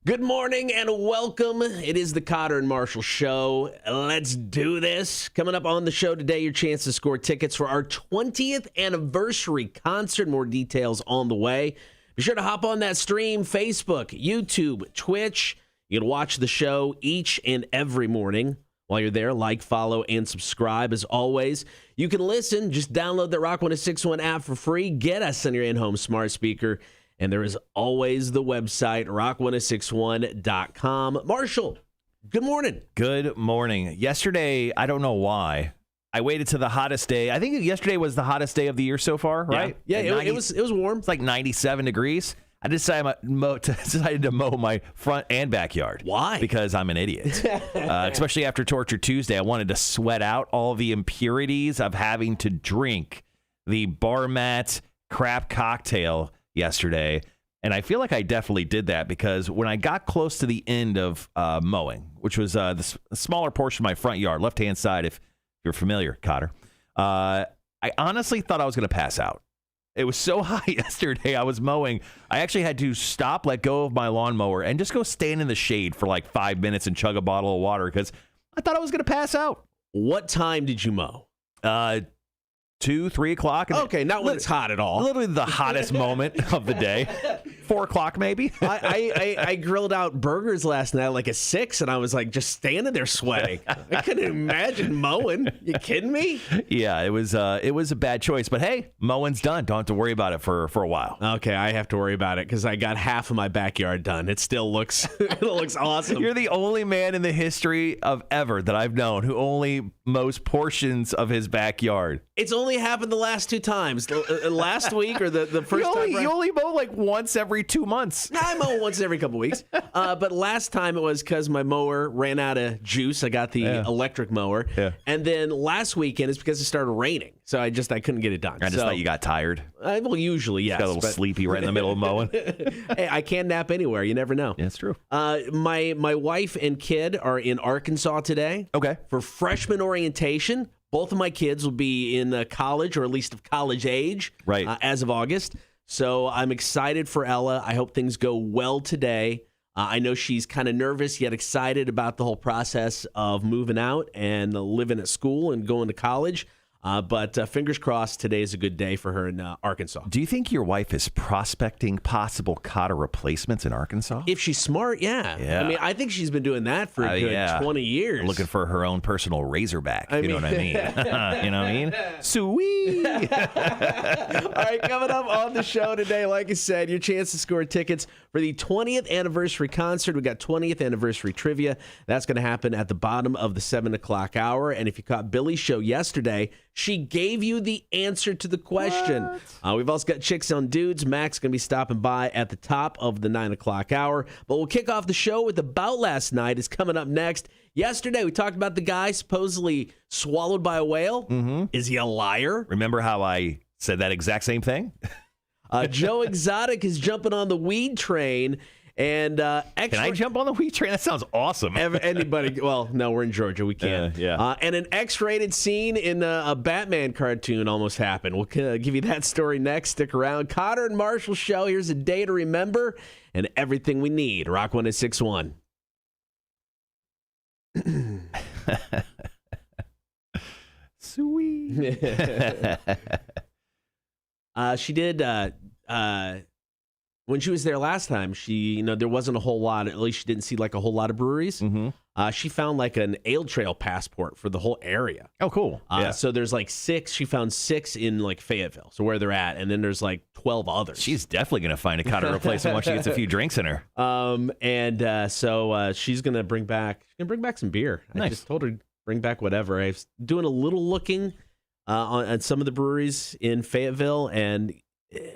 Good morning and welcome. It is the Kotter and Marshall Show. Let's do this. Coming up on the show today, your chance to score tickets for our 20th anniversary concert. More details on the way. Be sure to hop on that stream, Facebook, YouTube, Twitch. You can watch the show each and every morning. While you're there, like, follow, and subscribe. As always, you can listen. Just download the Rock 1061 app for free. Get us on your in-home smart speaker. And there is always the website, rock1061.com. Marshall, good morning. Good morning. Yesterday, I don't know why, I waited to the hottest day. I think yesterday was the hottest day of the year so far, right? Yeah, it was warm. It's like 97 degrees. I decided to mow my front and backyard. Why? Because I'm an idiot. Especially after Torture Tuesday, I wanted to sweat out all the impurities of having to drink the bar mat crap cocktail yesterday, and I feel like I definitely did that because when I got close to the end of mowing, which was the smaller portion of my front yard, left-hand side, if you're familiar, Kotter, I honestly thought I was going to pass out. It was so hot yesterday. I was mowing. I actually had to stop, let go of my lawnmower, and just go stand in the shade for like 5 minutes and chug a bottle of water because I thought I was going to pass out. What time did you mow? 2, 3 o'clock. Okay, not when it's hot at all. Literally the hottest moment of the day. 4 o'clock, maybe. I grilled out burgers last night like at 6, and I was like just standing there sweating. I couldn't imagine mowing. You kidding me? Yeah, it was a bad choice, but hey, mowing's done. Don't have to worry about it for a while. Okay, I have to worry about it because I got half of my backyard done. It still looks awesome. You're the only man in the history of ever that I've known who only mows portions of his backyard. It's only happened the last 2 times. Last week or the first time. You only mow like once every 2 months. I mow once every couple weeks. But last time it was because my mower ran out of juice. I got the electric mower. Yeah. And then last weekend it's because it started raining. So I couldn't get it done. I just thought you got tired. Well, usually, yes. Got a little sleepy right in the middle of mowing. Hey, I can nap anywhere. You never know. Yeah, it's true. My wife and kid are in Arkansas today. Okay. For freshman orientation. Both of my kids will be in college, or at least of college age, right, as of August. So I'm excited for Ella. I hope things go well today. I know she's kind of nervous yet excited about the whole process of moving out and living at school and going to college. But fingers crossed, today is a good day for her in Arkansas. Do you think your wife is prospecting possible Kotter replacements in Arkansas? If she's smart, yeah. I mean, I think she's been doing that for a good 20 years. Looking for her own personal Razorback. You know what I mean? You know what I mean? Sweet. All right, coming up on the show today, like I said, your chance to score tickets for the 20th anniversary concert. We got 20th anniversary trivia. That's going to happen at the bottom of the 7 o'clock hour. And if you caught Billy's show yesterday, she gave you the answer to the question. We've also got Chicks on Dudes. Mac's going to be stopping by at the top of the 9 o'clock hour. But we'll kick off the show with About Last Night is coming up next. Yesterday, we talked about the guy supposedly swallowed by a whale. Mm-hmm. Is he a liar? Remember how I said that exact same thing? Joe Exotic is jumping on the weed train. And can I jump on the weed train? That sounds awesome. Anybody? Well, no, we're in Georgia. We can't. And an X-rated scene in a Batman cartoon almost happened. We'll give you that story next. Stick around. Kotter and Marshall Show. Here's a day to remember and everything we need. Rock 1061. Sweet. She did. When she was there last time, there wasn't a whole lot, at least she didn't see like a whole lot of breweries. Mm-hmm. She found like an ale trail passport for the whole area. Oh, cool. So there's like 6. She found 6 in like Fayetteville, so where they're at. And then there's like 12 others. She's definitely going to find a Kotter replacement once she gets a few drinks in her. So she's going to bring back some beer. Nice. I just told her to bring back whatever. I was doing a little looking on some of the breweries in Fayetteville, and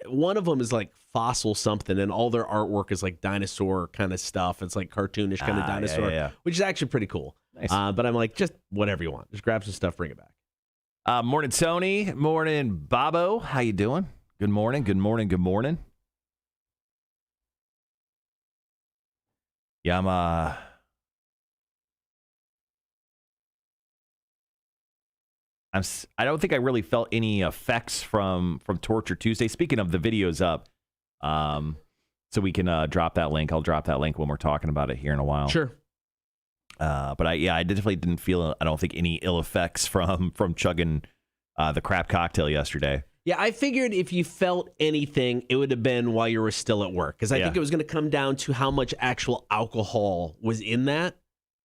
one of them is like Fossil something, and all their artwork is like dinosaur kind of stuff. It's like cartoonish kind of dinosaur, which is actually pretty cool. Nice. But I'm like, just whatever you want. Just grab some stuff, bring it back. Morning, Tony. Morning, Bobo. How you doing? Good morning. Good morning. Good morning. Yeah, I don't think I really felt any effects from Torture Tuesday. Speaking of, the video's up. so we can drop that link. I'll drop that link when we're talking about it here in a while. Sure. But I definitely didn't feel, I don't think, any ill effects from chugging the crap cocktail yesterday. Yeah, I figured if you felt anything, it would have been while you were still at work. Because I think it was going to come down to how much actual alcohol was in that.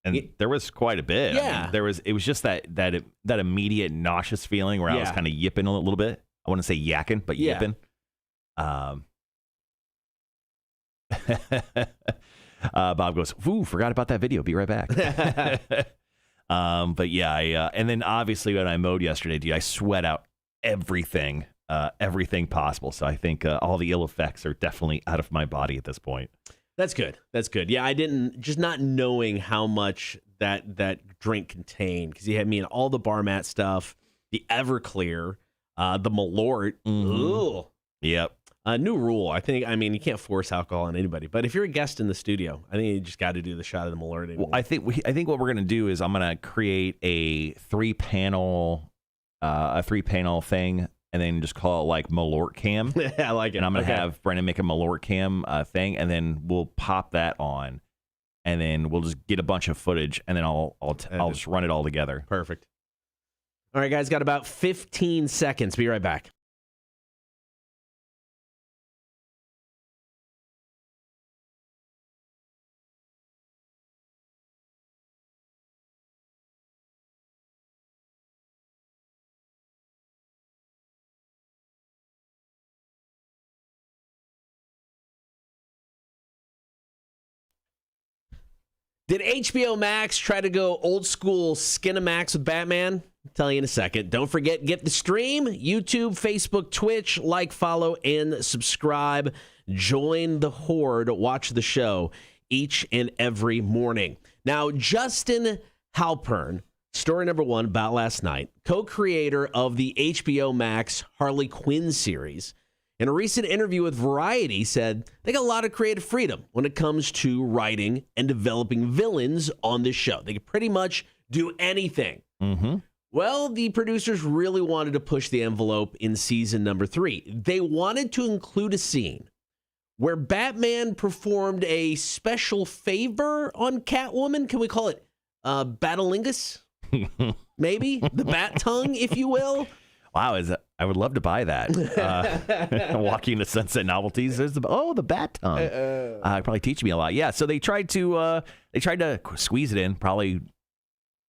And there was quite a bit. Yeah. I mean, it was just that immediate nauseous feeling where I was kind of yipping a little bit. I wouldn't say yakking, but yipping. Bob goes, "Ooh, forgot about that video. Be right back." But yeah, and then obviously when I mowed yesterday, dude, I sweat out everything possible. So I think all the ill effects are definitely out of my body at this point. That's good. That's good. Yeah, I didn't, just not knowing how much that drink contained, because you had me in all the bar mat stuff, the Everclear, the Malort. Ooh. Yep. New rule. I mean, you can't force alcohol on anybody, but if you're a guest in the studio, I think you just got to do the shot of the Malort. Anyway. Well, I think what we're gonna do is I'm gonna create a three panel thing, and then just call it like Malort Cam. I like it. And I'm gonna have Brennan make a Malort Cam thing, and then we'll pop that on, and then we'll just get a bunch of footage, and then I'll just run it all together. Perfect. All right, guys, got about 15 seconds. Be right back. Did HBO Max try to go old school Skinamax with Batman? I'll tell you in a second. Don't forget, get the stream, YouTube, Facebook, Twitch, like, follow, and subscribe. Join the horde. Watch the show each and every morning. Now, Justin Halpern, story number one about last night, co-creator of the HBO Max Harley Quinn series, in a recent interview with Variety, said they got a lot of creative freedom when it comes to writing and developing villains on this show. They can pretty much do anything. Mm-hmm. Well, the producers really wanted to push the envelope in season number 3. They wanted to include a scene where Batman performed a special favor on Catwoman. Can we call it Batalingus? Maybe? The Bat Tongue, if you will. Wow, I would love to buy that. Walking to Sunset Novelties, there's the Bat Tongue. Probably teach me a lot. Yeah, so they tried to squeeze it in. Probably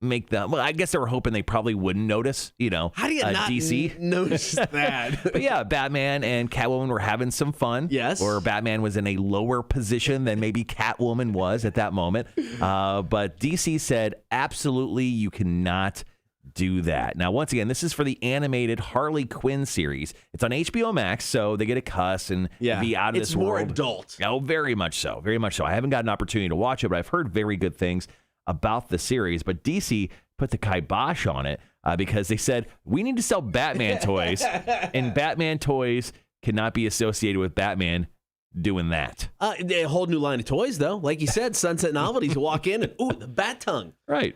make them. Well, I guess they were hoping they probably wouldn't notice. How do you not DC notice that? But yeah, Batman and Catwoman were having some fun. Yes, or Batman was in a lower position than maybe Catwoman was at that moment. But DC said absolutely, you cannot do that. Now, once again, this is for the animated Harley Quinn series. It's on HBO Max, so they get to cuss and be out of this world. It's more adult. Oh, very much so. Very much so. I haven't got an opportunity to watch it, but I've heard very good things about the series. But DC put the kibosh on it because they said, we need to sell Batman toys, and Batman toys cannot be associated with Batman doing that. A whole new line of toys, though. Like you said, Sunset Novelties, you walk in and, ooh, the Bat Tongue. Right.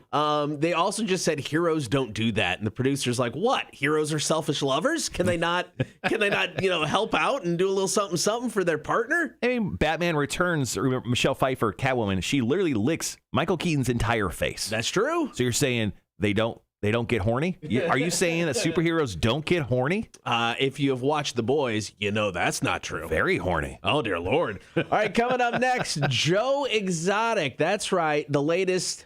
They also just said heroes don't do that. And the producer's like, what? Heroes are selfish lovers? Can they not, help out and do a little something for their partner? I mean, Batman Returns, remember Michelle Pfeiffer, Catwoman, she literally licks Michael Keaton's entire face. That's true. So you're saying they don't get horny? Are you saying that superheroes don't get horny? If you have watched The Boys, you know that's not true. Very horny. Oh, dear Lord. All right, coming up next, Joe Exotic. That's right. The latest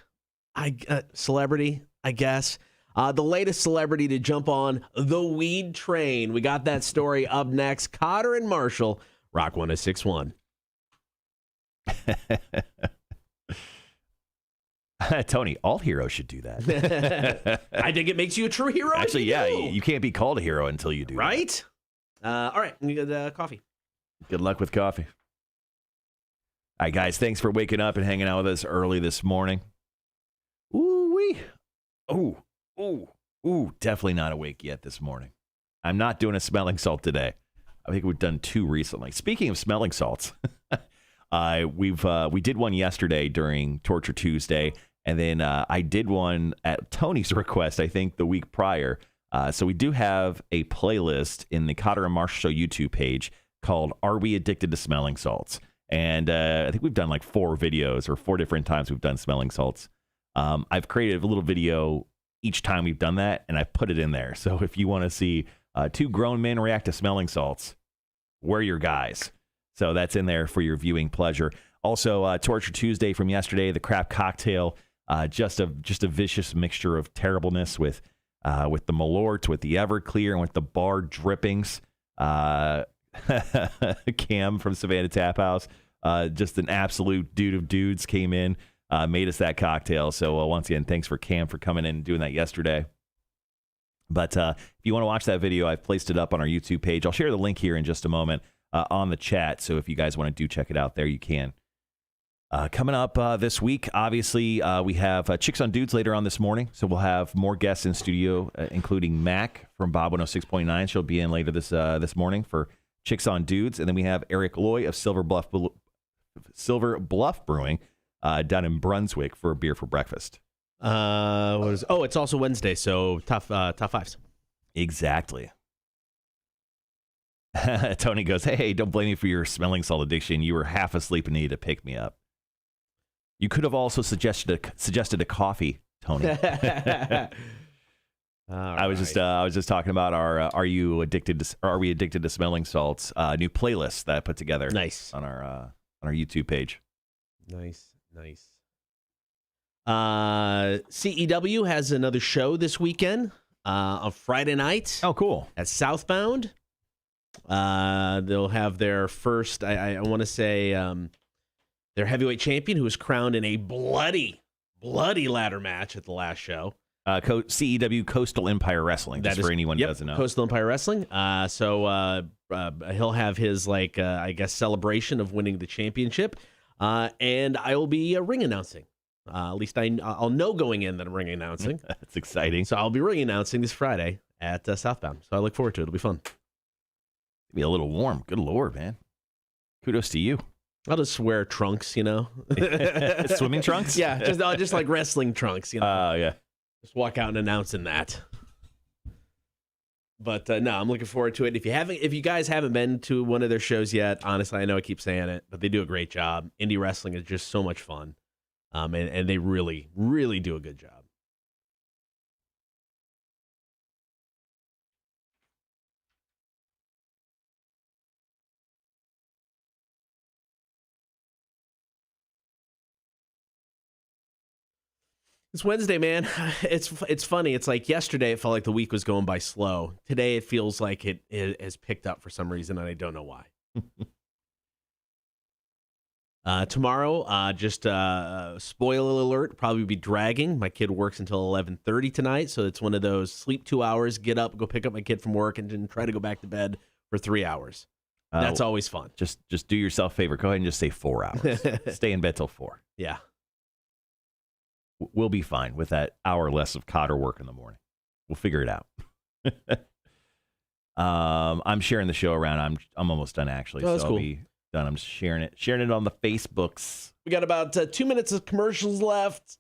celebrity, I guess. The latest celebrity to jump on the weed train. We got that story up next. Kotter and Marhsall, Rock 106.1. Tony, all heroes should do that. I think it makes you a true hero. Actually, yeah, you can't be called a hero until you do. Right? All right, we got coffee. Good luck with coffee. All right, guys, thanks for waking up and hanging out with us early this morning. Ooh-wee. Ooh, definitely not awake yet this morning. I'm not doing a smelling salt today. I think we've done 2 recently. Speaking of smelling salts, we did one yesterday during Torture Tuesday. And then I did one at Tony's request, I think, the week prior. So we do have a playlist in the Kotter and Marhsall Show YouTube page called Are We Addicted to Smelling Salts? And I think we've done like 4 videos or 4 different times we've done smelling salts. I've created a little video each time we've done that, and I put it in there. So if you want to see 2 grown men react to smelling salts, we're your guys. So that's in there for your viewing pleasure. Also, Torture Tuesday from yesterday, the crap cocktail, just a vicious mixture of terribleness with the Malort, with the Everclear, and with the bar drippings. Cam from Savannah Tap House, just an absolute dude of dudes came in, made us that cocktail. So once again, thanks for Cam for coming in and doing that yesterday. But if you want to watch that video, I've placed it up on our YouTube page. I'll share the link here in just a moment on the chat. So if you guys want to check it out there, you can. Coming up this week, obviously, we have Chicks on Dudes later on this morning. So we'll have more guests in studio, including Mac from Bob 106.9. She'll be in later this morning for Chicks on Dudes. And then we have Eric Loy of Silver Bluff Brewing down in Brunswick for a beer for breakfast. It's also Wednesday, so top fives. Exactly. Tony goes, hey, don't blame me for your smelling salt addiction. You were half asleep and needed to pick me up. You could have also suggested a coffee, Tony. I was just talking about are we addicted to smelling salts? New playlist that I put together. Nice on our YouTube page. Nice. CEW has another show this weekend on Friday night. Oh, cool! At Southbound. They'll have their first, I want to say, their heavyweight champion, who was crowned in a bloody ladder match at the last show. CEW Coastal Empire Wrestling. That's for anyone who doesn't know. Coastal Empire Wrestling. So he'll have his, celebration of winning the championship. And I will be ring announcing. At least I'll know going in that I'm ring announcing. That's exciting. So I'll be ring announcing this Friday at Southbound. So I look forward to it. It'll be fun. Be a little warm. Good Lord, man. Kudos to you. I'll just wear trunks, Swimming trunks? Yeah, just like wrestling trunks, yeah. Just walk out and announce in that. But no, I'm looking forward to it. If you guys haven't been to one of their shows yet, honestly, I know I keep saying it, but they do a great job. Indie wrestling is just so much fun. And they really, really do a good job. It's Wednesday, man. It's funny. It's like yesterday it felt like the week was going by slow. Today it feels like it has picked up for some reason, and I don't know why. Tomorrow, just spoiler alert, probably be dragging. My kid works until 11:30 tonight, so it's one of those sleep 2 hours, get up, go pick up my kid from work, and then try to go back to bed for 3 hours. That's always fun. Just do yourself a favor. Go ahead and just say 4 hours. Stay in bed till 4. Yeah. We'll be fine with that hour less of Kotter work in the morning. We'll figure it out. I'm sharing the show around. I'm almost done actually. That's cool. I'll be done. I'm just sharing it on the Facebooks. We got about 2 minutes of commercials left.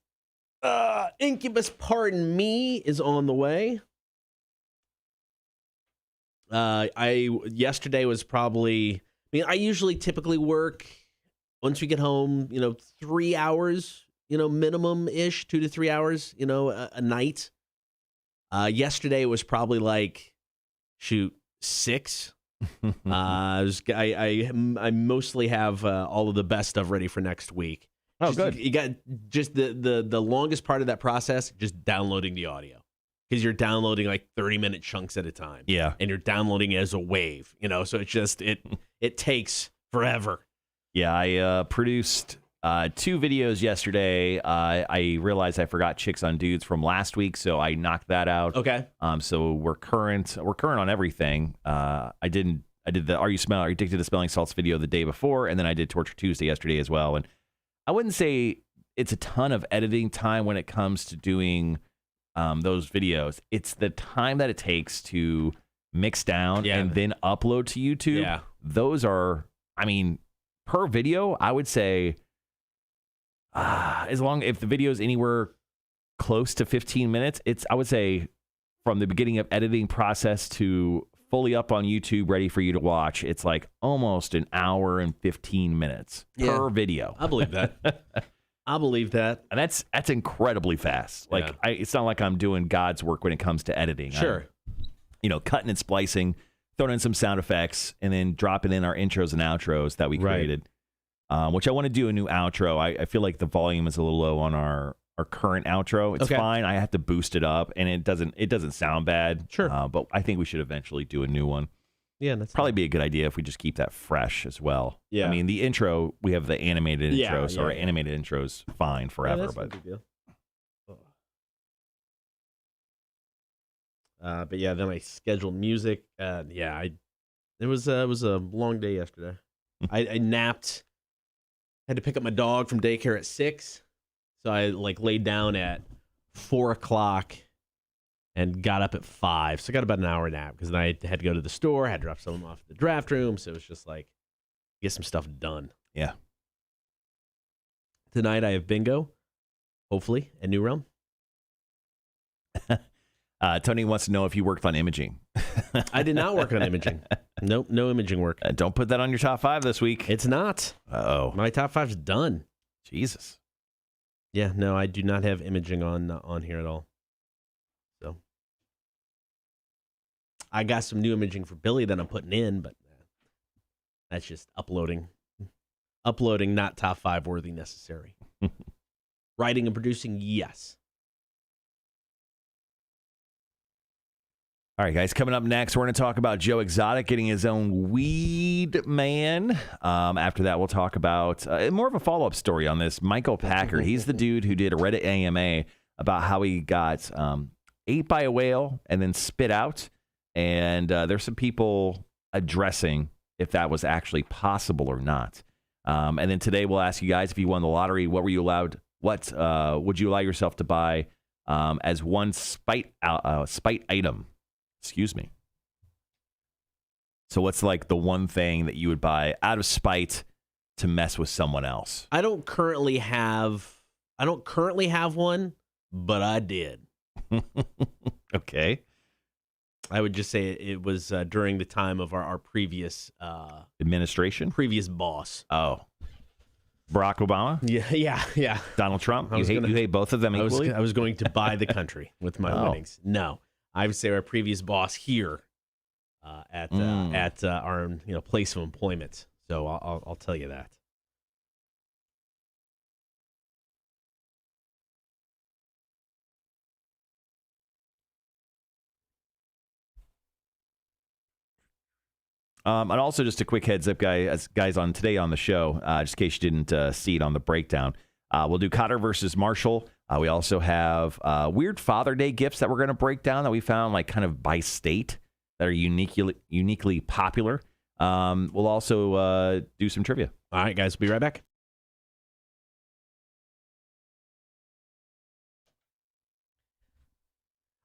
Incubus Pardon Me is on the way. Yesterday was probably, I usually typically work once we get home, 3 hours, minimum-ish, 2 to 3 hours, a night. Yesterday was probably 6. I mostly have all of the best stuff ready for next week. Oh, good. You got just the longest part of that process, just downloading the audio. Because you're downloading 30-minute chunks at a time. Yeah. And you're downloading it as a wave, so it's just, it takes forever. Yeah, I produced 2 videos yesterday. I realized I forgot Chicks on Dudes from last week, so I knocked that out. Okay. So we're current on everything. I did the Are You Addicted to Smelling Salts video the day before, and then I did Torture Tuesday yesterday as well. And I wouldn't say it's a ton of editing time when it comes to doing those videos. It's the time that it takes to mix down and then upload to YouTube. Yeah. Those are, per video, I would say, if the video is anywhere close to 15 minutes, I would say from the beginning of editing process to fully up on YouTube, ready for you to watch. It's like almost an hour and 15 minutes per video. I believe that. I believe that. And that's incredibly fast. Like, it's not like I'm doing God's work when it comes to editing. Sure. I'm, cutting and splicing, throwing in some sound effects, and then dropping in our intros and outros that we created, which I want to do a new outro. I feel like the volume is a little low on our current outro. It's fine. I have to boost it up, and it doesn't sound bad. Sure. But I think we should eventually do a new one. Yeah, that's probably be a good idea if we just keep that fresh as well. Yeah. I mean, the intro, we have the animated intro, so our yeah. animated intro's fine forever. That's no big deal. But yeah, then I scheduled music. It was a long day yesterday. I napped. Had to pick up my dog from daycare at 6, so I laid down at 4:00 and got up at 5. So I got about an hour nap because then I had to go to the store. I had to drop someone off at the draft room, so it was just get some stuff done. Yeah. Tonight I have bingo, hopefully, at New Realm. Tony wants to know if you worked on imaging. I did not work on imaging. Nope, no imaging work. Don't put that on your top 5 this week. It's not. Uh-oh. My top 5's done. Jesus. Yeah, no, I do not have imaging on here at all. So I got some new imaging for Billy that I'm putting in, but that's just uploading. Uploading, not top 5 worthy necessary. Writing and producing, yes. All right, guys, coming up next, we're going to talk about Joe Exotic getting his own weed man. After that, we'll talk about more of a follow-up story on this. Michael Packer, he's the dude who did a Reddit AMA about how he got ate by a whale and then spit out. And there's some people addressing if that was actually possible or not. And then today, we'll ask you guys, if you won the lottery, what were you allowed? What would you allow yourself to buy as one spite item? Excuse me. So what's the one thing that you would buy out of spite to mess with someone else? I don't currently have one, but I did. Okay. I would just say it was during the time of our previous administration, previous boss. Oh, Barack Obama? Yeah. Donald Trump? You hate both of them equally? I was going to buy the country with my winnings. No. I would say our previous boss here at our place of employment. So I'll tell you that. And also just a quick heads up, guys on today on the show, just in case you didn't see it on the breakdown. We'll do Kotter V Marhsall. We also have weird Father Day gifts that we're going to break down that we found kind of by state that are uniquely popular. We'll also do some trivia. All right, guys, we'll be right back.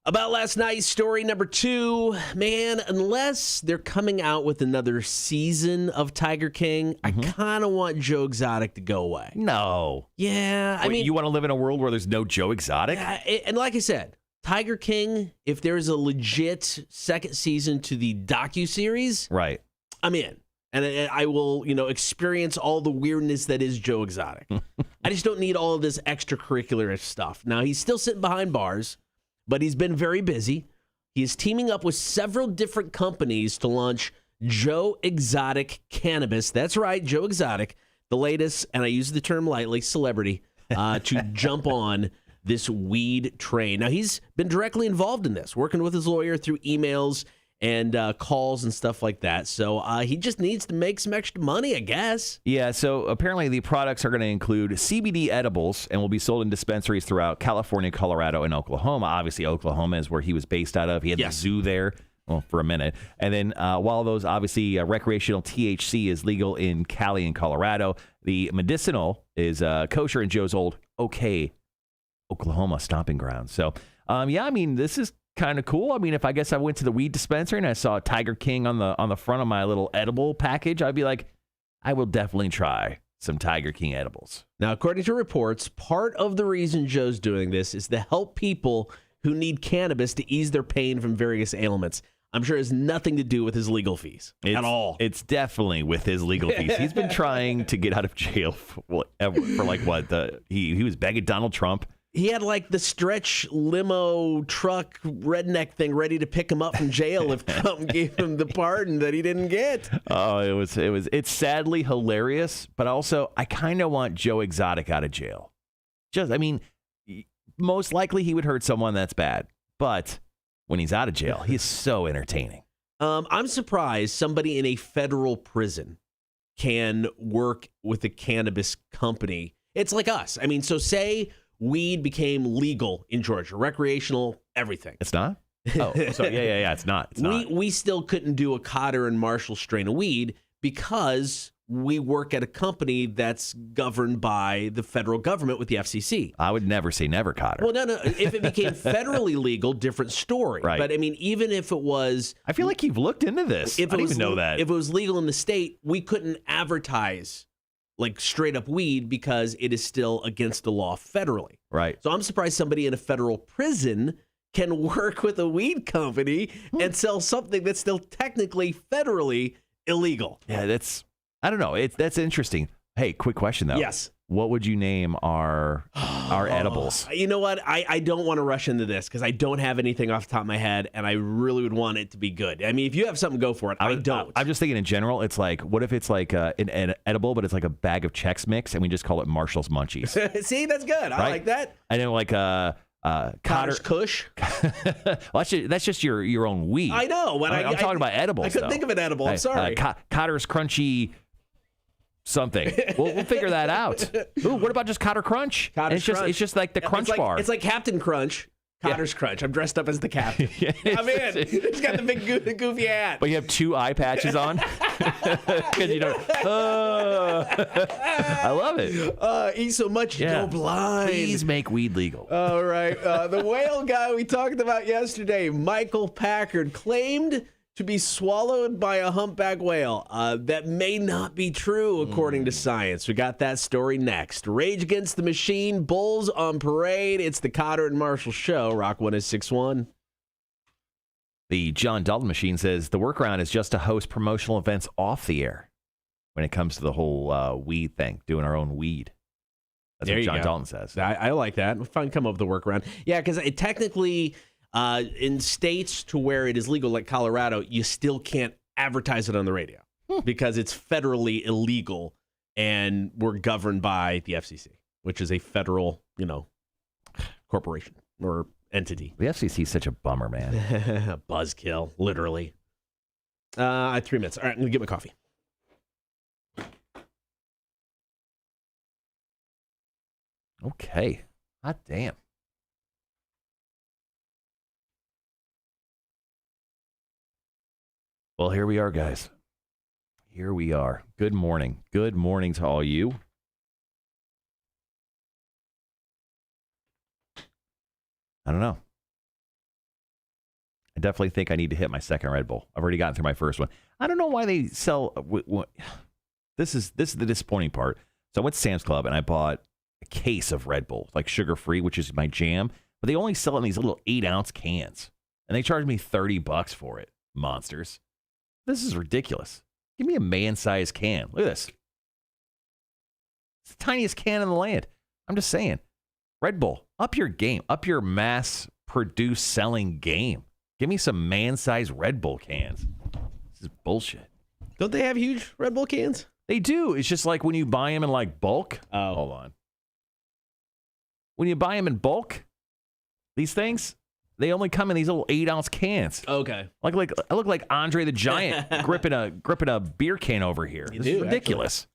About last night's story number 2, man, unless they're coming out with another season of Tiger King, I kind of want Joe Exotic to go away. No. Yeah, I mean, you want to live in a world where there's no Joe Exotic? And like I said, Tiger King, if there's a legit second season to the docuseries, right, I'm in. And I will, experience all the weirdness that is Joe Exotic. I just don't need all of this extracurricular stuff. Now, he's still sitting behind bars, but he's been very busy. He is teaming up with several different companies to launch Joe Exotic Cannabis. That's right, Joe Exotic, the latest, and I use the term lightly, celebrity, to jump on this weed train. Now, he's been directly involved in this, working with his lawyer through emails and calls and stuff like that. So he just needs to make some extra money, I guess. Yeah, so apparently the products are going to include CBD edibles and will be sold in dispensaries throughout California, Colorado, and Oklahoma. Obviously, Oklahoma is where he was based out of. He had the zoo there, well, for a minute. And then while those, obviously, recreational THC is legal in Cali and Colorado, the medicinal is kosher in Joe's old Oklahoma stomping ground. So, this is kind of cool. I mean, if I went to the weed dispensary and I saw Tiger King on the front of my little edible package, I'd be like, I will definitely try some Tiger King edibles. Now, according to reports, part of the reason Joe's doing this is to help people who need cannabis to ease their pain from various ailments. I'm sure it has nothing to do with his legal fees at all. It's definitely with his legal fees. He's been trying to get out of jail for like what? He was begging Donald Trump. He had like the stretch limo truck redneck thing ready to pick him up from jail if Trump gave him the pardon that he didn't get. Oh, it's sadly hilarious, but also I kind of want Joe Exotic out of jail. Most likely he would hurt someone, that's bad. But when he's out of jail, he's so entertaining. I'm surprised somebody in a federal prison can work with a cannabis company. It's like us. So say weed became legal in Georgia, recreational, everything. It's not? Oh, so yeah. It's not. We still couldn't do a Kotter and Marshall strain of weed because we work at a company that's governed by the federal government with the FCC. I would never say never, Kotter. Well, no. If it became federally legal, different story. Right. But even if it was, I feel like you've looked into this. I didn't even know that. If it was legal in the state, we couldn't advertise like straight up weed because it is still against the law federally. Right. So I'm surprised somebody in a federal prison can work with a weed company and sell something that's still technically federally illegal. Yeah, I don't know. That's interesting. Hey, quick question though. Yes. What would you name our edibles? You know what? I don't want to rush into this because I don't have anything off the top of my head, and I really would want it to be good. If you have something, go for it. I don't. I'm just thinking in general, it's like, what if it's like an edible, but it's like a bag of Chex Mix, and we just call it Marshall's Munchies? See, that's good. I like that. And then like Cotter's Kush. Well, that's just your own weed. I know. I'm talking about edibles. I couldn't think of an edible. I'm sorry. Cotter's Crunchy something. We'll figure that out. Ooh, what about just Kotter Crunch? Cotter's Crunch. It's just like the Crunch Bar. It's like Captain Crunch. Cotter's Crunch. I'm dressed up as the captain. I'm in. He's got the big goofy hat. But you have 2 eye patches on. Because I love it. Eat so much, you go blind. Please make weed legal. All right. The whale guy we talked about yesterday, Michael Packard, claimed to be swallowed by a humpback whale. That may not be true, according to science. We got that story next. Rage Against the Machine, Bulls on Parade. It's the Kotter and Marshall Show. Rock 106.1. The John Dalton Machine says the workaround is just to host promotional events off the air when it comes to the whole weed thing, doing our own weed. That's what John Dalton says. I like that. We'll come up with a workaround. Yeah, because it technically... in states to where it is legal, like Colorado, you still can't advertise it on the radio because it's federally illegal, and we're governed by the FCC, which is a federal, corporation or entity. The FCC is such a bummer, man. Buzzkill, literally. I have 3 minutes. All right, I'm gonna get my coffee. Okay. Hot damn. Well, here we are, guys. Here we are. Good morning. Good morning to all you. I don't know. I definitely think I need to hit my second Red Bull. I've already gotten through my first one. I don't know why they sell... This is the disappointing part. So I went to Sam's Club and I bought a case of Red Bull, like sugar-free, which is my jam. But they only sell it in these little 8-ounce cans. And they charge me $30 for it. Monsters. This is ridiculous. Give me a man-sized can. Look at this. It's the tiniest can in the land. I'm just saying. Red Bull, up your game. Up your mass-produced selling game. Give me some man-sized Red Bull cans. This is bullshit. Don't they have huge Red Bull cans? They do. It's just like when you buy them in like bulk. Oh. Hold on. When you buy them in bulk, these things... They only come in these little 8-ounce cans. Okay. Like I look like Andre the Giant gripping a beer can over here. This is ridiculous.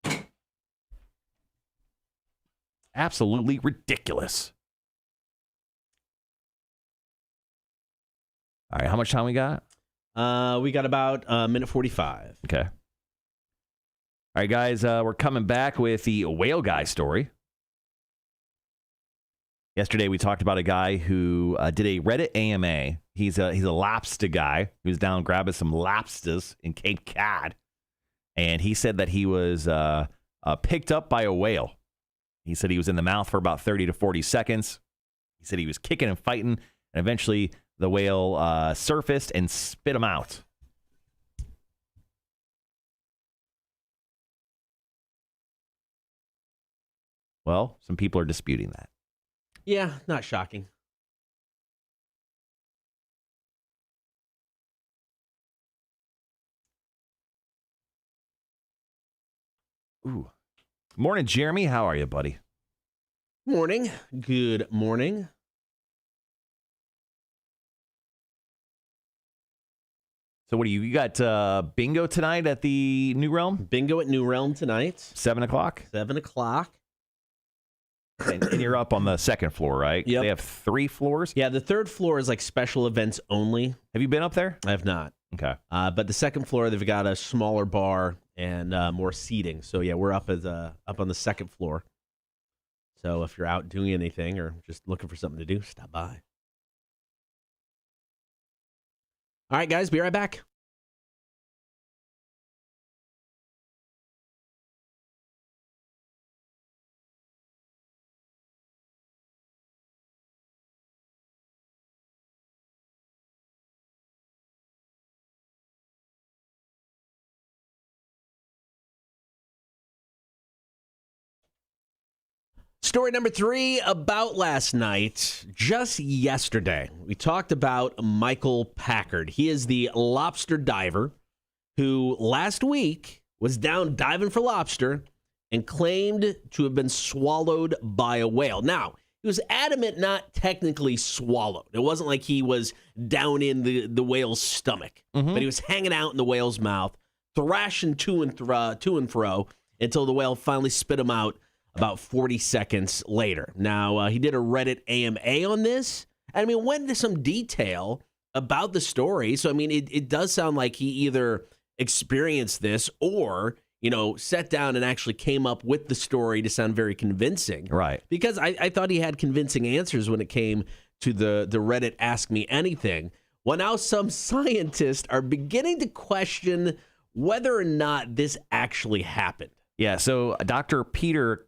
Actually. Absolutely ridiculous. All right, how much time we got? We got about a minute 45. Okay. All right, guys, we're coming back with the whale guy story. Yesterday, we talked about a guy who did a Reddit AMA. He's a lobster guy who's down grabbing some lobsters in Cape Cod. And he said that he was picked up by a whale. He said he was in the mouth for about 30 to 40 seconds. He said he was kicking and fighting. And eventually, the whale surfaced and spit them out. Well, some people are disputing that. Yeah, not shocking. Ooh. Morning, Jeremy. How are you, buddy? Morning. Good morning. So what do you got bingo tonight at the New Realm? Bingo at New Realm tonight. 7 o'clock? 7 o'clock. And you're up on the second floor, right? Yep. They have 3 floors? Yeah, the third floor is like special events only. Have you been up there? I have not. Okay. But the second floor, they've got a smaller bar and more seating. So yeah, we're up on the second floor. So if you're out doing anything or just looking for something to do, stop by. All right, guys, be right back. Story number 3 about last night. Just yesterday, we talked about Michael Packard. He is the lobster diver who last week was down diving for lobster and claimed to have been swallowed by a whale. Now, he was adamant not technically swallowed. It wasn't like he was down in the whale's stomach, but he was hanging out in the whale's mouth, thrashing to and fro until the whale finally spit him out about 40 seconds later. Now, he did a Reddit AMA on this. I mean, went into some detail about the story. So, I mean, it does sound like he either experienced this or, sat down and actually came up with the story to sound very convincing. Right. Because I thought he had convincing answers when it came to the Reddit Ask Me Anything. Well, now some scientists are beginning to question whether or not this actually happened. Yeah, so Dr. Peter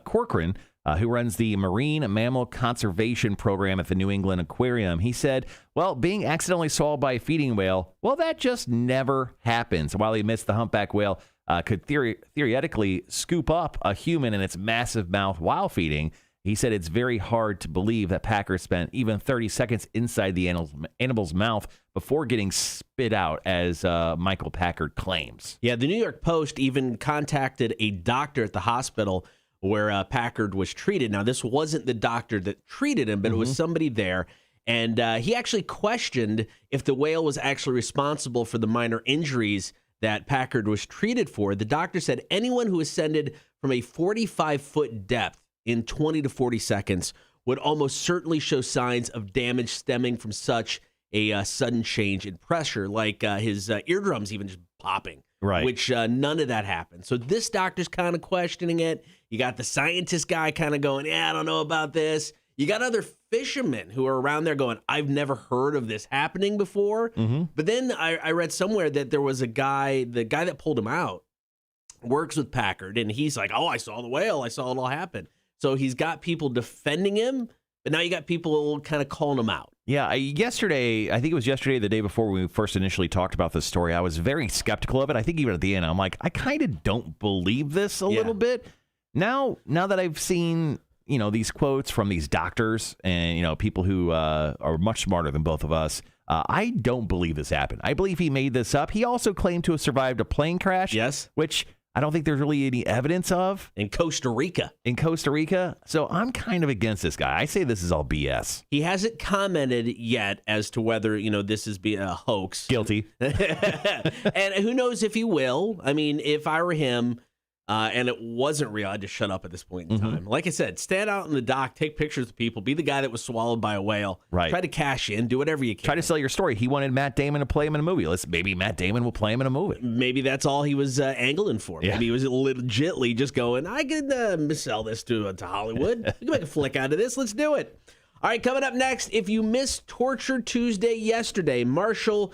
Corcoran, who runs the Marine Mammal Conservation Program at the New England Aquarium, he said, well, being accidentally swallowed by a feeding whale, well, that just never happens. While he admits the humpback whale could theoretically scoop up a human in its massive mouth while feeding, he said it's very hard to believe that Packard spent even 30 seconds inside the animal's mouth before getting spit out, as Michael Packard claims. Yeah, the New York Post even contacted a doctor at the hospital where Packard was treated. Now, this wasn't the doctor that treated him, but it was somebody there. And he actually questioned if the whale was actually responsible for the minor injuries that Packard was treated for. The doctor said anyone who ascended from a 45-foot depth in 20 to 40 seconds would almost certainly show signs of damage stemming from such a sudden change in pressure, like his eardrums even just popping. Right. Which none of that happened. So this doctor's kind of questioning it. You got the scientist guy kind of going, yeah, I don't know about this. You got other fishermen who are around there going, I've never heard of this happening before. But then I read somewhere that there was the guy that pulled him out works with Packard, and he's like, oh, I saw the whale. I saw it all happen. So he's got people defending him, but now you got people kind of calling him out. Yeah, yesterday, I think it was yesterday, the day before we first initially talked about this story, I was very skeptical of it. I think even at the end, I'm like, I kind of don't believe this a little bit. Now that I've seen, these quotes from these doctors and, people who are much smarter than both of us, I don't believe this happened. I believe he made this up. He also claimed to have survived a plane crash. Yes. Which I don't think there's really any evidence of. In Costa Rica. So I'm kind of against this guy. I say this is all BS. He hasn't commented yet as to whether, this is a hoax. Guilty. And who knows if he will. I mean, if I were him and it wasn't real, I'd just shut up at this point in time. Like I said, stand out in the dock, take pictures of people, be the guy that was swallowed by a whale. Right. Try to cash in, do whatever you can. Try to sell your story. He wanted Matt Damon to play him in a movie. Maybe Matt Damon will play him in a movie. Maybe that's all he was angling for. Yeah. Maybe he was legitly just going, I could sell this to Hollywood. We can make a flick out of this. Let's do it. All right, coming up next, if you missed Torture Tuesday yesterday, Marshall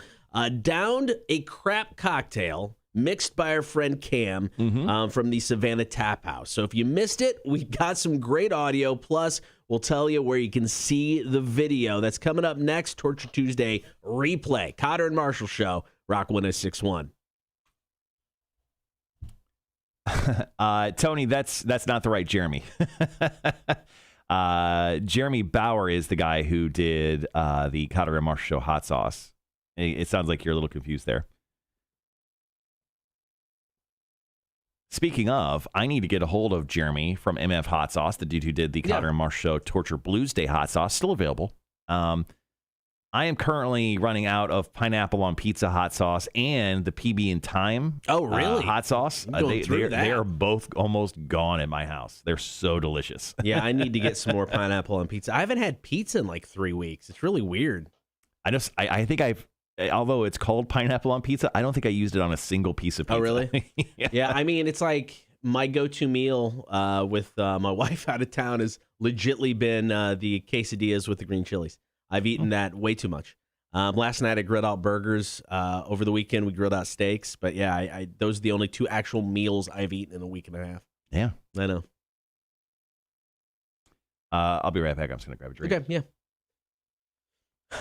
downed a crap cocktail mixed by our friend Cam from the Savannah Tap House. So if you missed it, we got some great audio. Plus, We'll tell you where you can see the video. That's coming up next. Torture Tuesday replay. Kotter and Marshall Show. Rock 106.1. Tony, that's not the right Jeremy. Jeremy Bauer is the guy who did the Kotter and Marshall Show hot sauce. It sounds like you're a little confused there. Speaking of, I need to get a hold of Jeremy from MF Hot Sauce, the dude who did the Kotter and Marshall Show Torture Blues Day hot sauce. Still available. I am currently running out of pineapple on pizza hot sauce and the PB and Thyme hot sauce. They are both almost gone at my house. They're so delicious. Yeah, I need to get some more pineapple on pizza. I haven't had pizza in like 3 weeks. It's really weird. I think although it's called pineapple on pizza, I don't think I used it on a single piece of pizza. Oh, really? Yeah, I mean, it's like my go-to meal with my wife out of town has legitly been the quesadillas with the green chilies. I've eaten that way too much. Last night I grilled out burgers. Over the weekend we grilled out steaks. But yeah, those are the only 2 actual meals I've eaten in a week and a half. Yeah. I know. I'll be right back. I'm just going to grab a drink. Okay, yeah.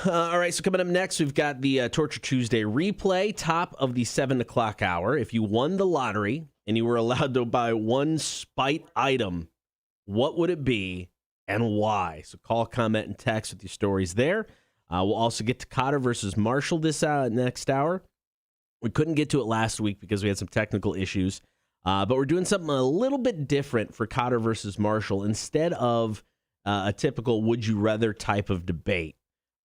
All right, so coming up next, we've got the Torture Tuesday replay, top of the 7 o'clock hour. If you won the lottery and you were allowed to buy one spite item, what would it be? And why? So call, comment, and text with your stories there. We'll also get to Kotter versus Marshall this next hour. We couldn't get to it last week because we had some technical issues, but we're doing something a little bit different for Kotter versus Marshall. Instead of a typical would you rather type of debate,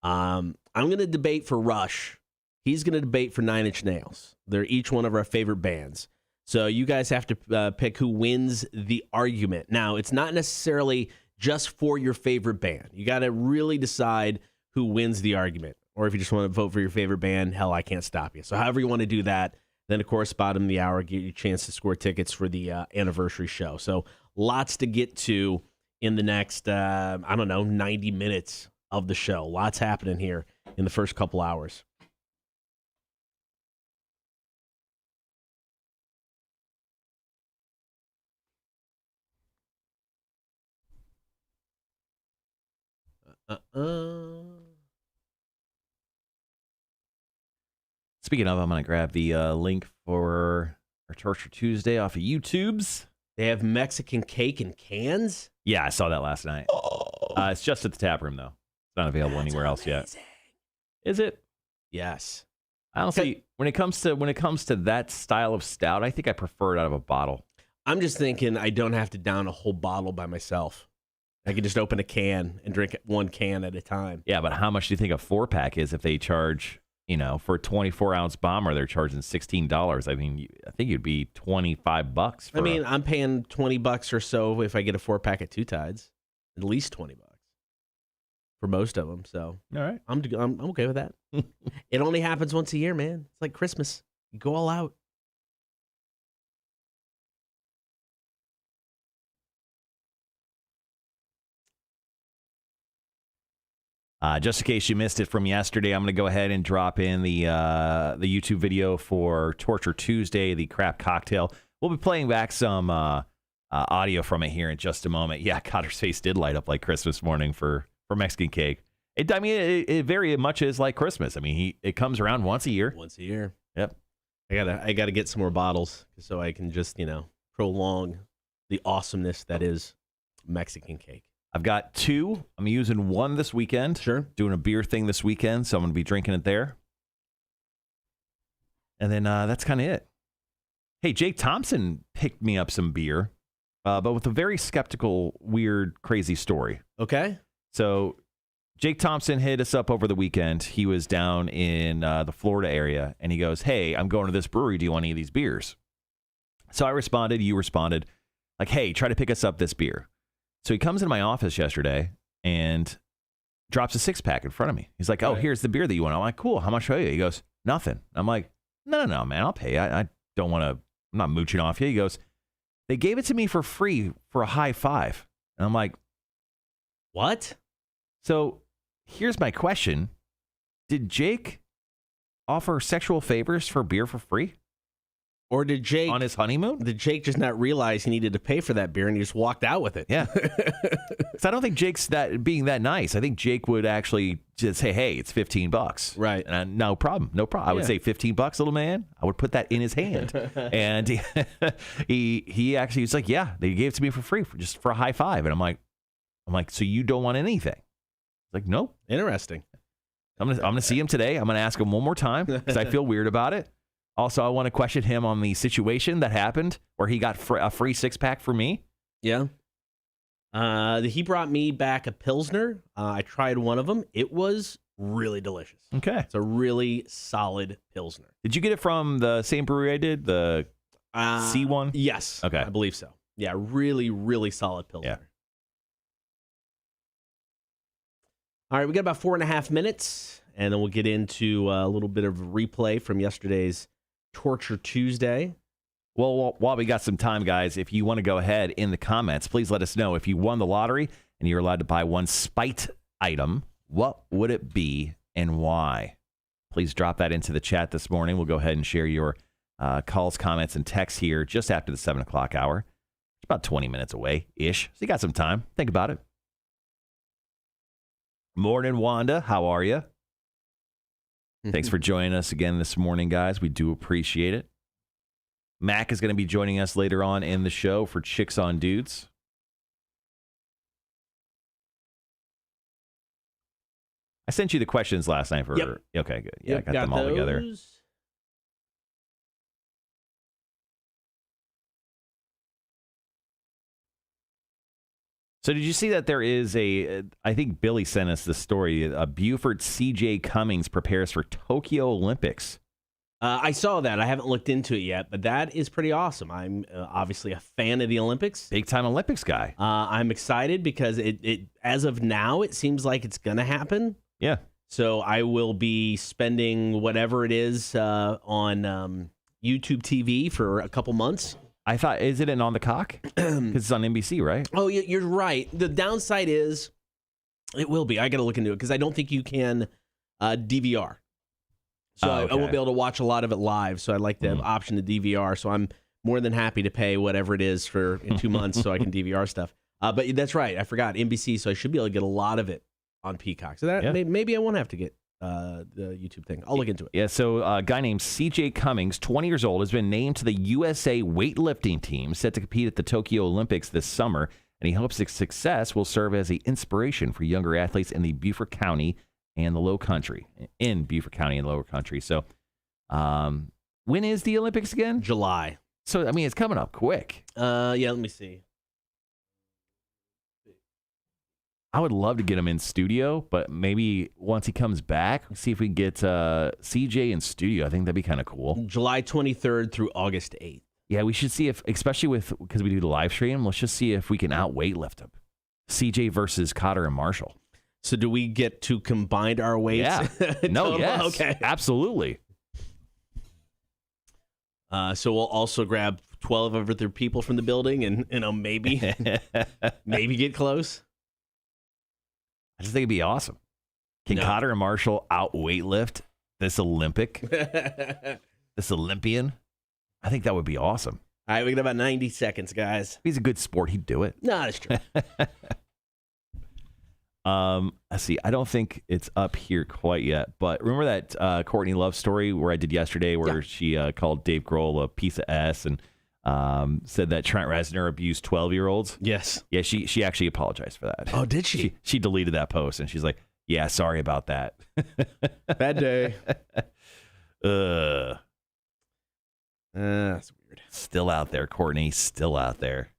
I'm going to debate for Rush. He's going to debate for 9 Inch Nails. They're each one of our favorite bands. So you guys have to pick who wins the argument. Now, it's not necessarily just for your favorite band. You got to really decide who wins the argument. Or if you just want to vote for your favorite band, hell, I can't stop you. So however you want to do that, then, of course, bottom of the hour, get you a chance to score tickets for the anniversary show. So lots to get to in the next, 90 minutes of the show. Lots happening here in the first couple hours. Speaking of, I'm going to grab the link for our Torture Tuesday off of YouTube's. They have Mexican cake in cans? Yeah, I saw that last night. It's just at the tap room, though. It's not available anywhere else yet. Is it? Yes. Honestly, when it comes to that style of stout, I think I prefer it out of a bottle. I'm just thinking I don't have to down a whole bottle by myself. I can just open a can and drink 1 can at a time. Yeah, but how much do you think a 4-pack is if they charge, for a 24-ounce bomber, they're charging $16? I mean, I think it'd be $25. I'm paying $20 or so if I get a 4-pack at Two Tides. At least $20 for most of them. So all right, I'm okay with that. It only happens once a year, man. It's like Christmas. You go all out. Just in case you missed it from yesterday, I'm going to go ahead and drop in the YouTube video for Torture Tuesday, the crap cocktail. We'll be playing back some audio from it here in just a moment. Yeah, Cotter's face did light up like Christmas morning for Mexican cake. It very much is like Christmas. I mean, it comes around once a year. Once a year. Yep. I gotta get some more bottles so I can just prolong the awesomeness that is Mexican cake. I've got 2. I'm using 1 this weekend. Sure. Doing a beer thing this weekend, so I'm going to be drinking it there. And then that's kind of it. Hey, Jake Thompson picked me up some beer, but with a very skeptical, weird, crazy story. Okay. So Jake Thompson hit us up over the weekend. He was down in the Florida area, and he goes, hey, I'm going to this brewery. Do you want any of these beers? So I responded, you responded, like, hey, try to pick us up this beer. So he comes into my office yesterday and drops a 6-pack in front of me. He's like, oh, here's the beer that you want. I'm like, cool. How much are you? He goes, nothing. I'm like, no, man, I'll pay. I don't want to, I'm not mooching off you. He goes, they gave it to me for free for a high five. And I'm like, what? So here's my question. Did Jake offer sexual favors for beer for free? Or did Jake on his honeymoon? Did Jake just not realize he needed to pay for that beer and he just walked out with it? Yeah. So I don't think Jake's being that nice. I think Jake would actually just say, "Hey, it's $15." Right. And no problem. I would say $15, little man. I would put that in his hand. And he actually was like, "Yeah, they gave it to me for free, just for a high five." And I'm like, "So you don't want anything?" He's like, "No." Interesting. I'm gonna see him today. I'm gonna ask him one more time because I feel weird about it. Also, I want to question him on the situation that happened where he got a free 6-pack for me. Yeah. He brought me back a Pilsner. I tried one of them. It was really delicious. Okay. It's a really solid Pilsner. Did you get it from the same brewery I did, the C1? Yes. Okay. I believe so. Yeah, really, really solid Pilsner. Yeah. All right, we got about 4.5 minutes, and then we'll get into a little bit of replay from yesterday's Torture Tuesday. Well, while we got some time, guys, if you want to go ahead in the comments, please let us know if you won the lottery and you're allowed to buy one spite item. What would it be and why? Please drop that into the chat this morning. We'll go ahead and share your calls, comments, and texts here just after the 7 o'clock hour. It's about 20 minutes away-ish, so you got some time. Think about it. Morning, Wanda. How are you? Thanks for joining us again this morning, guys. We do appreciate it. Mac is going to be joining us later on in the show for Chicks on Dudes. I sent you the questions last night for... Yep. Okay, good. Yeah, I got them all together. So did you see that there is I think Billy sent us the story, Buford C.J. Cummings prepares for Tokyo Olympics. I saw that. I haven't looked into it yet, but that is pretty awesome. I'm obviously a fan of the Olympics. Big-time Olympics guy. I'm excited because it as of now, it seems like it's going to happen. Yeah. So I will be spending whatever it is on YouTube TV for a couple months. I thought, is it On the Cock? Because it's on NBC, right? Oh, you're right. The downside is it will be. I got to look into it because I don't think you can DVR. So I won't be able to watch a lot of it live. So I'd like the option to DVR. So I'm more than happy to pay whatever it is in 2 months so I can DVR stuff. But that's right. I forgot NBC. So I should be able to get a lot of it on Peacock. So that maybe I won't have to get the YouTube thing. I'll look into it. Yeah, so a guy named C.J. Cummings, 20 years old, has been named to the USA weightlifting team set to compete at the Tokyo Olympics this summer, and he hopes its success will serve as an inspiration for younger athletes in the Beaufort County and the Low Country. So when is the Olympics again? July. So, I mean, it's coming up quick. Yeah, let me see. I would love to get him in studio, but maybe once he comes back, see if we can get CJ in studio. I think that'd be kind of cool. July 23rd through August 8th. Yeah, we should see if, especially because we do the live stream, let's just see if we can out-weightlift him. CJ versus Kotter and Marhsall. So do we get to combine our weights? Yeah. No, yes. Okay. Absolutely. So we'll also grab 12 other people from the building and maybe get close. I just think it'd be awesome. Can Kotter and Marhsall out-weightlift this Olympian? I think that would be awesome. All right, we got about 90 seconds, guys. If he's a good sport, he'd do it. No, that's true. Let's see. I don't think it's up here quite yet, but remember that Courtney Love story where I did yesterday where she called Dave Grohl a piece of S and said that Trent Reznor abused 12-year-olds? Yes. Yeah, she actually apologized for that. Oh, did she? She deleted that post, and she's like, yeah, sorry about that. Bad day. That's weird. Still out there, Courtney. Still out there.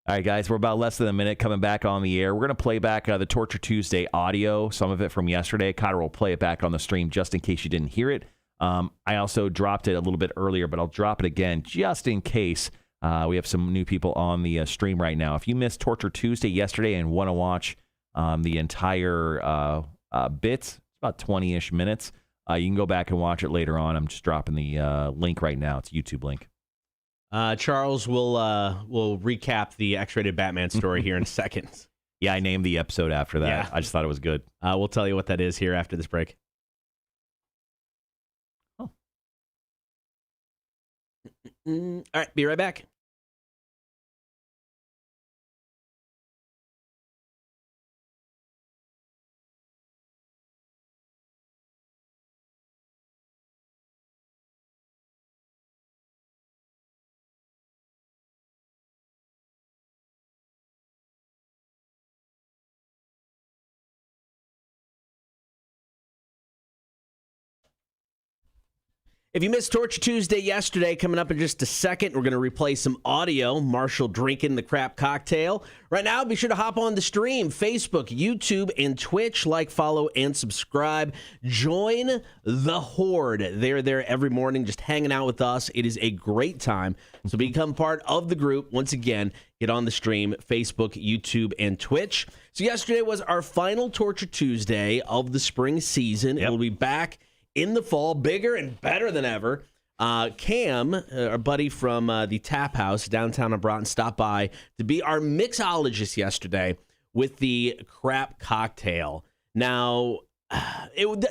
All right, guys, we're about less than a minute coming back on the air. We're going to play back the Torture Tuesday audio, some of it from yesterday. Kotter will play it back on the stream just in case you didn't hear it. I also dropped it a little bit earlier, but I'll drop it again just in case we have some new people on the stream right now. If you missed Torture Tuesday yesterday and want to watch the entire bits, about 20-ish minutes, you can go back and watch it later on. I'm just dropping the link right now. It's a YouTube link. Charles will recap the X-rated Batman story here in a second. Yeah, I named the episode after that. Yeah. I just thought it was good. We'll tell you what that is here after this break. All right, be right back. If you missed Torture Tuesday yesterday, coming up in just a second, we're going to replay some audio. Marshall drinking the crap cocktail. Right now, be sure to hop on the stream, Facebook, YouTube, and Twitch. Like, follow, and subscribe. Join the Horde. They're there every morning just hanging out with us. It is a great time. So become part of the group. Once again, get on the stream, Facebook, YouTube, and Twitch. So yesterday was our final Torture Tuesday of the spring season. Yep. We'll be back in the fall, bigger and better than ever. Cam, our buddy from the Tap House downtown in Broughton, stopped by to be our mixologist yesterday with the crap cocktail. Now,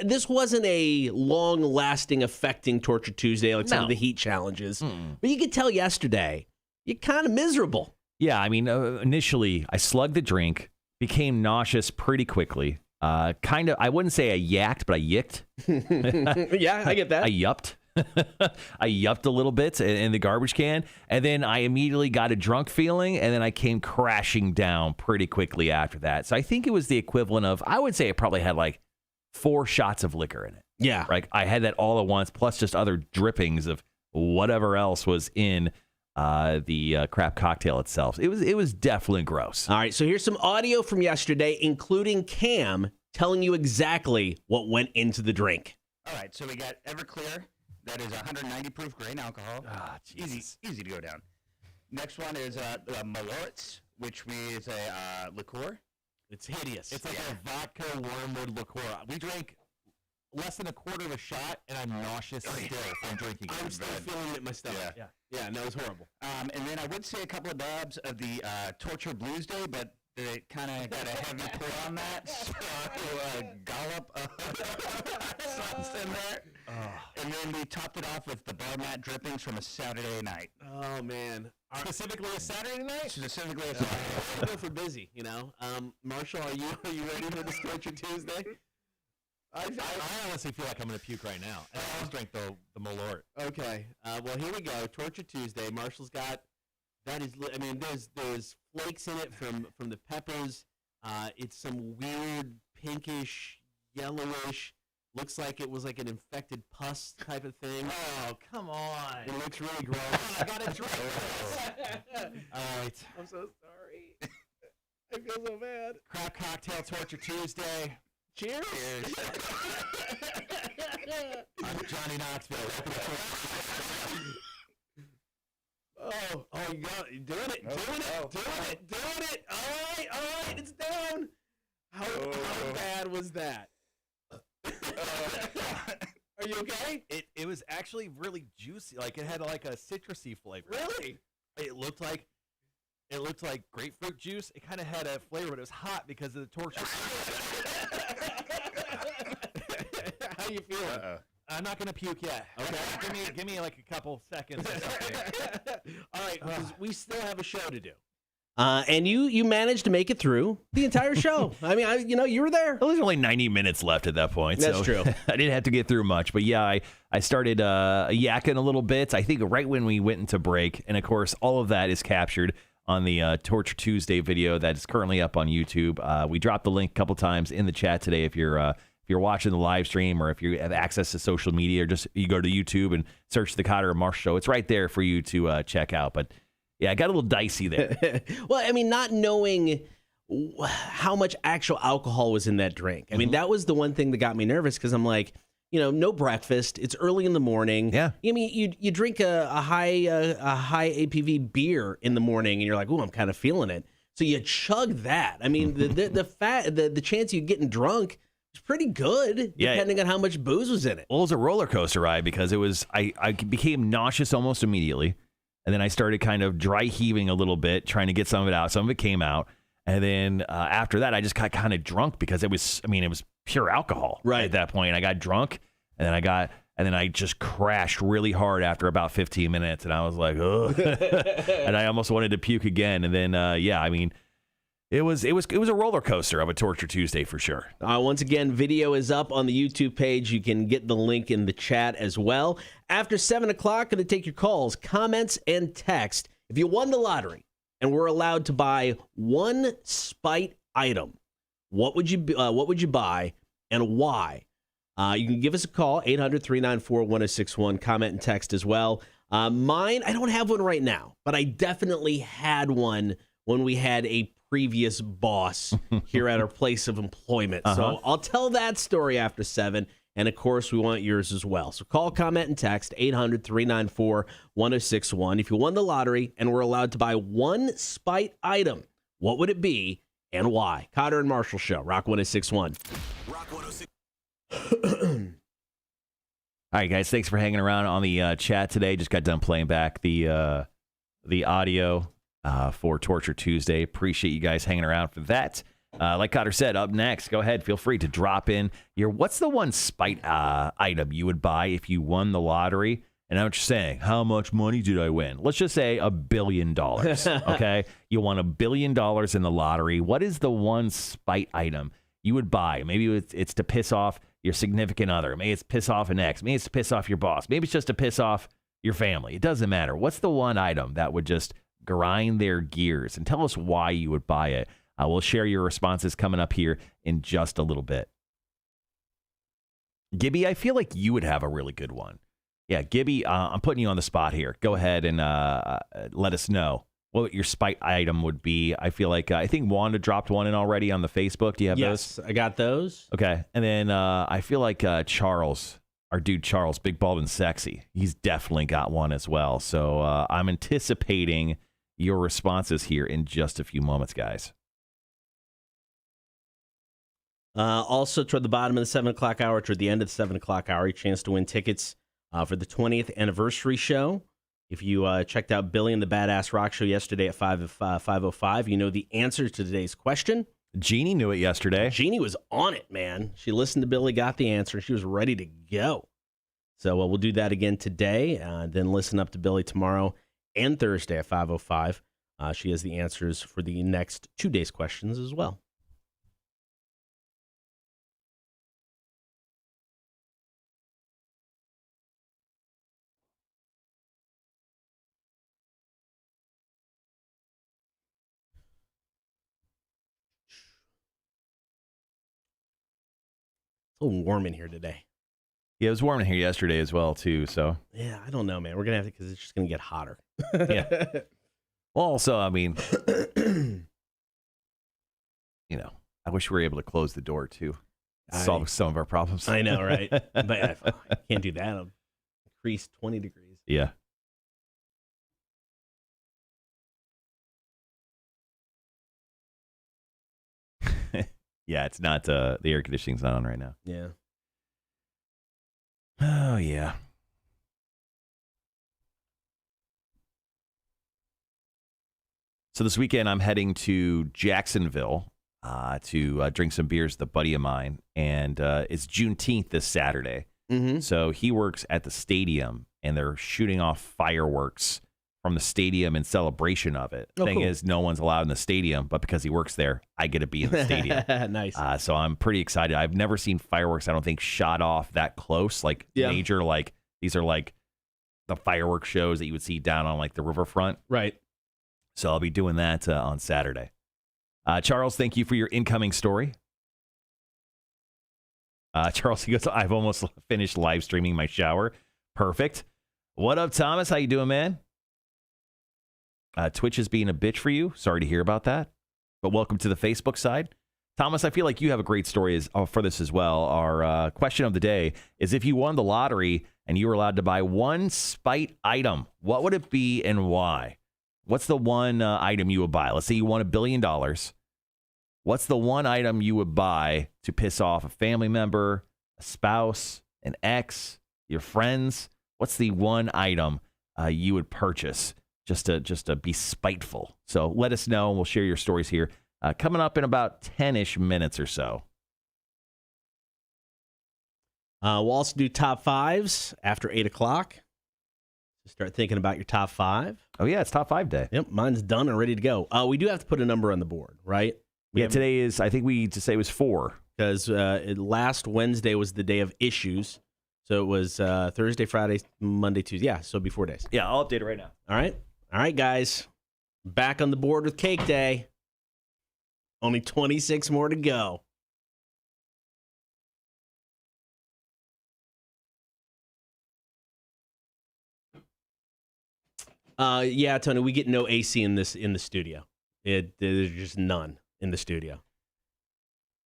this wasn't a long-lasting, affecting Torture Tuesday like some of the heat challenges. But you could tell yesterday, you're kind of miserable. Yeah, I mean, initially, I slugged the drink, became nauseous pretty quickly. Kind of, I wouldn't say I yacked, but I yicked. Yeah, I get that. I yupped. I yupped a little bit in the garbage can, and then I immediately got a drunk feeling, and then I came crashing down pretty quickly after that. So I think it was the equivalent of, I would say it probably had like 4 shots of liquor in it. Yeah. Like I had that all at once, plus just other drippings of whatever else was in the crap cocktail itself. It was definitely gross. All right, so here's some audio from yesterday, including Cam telling you exactly what went into the drink. All right, so we got Everclear. That is 190 proof grain alcohol. Easy to go down. Next one is Malortz, which is a liqueur. It's hideous. It's like a vodka wormwood liqueur. We drank less than a quarter of a shot, and I'm nauseous still from drinking it. I'm still feeling it in my stomach. Yeah, no, it was horrible. And then I would say a couple of dabs of the Torture Blues Day, but they kind of got a heavy pour on that, so Gollop sauce in there. And then we topped it off with the bar mat drippings from a Saturday night. Oh, man. Specifically a Saturday night? Specifically a Saturday night. I go for busy, you know. Marshall, are you ready for this Torture Tuesday? I honestly feel like I'm going to puke right now. I always drank the Malort. Okay. Well, here we go. Torture Tuesday. Marshall's got, that is, I mean, there's flakes in it from the peppers. It's some weird pinkish, yellowish, looks like it was like an infected pus type of thing. Oh, come on. It looks really gross. I got to drink this. All right. I'm so sorry. I feel so bad. Crap cocktail Torture Tuesday. Cheers. I'm Johnny Knoxville. Oh, you got it. Doing it. All right, it's down. How bad was that? Are you okay? It was actually really juicy. Like it had like a citrusy flavor. Really? It looked like grapefruit juice. It kind of had a flavor, but it was hot because of the torture. How you feeling? I'm not gonna puke yet. Okay, give me like a couple seconds or something. All right, because we still have a show to do. And you managed to make it through the entire show. I mean, you were there. Well, there's only 90 minutes left at that point. That's so true. I didn't have to get through much. But yeah, I started yakking a little bit. I think right when we went into break. And of course, all of that is captured on the Torture Tuesday video that is currently up on YouTube. We dropped the link a couple times in the chat today if you're watching the live stream or if you have access to social media, or just you go to YouTube and search the Kotter V Marhsall Show. It's right there for you to check out. But yeah, it got a little dicey there. Well, I mean, not knowing how much actual alcohol was in that drink. I mean, that was the one thing that got me nervous because I'm like, no breakfast. It's early in the morning. Yeah. I mean, you drink a high APV beer in the morning, and you're like, "Ooh, I'm kind of feeling it." So you chug that. I mean, the chance of you getting drunk is pretty good, depending on how much booze was in it. Well, it was a roller coaster ride because it was. I became nauseous almost immediately, and then I started kind of dry heaving a little bit, trying to get some of it out. Some of it came out, and then after that, I just got kind of drunk because it was pure alcohol right at that point. I got drunk, and then And then I just crashed really hard after about 15 minutes, and I was like, ugh. And I almost wanted to puke again. And then, I mean, it was a roller coaster of a Torture Tuesday for sure. Once again, video is up on the YouTube page. You can get the link in the chat as well. After 7 o'clock, going to take your calls, comments, and text. If you won the lottery and were allowed to buy one spite item, what would you buy and why? You can give us a call, 800-394-1061, comment and text as well. Mine, I don't have one right now, but I definitely had one when we had a previous boss here at our place of employment. So I'll tell that story after 7, and of course, we want yours as well. So call, comment, and text, 800-394-1061. If you won the lottery and were allowed to buy one spite item, what would it be and why? Kotter and Marshall Show, Rock 1061. Rock 106. All right, guys, thanks for hanging around on the chat today. Just got done playing back the audio for Torture Tuesday. Appreciate you guys hanging around for that. Like Cotter said, up next, go ahead, feel free to drop in your what's the one spite item you would buy if you won the lottery. And I'm just saying, how much money did I win? Let's just say $1 billion, okay? You won $1 billion in the lottery. What is the one spite item you would buy? Maybe it's to piss off your significant other. Maybe it's piss off an ex. Maybe it's to piss off your boss. Maybe it's just to piss off your family. It doesn't matter. What's the one item that would just grind their gears? And tell us why you would buy it. We'll share your responses coming up here in just a little bit. Gibby, I feel like you would have a really good one. Yeah, Gibby, I'm putting you on the spot here. Go ahead and let us know what your spite item would be. I feel like, I think Wanda dropped one in already on the Facebook. Do you have those? Yes, I got those. Okay. And then I feel like Charles, our dude Charles, big, bald, and sexy, he's definitely got one as well. So I'm anticipating your responses here in just a few moments, guys. Also, toward the bottom of the 7 o'clock hour, toward the end of the 7 o'clock hour, a chance to win tickets for the 20th anniversary show. If you checked out Billy and the Badass Rock Show yesterday at 5:05, you know the answer to today's question. Jeannie knew it yesterday. Jeannie was on it, man. She listened to Billy, got the answer, and she was ready to go. So we'll do that again today, then listen up to Billy tomorrow and Thursday at 5:05. She has the answers for the next 2 days' questions as well. It's a little warm in here today. Yeah, it was warm in here yesterday as well, too. So Yeah, I don't know, man. We're going to have to, because it's just going to get hotter. Yeah. Well, also, I mean, I wish we were able to close the door, too. Solve some of our problems. I know, right? But I can't do that. I'll increase 20 degrees. Yeah. Yeah, it's not, the air conditioning's not on right now. Yeah. Oh, yeah. So this weekend, I'm heading to Jacksonville to drink some beers with a buddy of mine. And it's Juneteenth this Saturday. Mm-hmm. So he works at the stadium, and they're shooting off fireworks from the stadium in celebration of it. Oh, Thing cool. is, no one's allowed in the stadium, but because he works there, I get to be in the stadium. Nice. So I'm pretty excited. I've never seen fireworks, I don't think, shot off that close, like major, like these are like the fireworks shows that you would see down on like the riverfront. Right. So I'll be doing that on Saturday. Charles, thank you for your incoming story. Charles, he goes, I've almost finished live streaming my shower. Perfect. What up, Thomas? How you doing, man? Twitch is being a bitch for you. Sorry to hear about that. But welcome to the Facebook side. Thomas, I feel like you have a great story for this as well. Our question of the day is, if you won the lottery and you were allowed to buy one spite item, what would it be and why? What's the one item you would buy? Let's say you won $1 billion. What's the one item you would buy to piss off a family member, a spouse, an ex, your friends? What's the one item you would purchase just to be spiteful? So let us know, and we'll share your stories here coming up in about 10-ish minutes or so. We'll also do top fives after 8 o'clock. Start thinking about your top five. Oh, yeah, it's top 5 day. Yep, mine's done and ready to go. We do have to put a number on the board, right? Today is, I think we just say it was 4. Because last Wednesday was the day of issues. So it was Thursday, Friday, Monday, Tuesday. Yeah, so it'll be 4 days. Yeah, I'll update it right now. All right, guys. Back on the board with Cake Day. Only 26 more to go. Yeah, Tony, we get no AC in the studio. There's just none in the studio.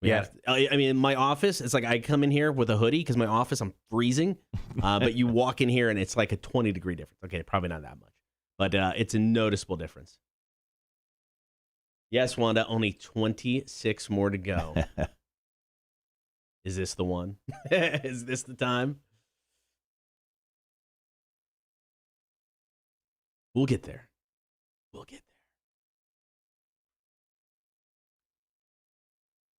I mean, in my office, it's like I come in here with a hoodie because my office, I'm freezing. But you walk in here and it's like a 20-degree difference. Okay, probably not that much, but it's a noticeable difference. Yes, Wanda, only 26 more to go. Is this the one? Is this the time? We'll get there.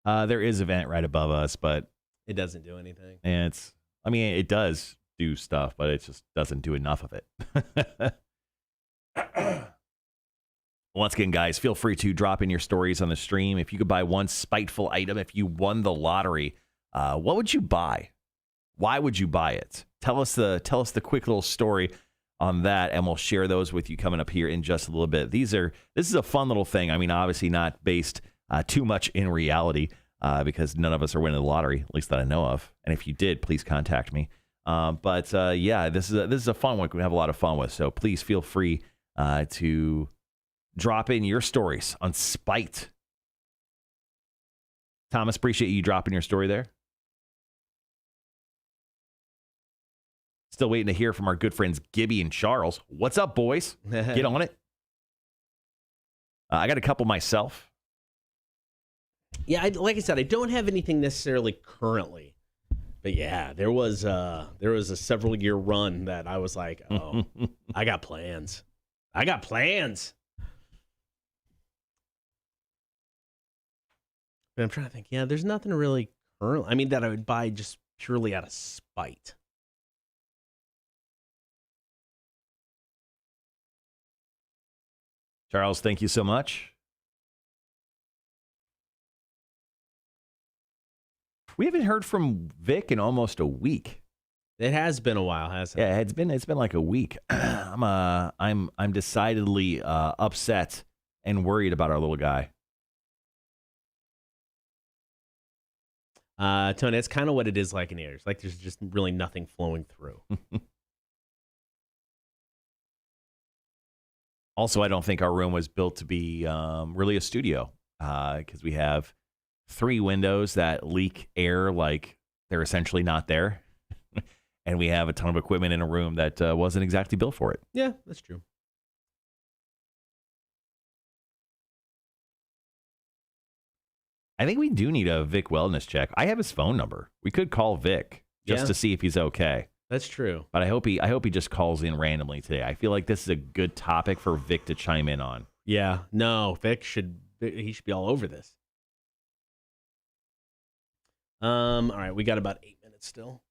There is a vent right above us, but It doesn't do anything. it does do stuff, but it just doesn't do enough of it. Once again, guys, feel free to drop in your stories on the stream. If you could buy one spiteful item, if you won the lottery, what would you buy? Why would you buy it? Tell us the quick little story on that, and we'll share those with you coming up here in just a little bit. This is a fun little thing. I mean, obviously not based too much in reality, because none of us are winning the lottery, at least that I know of. And if you did, please contact me. Yeah, this is a fun one we have a lot of fun with. So please feel free to drop in your stories on Spite. Thomas, appreciate you dropping your story there. Still waiting to hear from our good friends Gibby and Charles. What's up, boys? Get on it. I got a couple myself. Yeah, like I said, I don't have anything necessarily currently, but yeah, there was a several-year run that I was like, oh, I got plans. But I'm trying to think. Yeah, there's nothing really current. I mean, that I would buy just purely out of spite. Charles, thank you so much. We haven't heard from Vic in almost a week. It has been a while, hasn't it? Yeah, it's been like a week. I'm decidedly upset and worried about our little guy. Tony, that's kind of what it is like in here. It's like there's just really nothing flowing through. Also, I don't think our room was built to be really a studio, because we have 3 windows that leak air like they're essentially not there. And we have a ton of equipment in a room that wasn't exactly built for it. Yeah, that's true. I think we do need a Vic wellness check. I have his phone number. We could call Vic just to see if he's okay. That's true. But I hope he just calls in randomly today. I feel like this is a good topic for Vic to chime in on. Yeah, no, Vic should be all over this. All right, we got about 8 minutes still.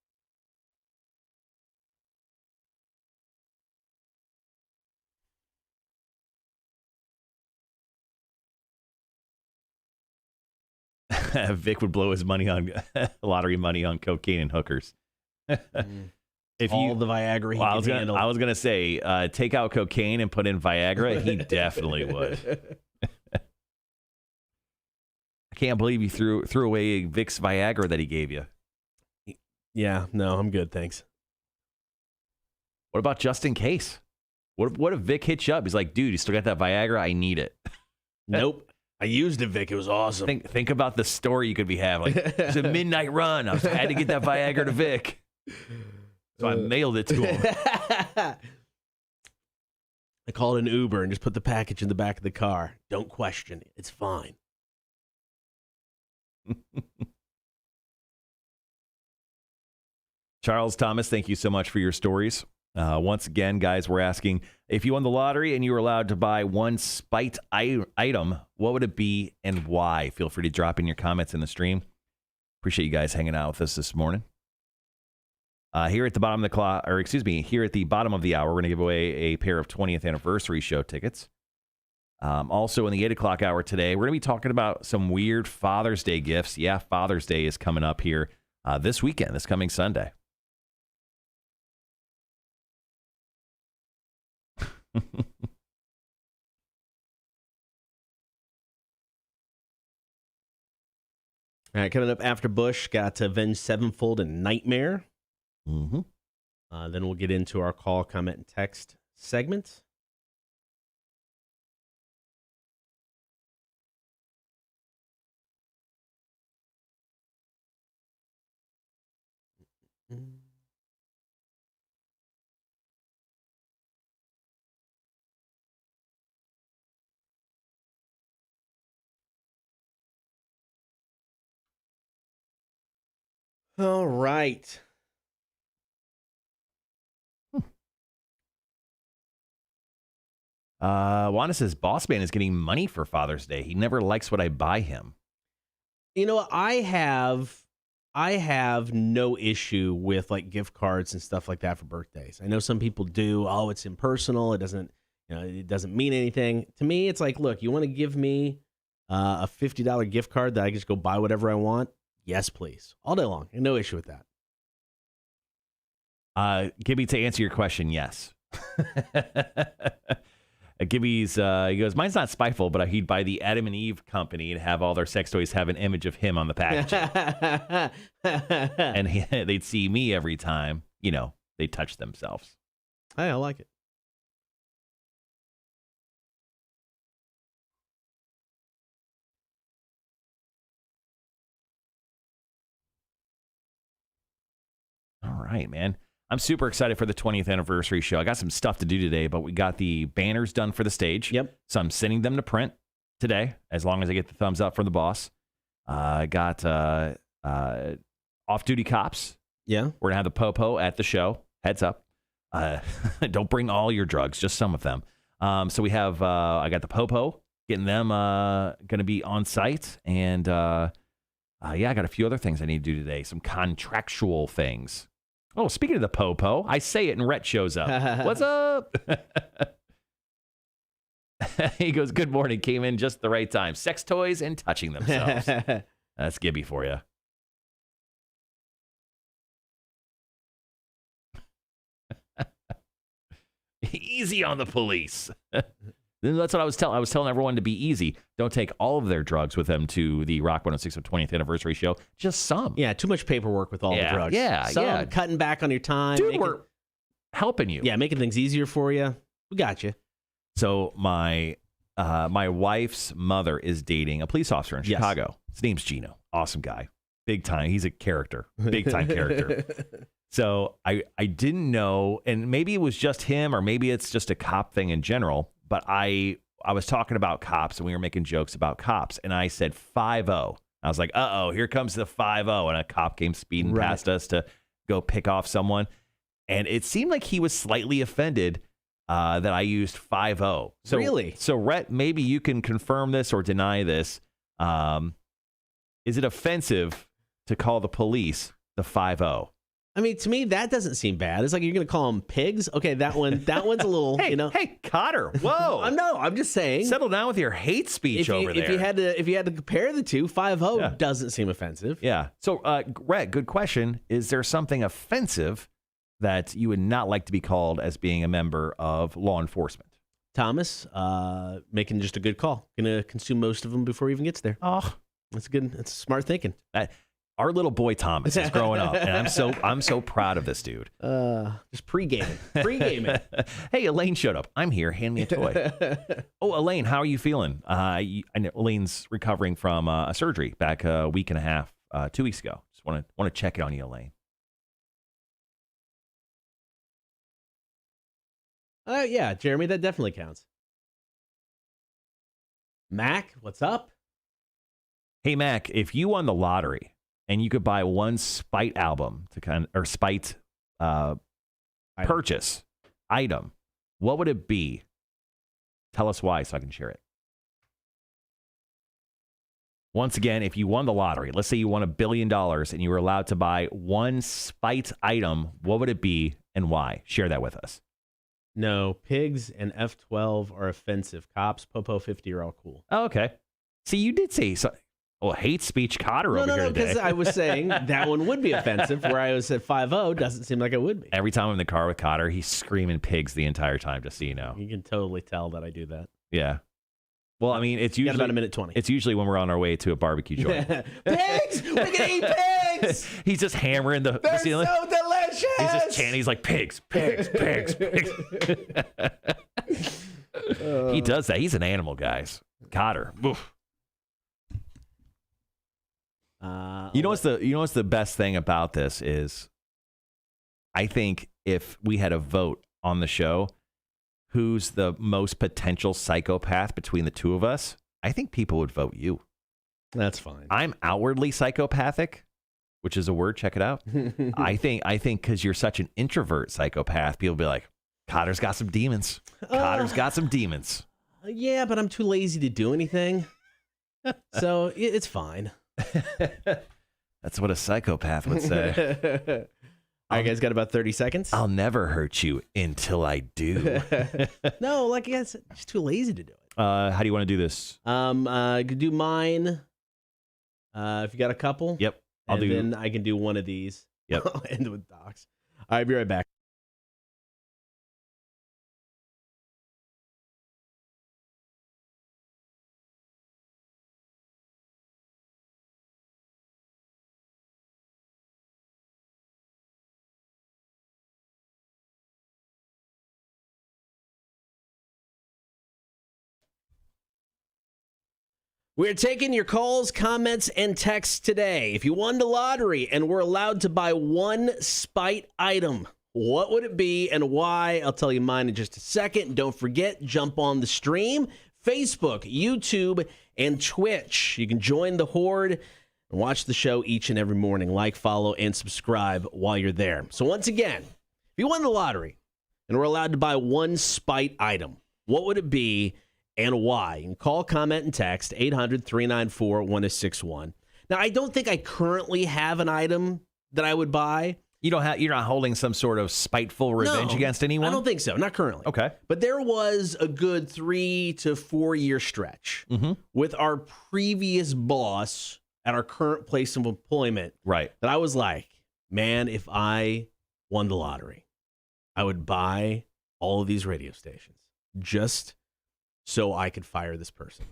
Vic would blow his money on lottery money on cocaine and hookers. If all the Viagra he can handle. I was gonna say, take out cocaine and put in Viagra. He definitely would. I can't believe you threw away Vic's Viagra that he gave you. Yeah, no, I'm good, thanks. What about just in case? What if Vic hits you up? He's like, dude, you still got that Viagra? I need it. Nope. I used it, Vic. It was awesome. Think about the story you could be having. Like, it's a midnight run. I had to get that Viagra to Vic. So I mailed it to him. I called an Uber and just put the package in the back of the car. Don't question it. It's fine. Charles Thomas, thank you so much for your stories. Once again, guys, we're asking, if you won the lottery and you were allowed to buy one spite item, what would it be and why? Feel free to drop in your comments in the stream. Appreciate you guys hanging out with us this morning. Here at the bottom of the clock, or excuse me, here at the bottom of the hour, we're going to give away a pair of 20th anniversary show tickets. Also in the 8 o'clock hour today, we're going to be talking about some weird Father's Day gifts. Yeah, Father's Day is coming up here this weekend, this coming Sunday. All right, coming up after Bush, got Avenged Sevenfold and Nightmare. Mm-hmm. Then we'll get into our call, comment, and text segment. All right. Wanda says, Boss Man is getting money for Father's Day. He never likes what I buy him. You know, I have no issue with like gift cards and stuff like that for birthdays. I know some people do. Oh, it's impersonal. It doesn't mean anything. To me, it's like, look, you want to give me a $50 gift card that I can just go buy whatever I want? Yes, please. All day long. No issue with that. Gibby, to answer your question, yes. Gibby's, he goes, mine's not spiteful, but he'd buy the Adam and Eve company and have all their sex toys have an image of him on the packaging. And they'd see me every time, they touch themselves. Hey, I like it. All right, man. I'm super excited for the 20th anniversary show. I got some stuff to do today, but we got the banners done for the stage. Yep. So I'm sending them to print today, as long as I get the thumbs up from the boss. I got off-duty cops. Yeah. We're going to have the popo at the show. Heads up. Don't bring all your drugs, just some of them. So we have, I got the popo, getting them going to be on site. And I got a few other things I need to do today. Some contractual things. Oh, speaking of the popo, I say it and Rhett shows up. What's up? He goes, good morning. Came in just the right time. Sex toys and touching themselves. That's Gibby for you. Easy on the police. That's what I was telling. I was telling everyone to be easy. Don't take all of their drugs with them to the Rock 106 20th anniversary show. Just some. Yeah, too much paperwork with all the drugs. Some, cutting back on your time. Dude, we're helping you. Yeah, making things easier for you. We got you. So my wife's mother is dating a police officer in Chicago. His name's Gino. Awesome guy. Big time. He's a character. Big time character. So I didn't know, and maybe it was just him, or maybe it's just a cop thing in general. But I was talking about cops, and we were making jokes about cops, and I said 5-0. I was like, uh-oh, here comes the 5-0, and a cop came speeding past us to go pick off someone. And it seemed like he was slightly offended that I used 5-0. So, really? So, Rhett, maybe you can confirm this or deny this. Is it offensive to call the police the 5-0? I mean, to me, that doesn't seem bad. It's like, you're going to call them pigs? Okay, that one's a little, Hey, Kotter, whoa. No, I'm just saying. Settle down with your hate speech over there. If you had to compare the two, 5-0 doesn't seem offensive. Yeah. So, Rhett, good question. Is there something offensive that you would not like to be called as being a member of law enforcement? Thomas, making just a good call. Going to consume most of them before he even gets there. Oh, that's good. That's smart thinking. Our little boy Thomas is growing up, and I'm so proud of this dude. Just pre-gaming. Hey, Elaine showed up. I'm here. Hand me a toy. Oh, Elaine, how are you feeling? I know Elaine's recovering from a surgery back a week and a half, 2 weeks ago. Just want to check it on you, Elaine. Yeah, Jeremy, that definitely counts. Mac, what's up? Hey, Mac, if you won the lottery and you could buy one Spite album or Spite purchase item, what would it be? Tell us why so I can share it. Once again, if you won the lottery, let's say you won $1 billion and you were allowed to buy one spite item, what would it be and why? Share that with us. No, pigs and F-12 are offensive. Cops, Popo 50 are all cool. Oh, okay. See, you did say so. Well, hate speech Cotter over here today. Because I was saying that one would be offensive, where I was at 5-0, doesn't seem like it would be. Every time I'm in the car with Cotter, he's screaming pigs the entire time, just so you know. You can totally tell that I do that. Yeah. Well, I mean, it's usually about 1:20. It's usually when we're on our way to a barbecue joint. Pigs! We're going to eat pigs! He's just hammering the They're ceiling. so delicious! He's just chanting. He's like, pigs, pigs, pigs, pigs. He does that. He's an animal, guys. Cotter. Oof. You know what's the best thing about this is, I think if we had a vote on the show, who's the most potential psychopath between the two of us, I think people would vote you. That's fine. I'm outwardly psychopathic, which is a word. Check it out. I think because you're such an introvert psychopath, people be like, Cotter's got some demons. Cotter's got some demons. Yeah, but I'm too lazy to do anything. So it's fine. That's what a psychopath would say. All right, guys, got about 30 seconds. I'll never hurt you until I do. No, like I guess just too lazy to do it. How do you want to do this? I could do mine. If you got a couple. Yep. Then I can do one of these. Yep. I'll end with docs. All right, be right back. We're taking your calls, comments, and texts today. If you won the lottery and were allowed to buy one spite item, what would it be and why? I'll tell you mine in just a second. Don't forget, jump on the stream, Facebook, YouTube, and Twitch. You can join the horde and watch the show each and every morning. Like, follow, and subscribe while you're there. So once again, if you won the lottery and were allowed to buy one spite item, what would it be and why? You can call, comment, and text 800-394-1061. Now, I don't think I currently have an item that I would buy. You're not holding some sort of spiteful revenge against anyone? I don't think so. Not currently. Okay. But there was a good 3 to 4 year stretch with our previous boss at our current place of employment. Right. That I was like, man, if I won the lottery, I would buy all of these radio stations just so I could fire this person.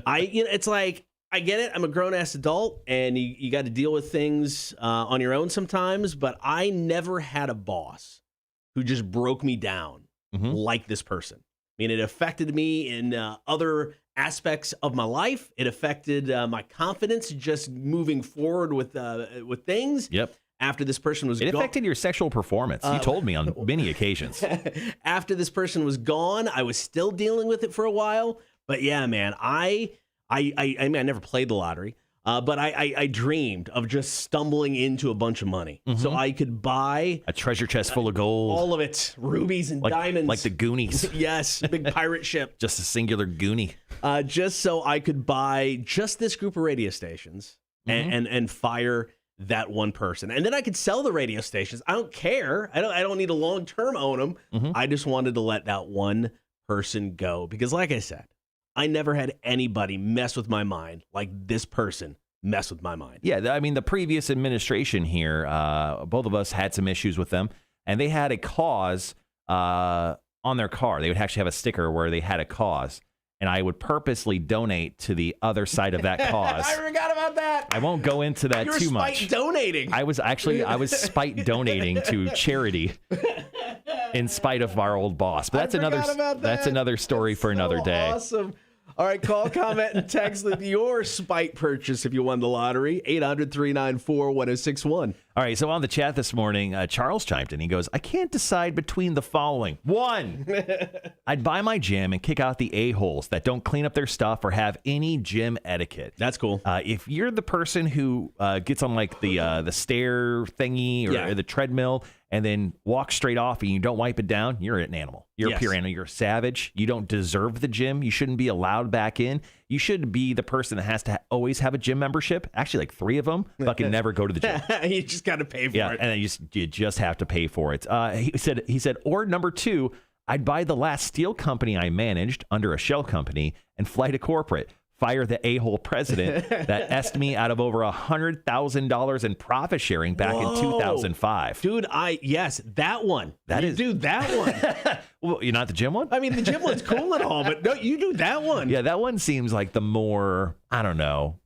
It's like, I get it. I'm a grown-ass adult, and you got to deal with things on your own sometimes, but I never had a boss who just broke me down like this person. I mean, it affected me in other aspects of my life. It affected my confidence just moving forward with things. Yep. After this person was gone. It affected your sexual performance. You told me on many occasions. After this person was gone, I was still dealing with it for a while. But yeah, man, I mean, I never played the lottery, but I dreamed of just stumbling into a bunch of money so I could buy a treasure chest full of gold. All of it, rubies and diamonds. Like the Goonies. Yes, big pirate ship. Just a singular Goonie. Just so I could buy just this group of radio stations and fire that one person, and then I could sell the radio stations. I don't care. I don't need to long term own them. I just wanted to let that one person go because, like I said, I never had anybody mess with my mind like this person messed with my mind. Yeah, I mean, the previous administration here, both of us had some issues with them, and they had a cause on their car. They would actually have a sticker where they had a cause. And I would purposely donate to the other side of that cause. I forgot about that. I won't go into that too much. You were spite donating. I was spite donating to charity in spite of our old boss. But that's another story for another day. Awesome. All right, call, comment, and text with your spite purchase if you won the lottery. 800-394-1061. All right, so on the chat this morning, Charles chimed in. He goes, I can't decide between the following. 1, I'd buy my gym and kick out the a-holes that don't clean up their stuff or have any gym etiquette. That's cool. If you're the person who gets on like the stair thingy or the treadmill and then walk straight off and you don't wipe it down, you're an animal. You're a pure animal. You're a savage. You don't deserve the gym. You shouldn't be allowed back in. You should be the person that has to always have a gym membership. Actually, like 3 of them, fucking never go to the gym. You just got to pay for it. And then you just have to pay for it. He said, or number 2, I'd buy the last steel company I managed under a shell company and fly to corporate. Fire the a-hole president that essed me out of over $100,000 in profit sharing back in 2005. Dude, yes, that one. Dude, that one. Well, you're not the gym one? I mean, the gym one's cool and all, but no, you do that one. Yeah, that one seems like the more, I don't know,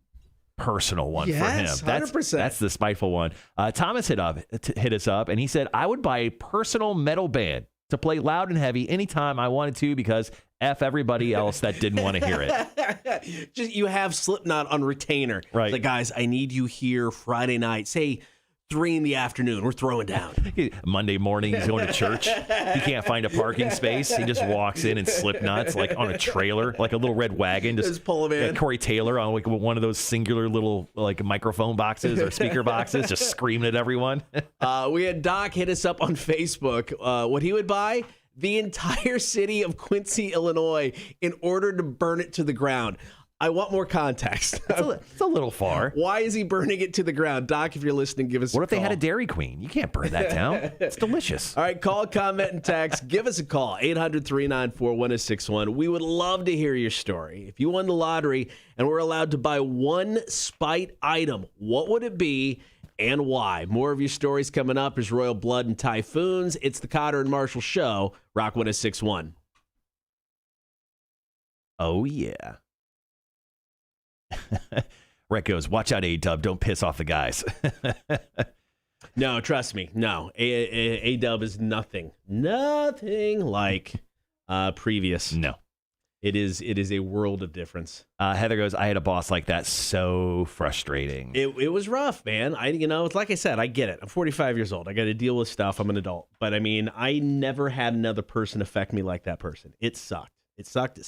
personal one for him. 100%. That's the spiteful one. Thomas hit us up, and he said, I would buy a personal metal band to play loud and heavy anytime I wanted to because F everybody else that didn't want to hear it. Just you have Slipknot on retainer. Right. Like, guys, I need you here Friday night. Say 3 PM. We're throwing down. Monday morning, he's going to church. He can't find a parking space. He just walks in and Slipknot's like on a trailer, like a little red wagon. Just pull him in. Corey Taylor on like one of those singular little like microphone boxes or speaker boxes, just screaming at everyone. We had Doc hit us up on Facebook. What he would buy? The entire city of Quincy, Illinois, in order to burn it to the ground. I want more context. It's a little far. Why is he burning it to the ground? Doc, if you're listening, give us a call. What if they had a Dairy Queen? You can't burn that down. It's delicious. All right, call, comment, and text. Give us a call, 800-394-1061. We would love to hear your story. If you won the lottery and were allowed to buy one spite item, what would it be and why? More of your stories coming up is Royal Blood and Typhoons. It's the Kotter and Marshall Show, Rock 1061. Oh, yeah. Rhett goes, watch out, A-Dub. Don't piss off the guys. No, trust me. No. A-Dub is nothing like previous. No. It is a world of difference. Heather goes, I had a boss like that. So frustrating. It was rough, man. It's like I said, I get it. I'm 45 years old. I got to deal with stuff. I'm an adult. But I mean, I never had another person affect me like that person. It sucked. It sucked.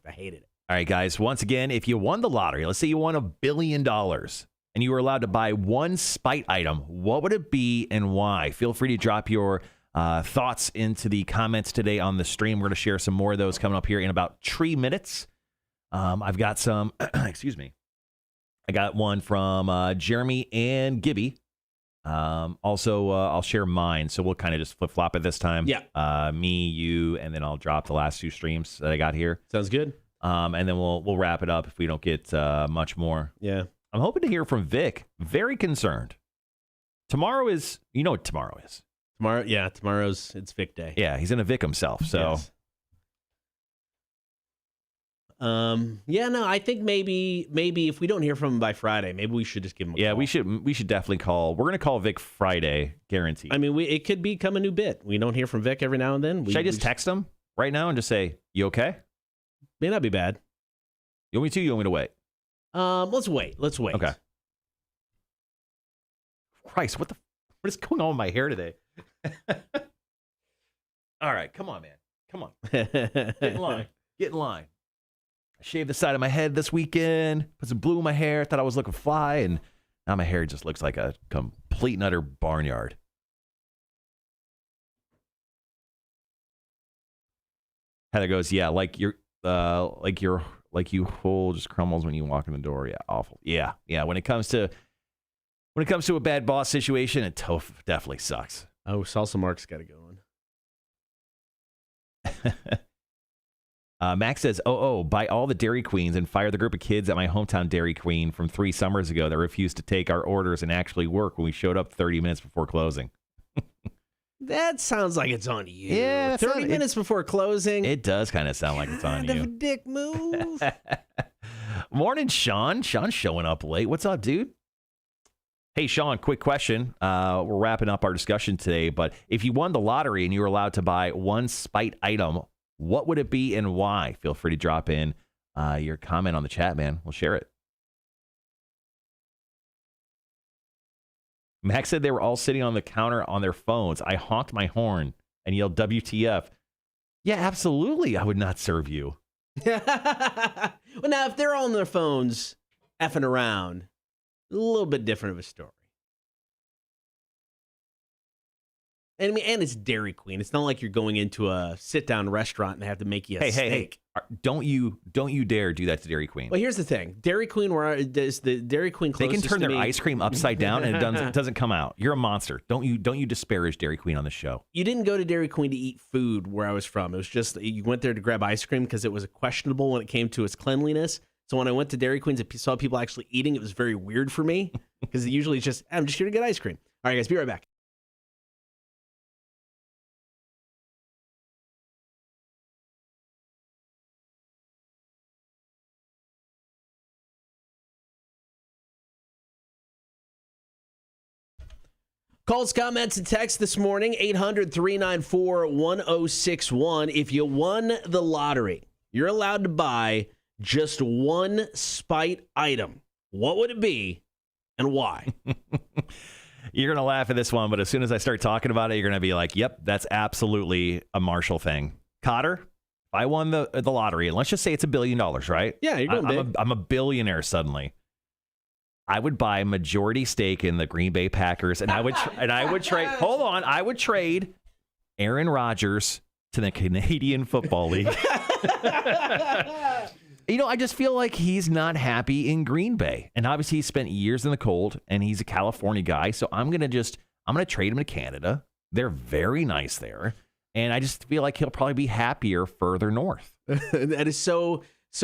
I hated it. All right, guys. Once again, if you won the lottery, let's say you won $1 billion and you were allowed to buy one spite item, what would it be and why? Feel free to drop your thoughts into the comments today on the stream. We're going to share some more of those coming up here in about 3 minutes. I've got some, excuse me. I got one from Jeremy and Gibby. Also, I'll share mine. So we'll kind of just flip-flop it this time. Yeah. Me, you, and then I'll drop the last 2 streams that I got here. Sounds good. And then we'll wrap it up if we don't get much more. Yeah. I'm hoping to hear from Vic. Very concerned. Tomorrow is, you know what tomorrow is. It's Vic Day. Yeah, he's in a Vic himself. So, yes. I think maybe if we don't hear from him by Friday, maybe we should just give him a call. we should definitely call. We're gonna call Vic Friday, guaranteed. I mean, it could become a new bit. We don't hear from Vic every now and then. Should I just text him right now and just say, "You okay?" May not be bad. You want me to? You want me to wait? Let's wait. Okay. Christ, what is going on with my hair today? All right, come on, man. Come on. Get in line. Get in line. I shaved the side of my head this weekend, put some blue in my hair, thought I was looking fly, and now my hair just looks like a complete and utter barnyard. Heather goes, yeah, like your hole just crumbles when you walk in the door. Yeah, awful. Yeah. When it comes to a bad boss situation, it definitely sucks. Oh, Salsa Mark's got to go on. Max says, buy all the Dairy Queens and fire the group of kids at my hometown Dairy Queen from 3 summers ago that refused to take our orders and actually work when we showed up 30 minutes before closing. That sounds like it's on you. Yeah, 30 minutes before closing. It does kind of sound like it's on you. Kind of a dick move. Morning, Sean. Sean's showing up late. What's up, dude? Hey, Sean, quick question. We're wrapping up our discussion today, but if you won the lottery and you were allowed to buy one spite item, what would it be and why? Feel free to drop in your comment on the chat, man. We'll share it. Max said they were all sitting on the counter on their phones. I honked my horn and yelled WTF. Yeah, absolutely. I would not serve you. Well, now, if they're on their phones effing around, a little bit different of a story. And I mean, and it's Dairy Queen. It's not like you're going into a sit-down restaurant and they have to make you a steak. Hey. Don't you dare do that to Dairy Queen. Well, here's the thing. Dairy Queen, is the Dairy Queen They closest can turn to their me, ice cream upside down and it doesn't come out. You're a monster. Don't you disparage Dairy Queen on the show. You didn't go to Dairy Queen to eat food where I was from. It was just you went there to grab ice cream because it was questionable when it came to its cleanliness. So when I went to Dairy Queen and saw people actually eating, it was very weird for me because usually it's just, I'm just here to get ice cream. All right, guys, be right back. Calls, comments, and texts this morning, 800-394-1061. If you won the lottery, you're allowed to buy just one spite item. What would it be and why? You're going to laugh at this one, but as soon as I start talking about it, you're going to be like, yep, that's absolutely a Marshall thing. Cotter, if I won the lottery, and let's just say it's $1 billion, right? Yeah, you're going big. I'm a billionaire suddenly. I would buy majority stake in the Green Bay Packers, and I would trade. Hold on, I would trade Aaron Rodgers to the Canadian Football League. I just feel like he's not happy in Green Bay, and obviously he spent years in the cold, and he's a California guy. So I'm gonna trade him to Canada. They're very nice there, and I just feel like he'll probably be happier further north. That is so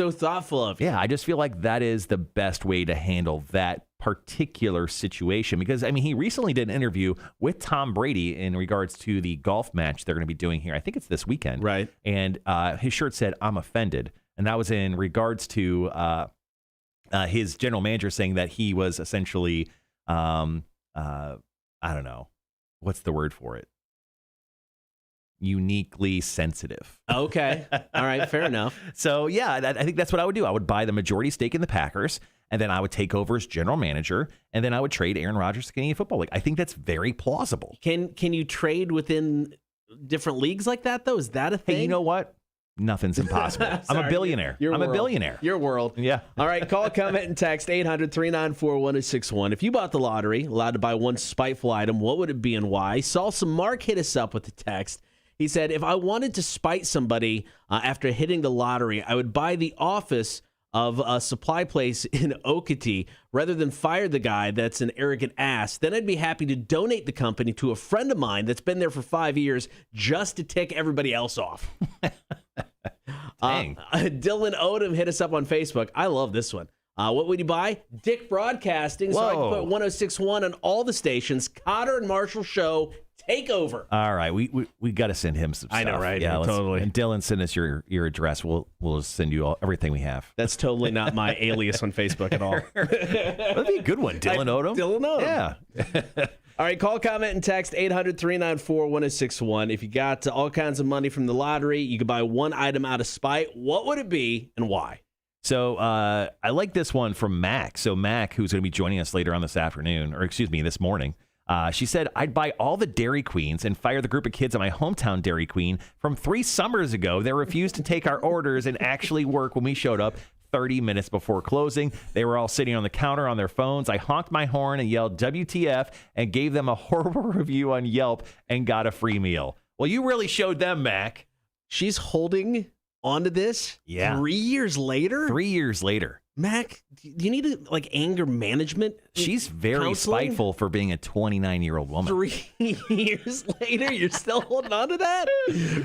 thoughtful of you. Yeah, I just feel like that is the best way to handle that particular situation because, I mean, he recently did an interview with Tom Brady in regards to the golf match they're going to be doing here. I think it's this weekend. Right. And his shirt said, "I'm offended." And that was in regards to his general manager saying that he was essentially, I don't know, what's the word for it? Uniquely sensitive. Okay. All right. Fair enough. So, yeah, I think that's what I would do. I would buy the majority stake in the Packers, and then I would take over as general manager, and then I would trade Aaron Rodgers to Canadian Football League. I think that's very plausible. Can you trade within different leagues like that, though? Is that a thing? Hey, you know what? Nothing's impossible. I'm a billionaire. I'm a billionaire. Your world. Yeah. All right. Call, comment, and text 800-394-1061. If you bought the lottery, allowed to buy one spiteful item, what would it be and why? Salsa Mark hit us up with the text. He said, if I wanted to spite somebody after hitting the lottery, I would buy the office of a supply place in Okatee rather than fire the guy that's an arrogant ass. Then I'd be happy to donate the company to a friend of mine that's been there for 5 years just to tick everybody else off. Dang. Dylan Odom hit us up on Facebook. I love this one. What would you buy? Dick Broadcasting. So I can put 1061 on all the stations. Cotter and Marshall Show. Take over. All right, we got to send him some stuff. I know, right? Yeah, totally. And Dylan, send us your address. We'll just send you everything we have. That's totally not my alias on Facebook at all. That'd be a good one, Dylan Odom. Dylan Odom. Yeah. All right, call, comment, and text 800-394-1061. If you got all kinds of money from the lottery, you could buy one item out of spite. What would it be and why? So I like this one from Mac. So Mac, who's going to be joining us later on this afternoon, or excuse me, this morning, she said, I'd buy all the Dairy Queens and fire the group of kids at my hometown Dairy Queen from 3 summers ago. They refused to take our orders and actually work when we showed up 30 minutes before closing. They were all sitting on the counter on their phones. I honked my horn and yelled WTF and gave them a horrible review on Yelp and got a free meal. Well, you really showed them, Mac. She's holding onto this 3 years later? 3 years later. Mac, do you need anger management? She's very counseling? spiteful for being a 29-year-old woman. 3 years later, you're still holding on to that?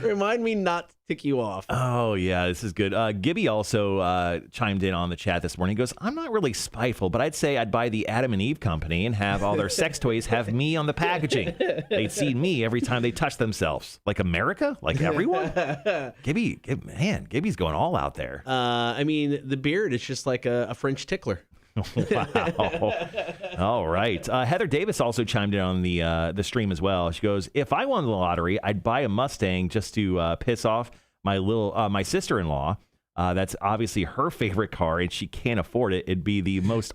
Remind me not to tick you off. Oh, yeah, this is good. Gibby also chimed in on the chat this morning. He goes, I'm not really spiteful, but I'd say I'd buy the Adam and Eve company and have all their sex toys have me on the packaging. They'd see me every time they touch themselves. Like America? Like everyone? Gibby's going all out there. I mean, the beard is just like a French tickler. Wow. All right. Heather Davis also chimed in on the stream as well. She goes, if I won the lottery, I'd buy a Mustang just to piss off my sister-in-law. That's obviously her favorite car, and she can't afford it. It'd be the most.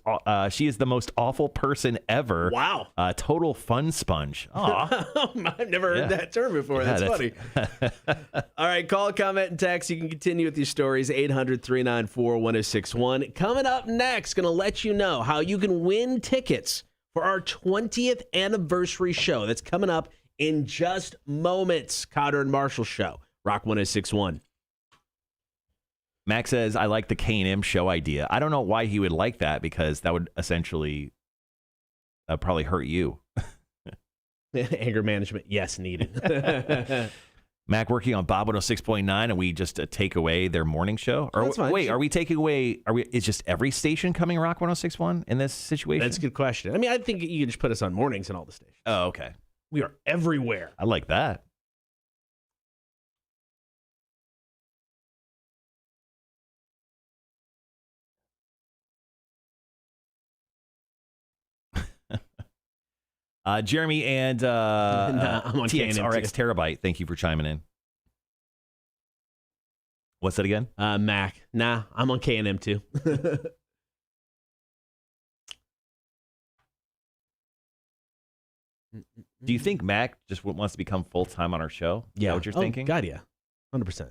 She is the most awful person ever. Wow. Total fun sponge. Aw. I've never heard that term before. That's funny. All right, call, comment, and text. You can continue with your stories. 800-394-1061. Coming up next, going to let you know how you can win tickets for our 20th anniversary show. That's coming up in just moments. Kotter and Marshall Show, Rock 106.1. Max says, I like the K&M show idea. I don't know why he would like that, because that would essentially probably hurt you. Anger management, yes, needed. Mac working on Bob 106.9, and we just take away their morning show? Or That's fine. wait, are we taking away? Is just every station coming Rock 106.1 in this situation? That's a good question. I mean, I think you can just put us on mornings in all the stations. Oh, okay. We are everywhere. I like that. Jeremy and I'm on K&M TXRX too. Terabyte, thank you for chiming in. What's that again? Mac. Nah, I'm on K&M too. Do you think Mac just wants to become full-time on our show? Is that what you're thinking? God, yeah. 100%.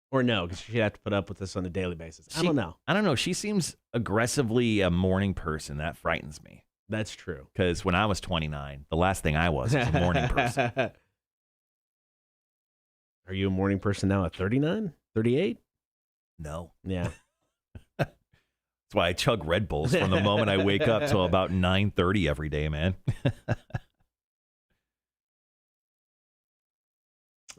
Or no, because she'd have to put up with us on a daily basis. I don't know. I don't know. She seems aggressively a morning person. That frightens me. That's true. Because when I was 29, the last thing I was a morning person. Are you a morning person now at 39? 38? No. Yeah. That's why I chug Red Bulls from the moment I wake up till about 9:30 every day, man.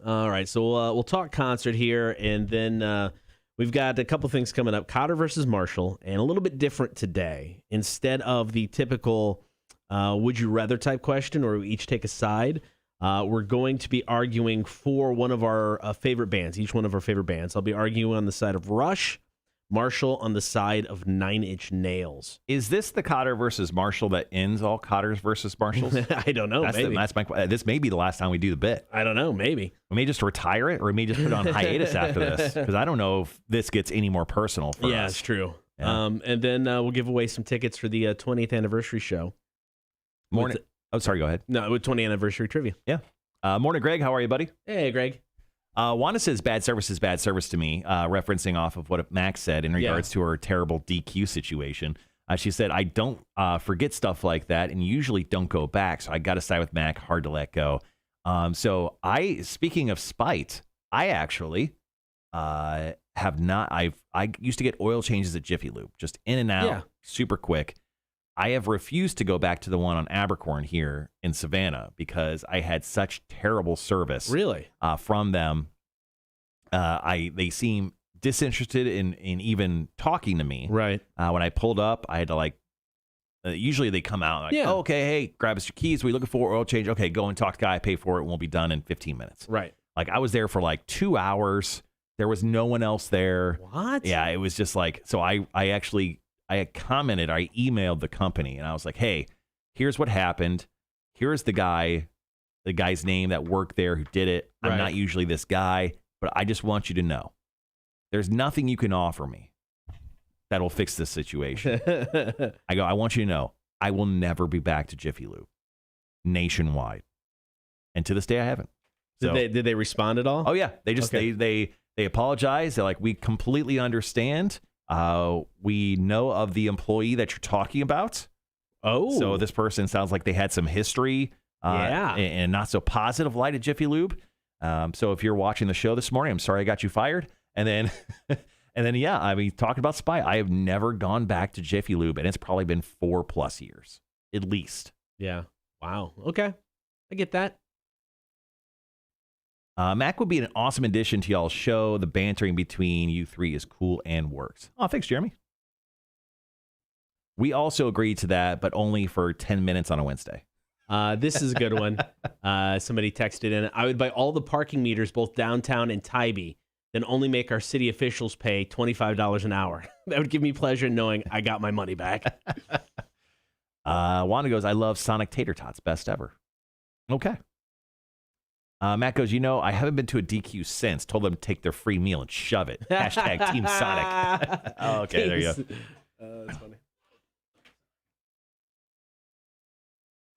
All right, so we'll talk concert here, and then we've got a couple things coming up. Kotter versus Marshall, and a little bit different today. Instead of the typical would you rather type question, or we each take a side, we're going to be arguing for one of our favorite bands, each one of our favorite bands. I'll be arguing on the side of Rush, Marshall on the side of 9 Inch Nails. Is this the Kotter versus Marshall that ends all Kotters versus Marshalls? I don't know. Maybe. This may be the last time we do the bit. I don't know. Maybe. We may just retire it, or we may just put it on hiatus after this, because I don't know if this gets any more personal for us. Yeah, it's true. Yeah. And then we'll give away some tickets for the 20th anniversary show. Morning. Oh, sorry. Go ahead. No, with 20th anniversary trivia. Yeah. Morning, Greg. How are you, buddy? Hey, Greg. Wanda says bad service is bad service to me, referencing off of what Max said in regards to her terrible DQ situation. She said, I don't forget stuff like that and usually don't go back. So I got to side with Mac. Hard to let go. Speaking of spite, I actually have not. I used to get oil changes at Jiffy Lube, just in and out, super quick. I have refused to go back to the one on Abercorn here in Savannah because I had such terrible service. Really? From them. They seem disinterested in even talking to me. Right. When I pulled up, I had to usually they come out oh, okay, hey, grab us your keys. What are you looking for? Oil change. Okay, go and talk to the guy, pay for it. Won't be done in 15 minutes. Right. I was there for 2 hours. There was no one else there. What? Yeah, it was just so I had commented, I emailed the company, and I was like, hey, here's what happened. Here's the guy's name that worked there who did it. I'm not usually this guy, but I just want you to know there's nothing you can offer me that'll fix this situation. I want you to know I will never be back to Jiffy Lube nationwide. And to this day, I haven't. So, did they respond at all? Oh, yeah. They just, they apologize. They're like, we completely understand. We know of the employee that you're talking about. Oh. So this person sounds like they had some history and not so positive light at Jiffy Lube. So if you're watching the show this morning, I'm sorry I got you fired. And then, talking about spy, I have never gone back to Jiffy Lube, and it's probably been 4+ years, at least. Yeah. Wow. Okay. I get that. Mac would be an awesome addition to y'all's show. The bantering between you three is cool and works. Oh, thanks, Jeremy. We also agreed to that, but only for 10 minutes on a Wednesday. This is a good one. Somebody texted in. I would buy all the parking meters, both downtown and Tybee, then only make our city officials pay $25 an hour. That would give me pleasure knowing I got my money back. Wanda goes, I love Sonic Tater Tots. Best ever. Okay. Matt goes, I haven't been to a DQ since. Told them to take their free meal and shove it. Hashtag Team Sonic. Oh, okay, there you go. That's funny.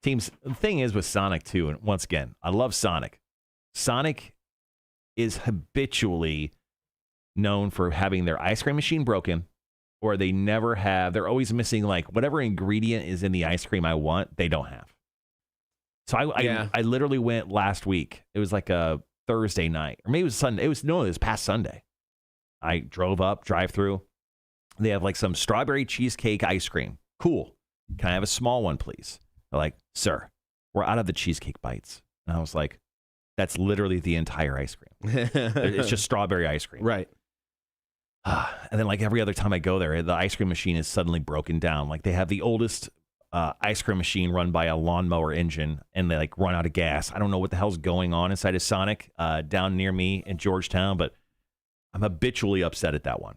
Teams, the thing is with Sonic, too, and once again, I love Sonic. Sonic is habitually known for having their ice cream machine broken, or they're always missing, whatever ingredient is in the ice cream I want, they don't have. So I literally went last week. It was like a Thursday night, or maybe it was Sunday. It was past Sunday. I drove up, drive through. They have like some strawberry cheesecake ice cream. Cool. Can I have a small one, please? They're like, sir, we're out of the cheesecake bites. And I was like, that's literally the entire ice cream. It's just strawberry ice cream. Right. And then like every other time I go there, the ice cream machine is suddenly broken down. Like they have the oldest ice cream machine run by a lawnmower engine, and they like run out of gas. I don't know what the hell's going on inside of Sonic down near me in Georgetown, but I'm habitually upset at that one.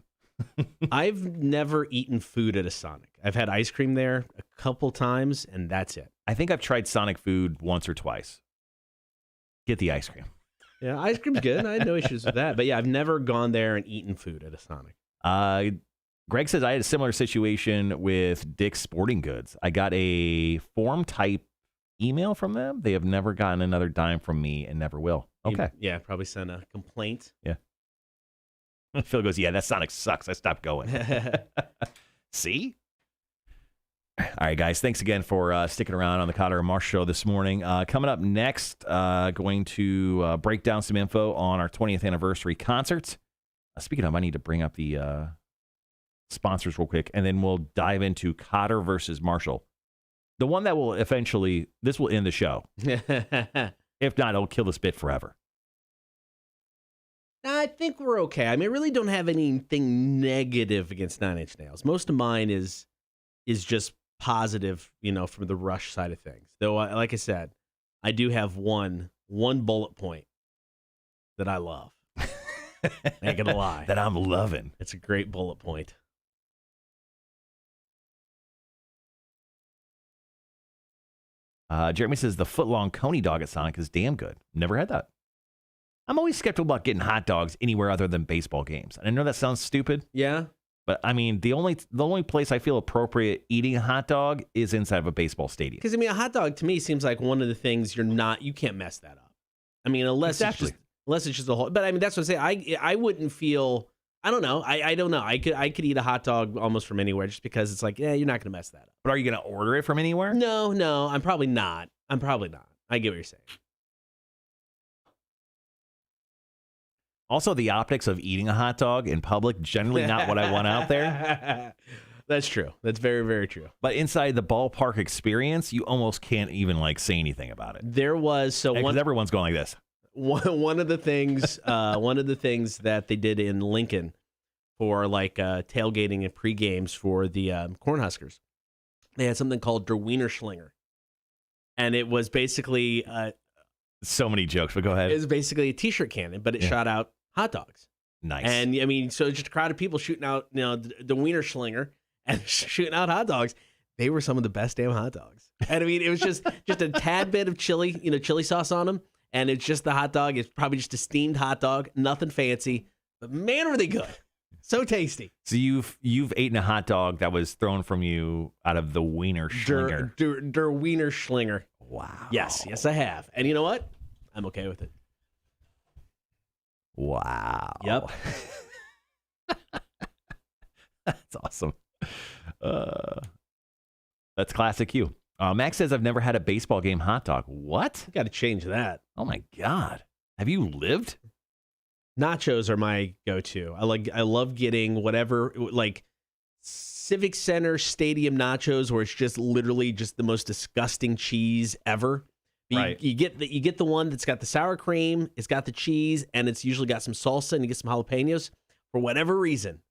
I've never eaten food at a Sonic. I've had ice cream there a couple times, and that's it. I think I've tried Sonic food once or twice. Get the ice cream. Yeah, ice cream's good. I had no issues with that. But yeah, I've never gone there and eaten food at a Sonic. Greg says I had a similar situation with Dick's Sporting Goods. I got a form type email from them. They have never gotten another dime from me and never will. Okay. Yeah, probably sent a complaint. Yeah. Phil goes, yeah, that Sonic sucks. I stopped going. See? All right, guys. Thanks again for sticking around on the Kotter V Marhsall show this morning. Coming up next, going to break down some info on our 20th anniversary concert. Speaking of, I need to bring up the sponsors real quick, and then we'll dive into Kotter versus Marshall. The one that will eventually, this will end the show. If not, it'll kill this bit forever. I think we're okay. I mean, I really don't have anything negative against Nine Inch Nails. Most of mine is just positive, from the Rush side of things. Though, like I said, I do have one bullet point that I love. Ain't gonna lie. That I'm loving. It's a great bullet point. Jeremy says the foot-long Coney dog at Sonic is damn good. Never had that. I'm always skeptical about getting hot dogs anywhere other than baseball games. And I know that sounds stupid. Yeah. But I mean, the only place I feel appropriate eating a hot dog is inside of a baseball stadium. Because I mean, a hot dog to me seems like one of the things you can't mess that up. I mean, unless it's just a whole. But I mean, that's what I'm saying. I wouldn't feel. I don't know. I don't know. I could eat a hot dog almost from anywhere just because it's like, you're not gonna mess that up. But are you gonna order it from anywhere? No. I'm probably not. I get what you're saying. Also, the optics of eating a hot dog in public, generally not what I want out there. That's true. That's very, very true. But inside the ballpark experience, you almost can't even say anything about it. There was because everyone's going like this. One of the things that they did in Lincoln for tailgating and pre-games for the Cornhuskers, they had something called Der Wiener Schlinger, and it was basically so many jokes, but go ahead. It was basically a T-shirt cannon, but it shot out hot dogs. Nice. And I mean, so just a crowd of people shooting out, the Wiener Schlinger and shooting out hot dogs. They were some of the best damn hot dogs. And I mean, it was just a tad bit of chili sauce on them, and it's just the hot dog. It's probably just a steamed hot dog, nothing fancy, but man, were they good. So tasty. So you've eaten a hot dog that was thrown from you out of the Wiener Schlinger. Der Wiener Schlinger. Wow. Yes, I have. And you know what? I'm okay with it. Wow. Yep. That's awesome. That's classic you. Max says, I've never had a baseball game hot dog. What? Got to change that. Oh, my God. Have you lived? Nachos are my go-to. I love getting whatever, Civic Center Stadium nachos, where it's just literally just the most disgusting cheese ever. Right. You get the one that's got the sour cream, it's got the cheese, and it's usually got some salsa, and you get some jalapenos. For whatever reason,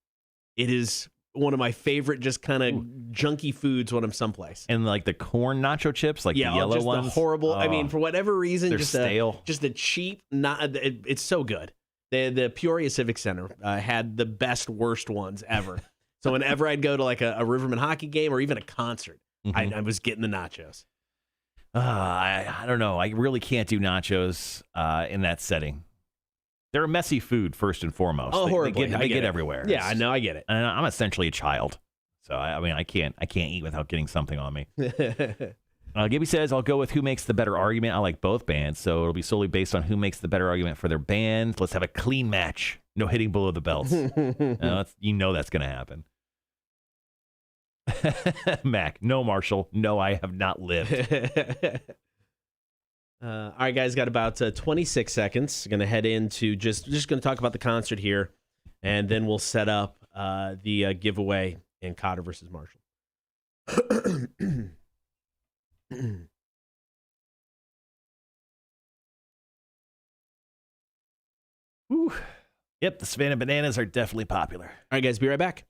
it is one of my favorite just kind of junky foods when I'm someplace. And the corn nacho chips, the yellow just ones. The horrible. I mean, for whatever reason, they're stale. Just a cheap. It's so good. The Peoria Civic Center had the worst ones ever. So whenever I'd go to a Riverman hockey game or even a concert, I was getting the nachos. I don't know. I really can't do nachos in that setting. They're a messy food first and foremost. Oh, horribly. They get everywhere. Yeah, I know. I get it. And I'm essentially a child, so I mean, I can't eat without getting something on me. Gibby says, I'll go with who makes the better argument. I like both bands, so it'll be solely based on who makes the better argument for their band. Let's have a clean match. No hitting below the belts. That's going to happen. Mac, no, Marshall. No, I have not lived. All right, guys, got about 26 seconds. Going to head into just going to talk about the concert here, and then we'll set up the giveaway in Kotter versus Marshall. Whew. Yep, the Savannah Bananas are definitely popular. All right, guys, be right back.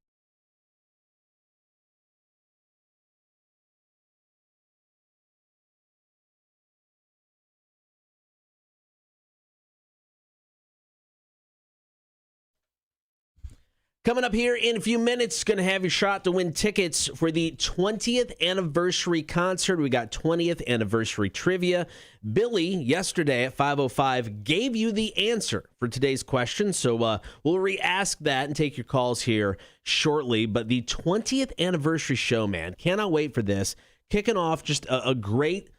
Coming up here in a few minutes, going to have your shot to win tickets for the 20th anniversary concert. We got 20th anniversary trivia. Billy, yesterday at 5:05, gave you the answer for today's question. So we'll re-ask that and take your calls here shortly. But the 20th anniversary show, man, cannot wait for this. Kicking off just a great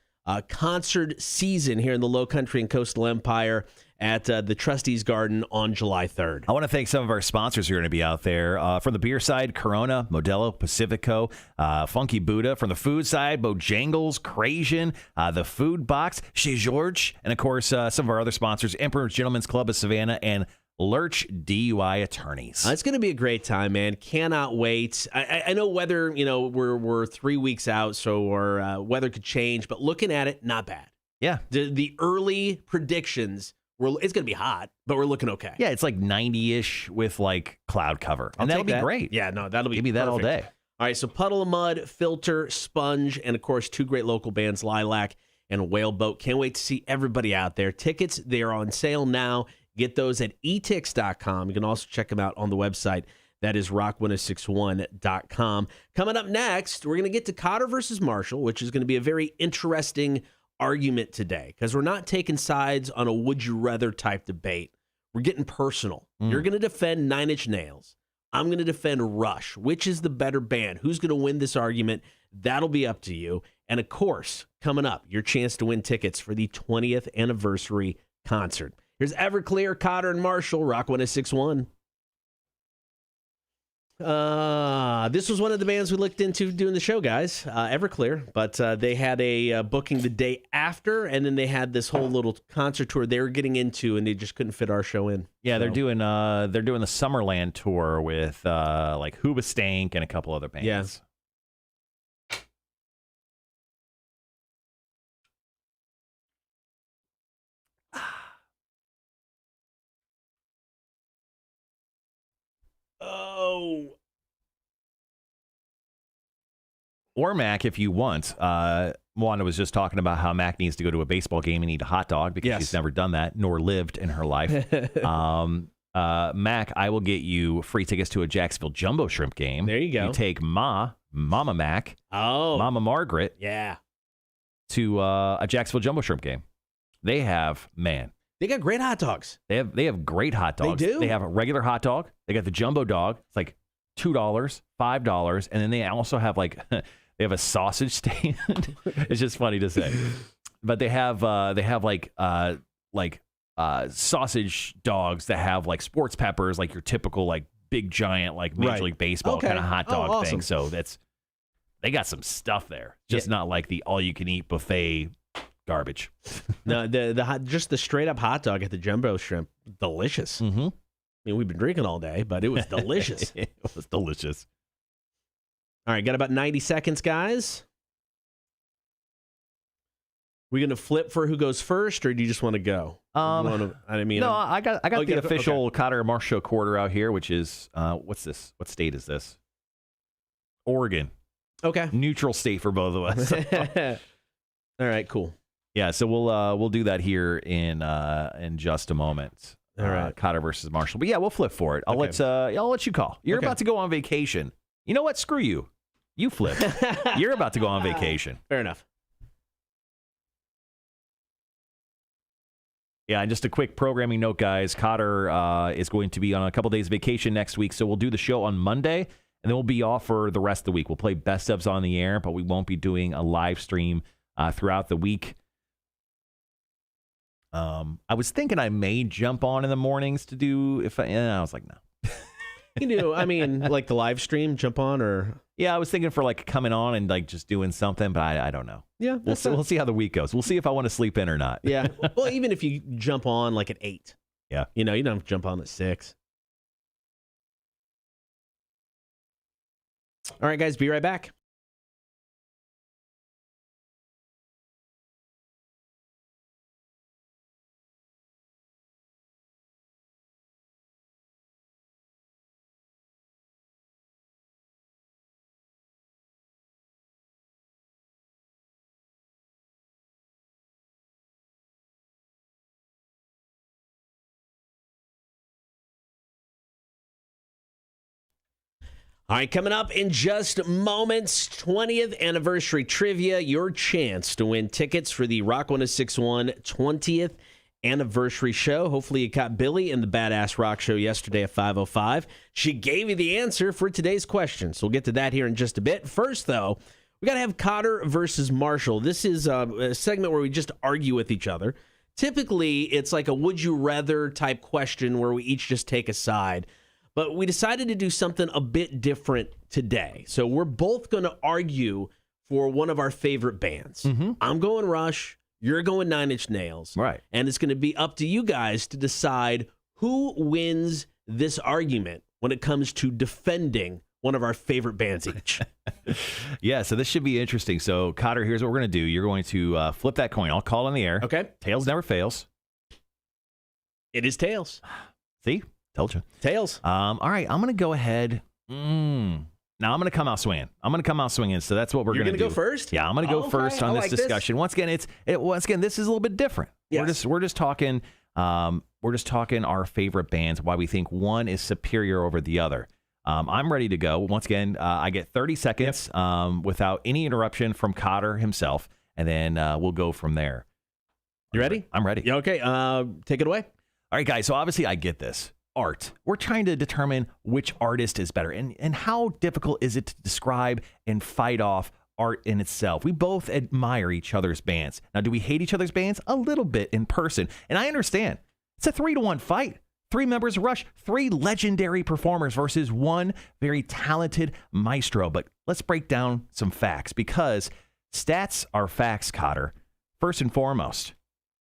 concert season here in the Low Country and Coastal Empire at the Trustees Garden on July 3rd. I want to thank some of our sponsors who are going to be out there. From the beer side, Corona, Modelo, Pacifico, Funky Buddha. From the food side, Bojangles, Crasian, the Food Box, Chez Georges, and of course, some of our other sponsors, Emperor's Gentlemen's Club of Savannah and Lurch DUI Attorneys. It's going to be a great time, man. Cannot wait. I know weather, we're 3 weeks out, so our weather could change, but looking at it, not bad. Yeah. The early predictions, it's going to be hot, but we're looking okay. Yeah, it's like 90-ish with like cloud cover. And that'll be great. Yeah, no, that'll be Give me that all day. All right, so Puddle of Mud, Filter, Sponge, and of course, two great local bands, Lilac and Whaleboat. Can't wait to see everybody out there. Tickets, they are on sale now. Get those at etix.com. You can also check them out on the website. That is rock1061.com. Coming up next, we're going to get to Kotter versus Marshall, which is going to be a very interesting argument today because we're not taking sides on a would you rather type debate. We're getting personal. You're going to defend Nine Inch Nails. I'm going to defend Rush. Which is the better band? Who's going to win this argument? That'll be up to you. And of course, coming up, your chance to win tickets for the 20th anniversary concert. Here's Everclear, Kotter, and Marshall, Rock 1061. This was one of the bands we looked into doing the show, guys, Everclear, but they had a booking the day after, and then they had this whole little concert tour they were getting into, and they just couldn't fit our show in. Yeah, they're doing the Summerland tour with like Hoobastank and a couple other bands. Yeah. Oh. Or Mac, if you want. Wanda was just talking about how Mac needs to go to a baseball game and eat a hot dog because she's never done that, nor lived in her life. Mac, I will get you free tickets to a Jacksonville Jumbo Shrimp game. There you go. You take Mama Mac, Mama Margaret, to a Jacksonville Jumbo Shrimp game. They have, they got great hot dogs. They have great hot dogs. They do. They have a regular hot dog. They got the jumbo dog. It's like $2, $5, and then they also have like they have a sausage stand. It's just funny to say, but they have like sausage dogs that have like sports peppers, like your typical like big giant like Major League Baseball kind of hot dog thing. So they got some stuff there. Just not like the all you can eat buffet garbage. No, just the straight up hot dog at the Jumbo Shrimp, delicious. Mm-hmm. I mean, we've been drinking all day, but it was delicious. It was delicious. All right, got about 90 seconds, guys. We gonna flip for who goes first, or do you just want to go? I got the official Kotter Marshall quarter out here, which is what's this? What state is this? Oregon. Okay. Neutral state for both of us. All right, cool. Yeah, so we'll do that here in just a moment. All right, Kotter versus Marshall. But yeah, we'll flip for it. I'll let you call. You're about to go on vacation. You know what? Screw you. You flip. You're about to go on vacation. Fair enough. Yeah, and just a quick programming note, guys. Kotter is going to be on a couple days vacation next week, so we'll do the show on Monday, and then we'll be off for the rest of the week. We'll play best ofs on the air, but we won't be doing a live stream throughout the week. I was thinking I may jump on in the mornings to do I was like, no. You do. I mean, like the live stream, jump on, or Yeah, I was thinking for like coming on and like just doing something, but I don't know. Yeah, We'll see how the week goes. We'll see if I want to sleep in or not. Yeah. Well, even if you jump on like at 8. Yeah. You don't have to jump on at 6. All right, guys, be right back. All right, coming up in just moments, 20th anniversary trivia, your chance to win tickets for the Rock 1061 20th anniversary show. Hopefully you caught Billy in the Badass Rock show yesterday at 5:05. She gave you the answer for today's question, so we'll get to that here in just a bit. First, though, we got to have Kotter versus Marhsall. This is a segment where we just argue with each other. Typically, it's like a would you rather type question where we each just take a side. But we decided to do something a bit different today. So we're both going to argue for one of our favorite bands. Mm-hmm. I'm going Rush. You're going Nine Inch Nails. Right. And it's going to be up to you guys to decide who wins this argument when it comes to defending one of our favorite bands each. Yeah, so this should be interesting. So, Kotter, here's what we're going to do. You're going to flip that coin. I'll call in the air. Okay. Tails never fails. It is Tails. See? Told you. Tails. All right, I'm going to go ahead. Now, I'm going to come out swinging. So that's what we're going to do. You're going to go first? Yeah, I'm going to go first on this discussion. Once again, this is a little bit different. Yes. We're just talking our favorite bands, why we think one is superior over the other. I'm ready to go. Once again, I get 30 seconds without any interruption from Kotter himself, and then we'll go from there. You ready? I'm ready. Yeah, okay. Take it away. All right, guys. So obviously I get this. Art. We're trying to determine which artist is better, and how difficult is it to describe and fight off art in itself. We both admire each other's bands. Now, do we hate each other's bands? A little bit in person, and I understand. It's a 3-1 fight. 3 members of Rush, 3 legendary performers versus 1 very talented maestro. But let's break down some facts, because stats are facts, Kotter. First and foremost,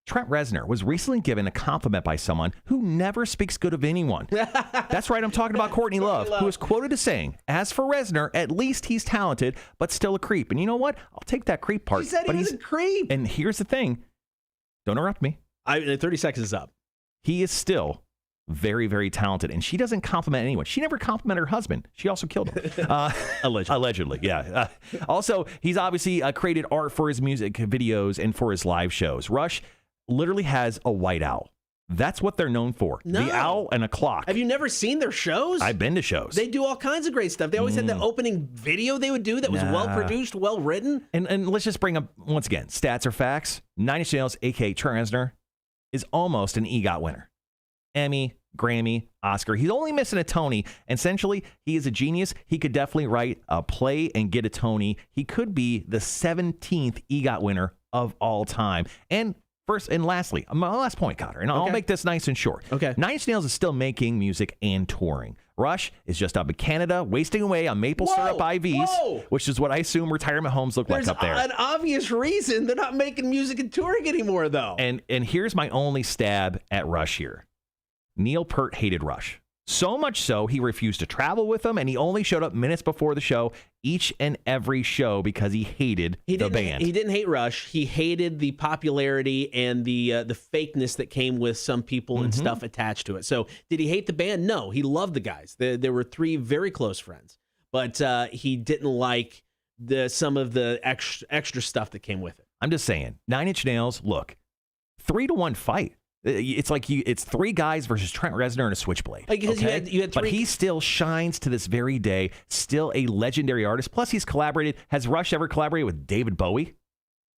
Trent Reznor was recently given a compliment by someone who never speaks good of anyone. That's right, I'm talking about Courtney Love, who is quoted as saying, as for Reznor, at least he's talented, but still a creep. And you know what? I'll take that creep part. She said he was a creep. And here's the thing. Don't interrupt me. 30 seconds is up. He is still very, very talented, and she doesn't compliment anyone. She never complimented her husband. She also killed him. Allegedly, yeah. Also, he's obviously created art for his music videos and for his live shows. Rush literally has a white owl. That's what they're known for. No. The owl and a clock. Have you never seen their shows? I've been to shows. They do all kinds of great stuff. They always had the opening video they would do that was well-produced, well-written. And let's just bring up, once again, stats are facts. Nine Inch Nails, a.k.a. Trent Reznor, is almost an EGOT winner. Emmy, Grammy, Oscar. He's only missing a Tony. And essentially, he is a genius. He could definitely write a play and get a Tony. He could be the 17th EGOT winner of all time. And first and lastly, my last point, Kotter, and I'll make this nice and short. Okay. Nine Inch Nails is still making music and touring. Rush is just up in Canada, wasting away on maple syrup IVs, which is what I assume retirement homes look like up there. There's an obvious reason they're not making music and touring anymore, though. And here's my only stab at Rush here. Neil Peart hated Rush. So much so, he refused to travel with them, and he only showed up minutes before the show, each and every show, because he hated the band. He didn't hate Rush. He hated the popularity and the fakeness that came with some people and stuff attached to it. So did he hate the band? No, he loved the guys. There were 3 very close friends. But he didn't like some of the extra stuff that came with it. I'm just saying, Nine Inch Nails, look, 3-1 fight. It's like it's 3 guys versus Trent Reznor and a switchblade. Because you had 3. But he still shines to this very day, still a legendary artist. Plus, he's collaborated. Has Rush ever collaborated with David Bowie?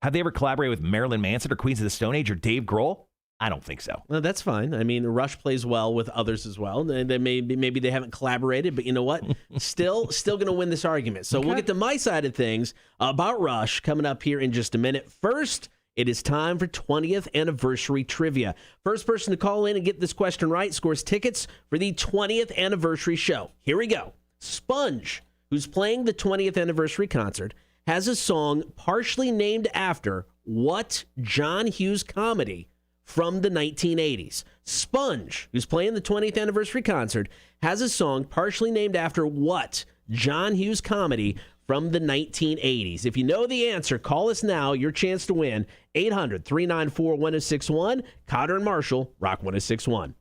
Have they ever collaborated with Marilyn Manson or Queens of the Stone Age or Dave Grohl? I don't think so. No, that's fine. I mean, Rush plays well with others as well. Maybe they haven't collaborated, but you know what? Still going to win this argument. So we'll get to my side of things about Rush coming up here in just a minute. First, it is time for 20th anniversary trivia. First person to call in and get this question right scores tickets for the 20th anniversary show. Here we go. Sponge who's playing the 20th anniversary concert, has a song partially named after what John Hughes comedy from the 1980s? Sponge, who's playing the 20th anniversary concert, has a song partially named after what John Hughes comedy from the 1980s? If you know the answer, call us now. Your chance to win. 800-394-1061. Kotter and Marshall, Rock 1061.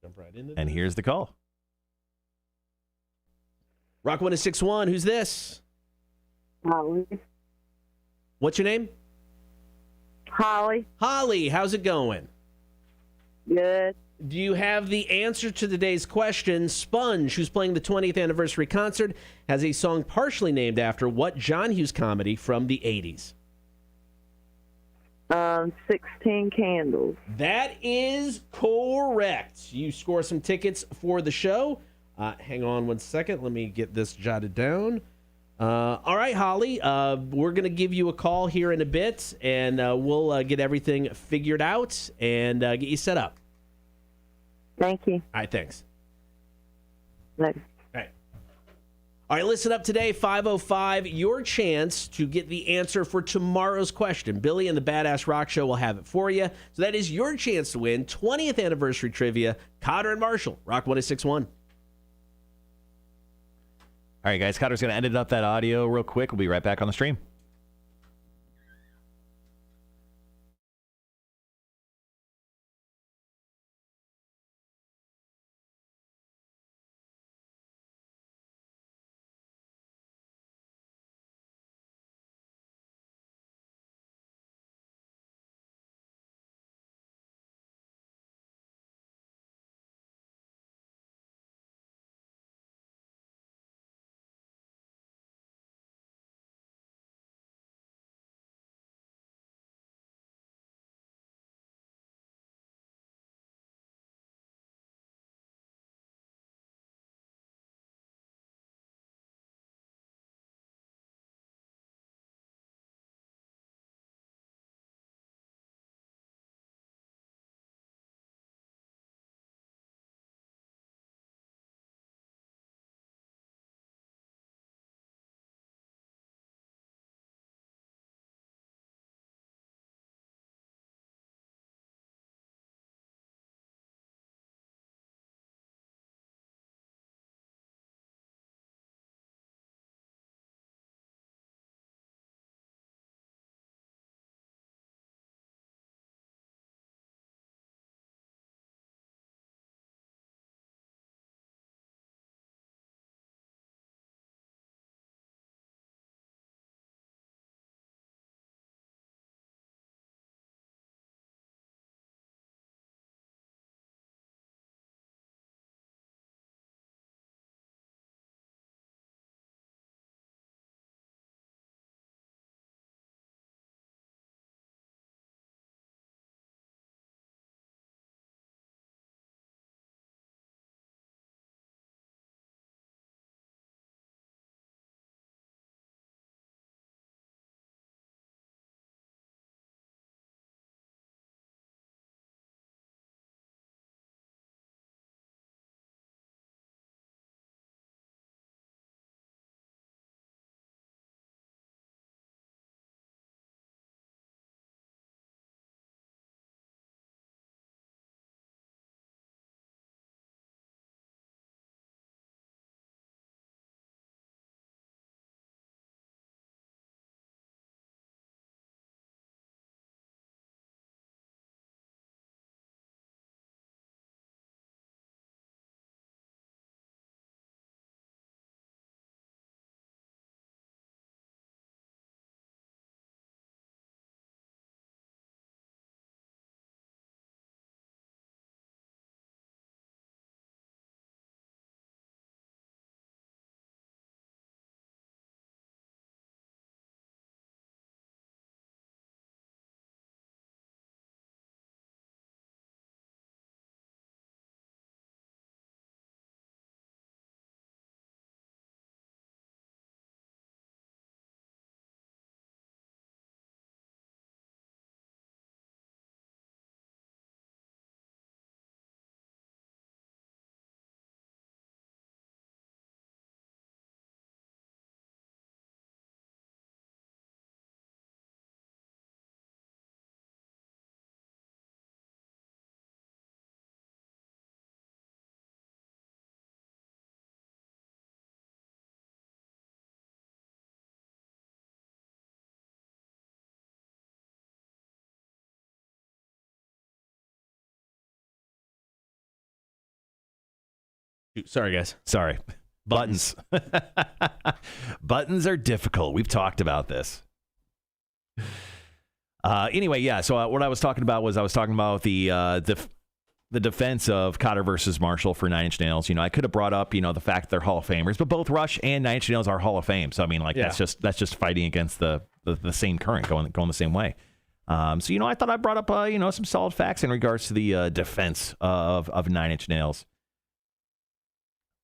Jump right into And here's the call. Rock 1061. Who's this? Holly. What's your name? Holly. Holly, how's it going? Good. Do you have the answer to today's question? Sponge, who's playing the 20th anniversary concert, has a song partially named after what John Hughes comedy from the 80s? 16 Candles. That is correct. You score some tickets for the show. Hang on one second. Let me get this jotted down. All right, Holly, we're going to give you a call here in a bit, and we'll get everything figured out and get you set up. Thank you. All right, thanks. No. All right. All right, listen up today, 5:05, your chance to get the answer for tomorrow's question. Billy and the Badass Rock Show will have it for you. So that is your chance to win 20th anniversary trivia. Kotter and Marshall, Rock 1061. All right, guys, Cotter's going to edit up that audio real quick. We'll be right back on the stream. Sorry, guys. Sorry. Buttons. Buttons are difficult. We've talked about this. Anyway, yeah. So what I was talking about was the defense of Kotter versus Marshall for Nine Inch Nails. I could have brought up the fact they're Hall of Famers, but both Rush and Nine Inch Nails are Hall of Fame. So I mean, that's just fighting against the same current, going the same way. So I thought I brought up some solid facts in regards to the defense of Nine Inch Nails.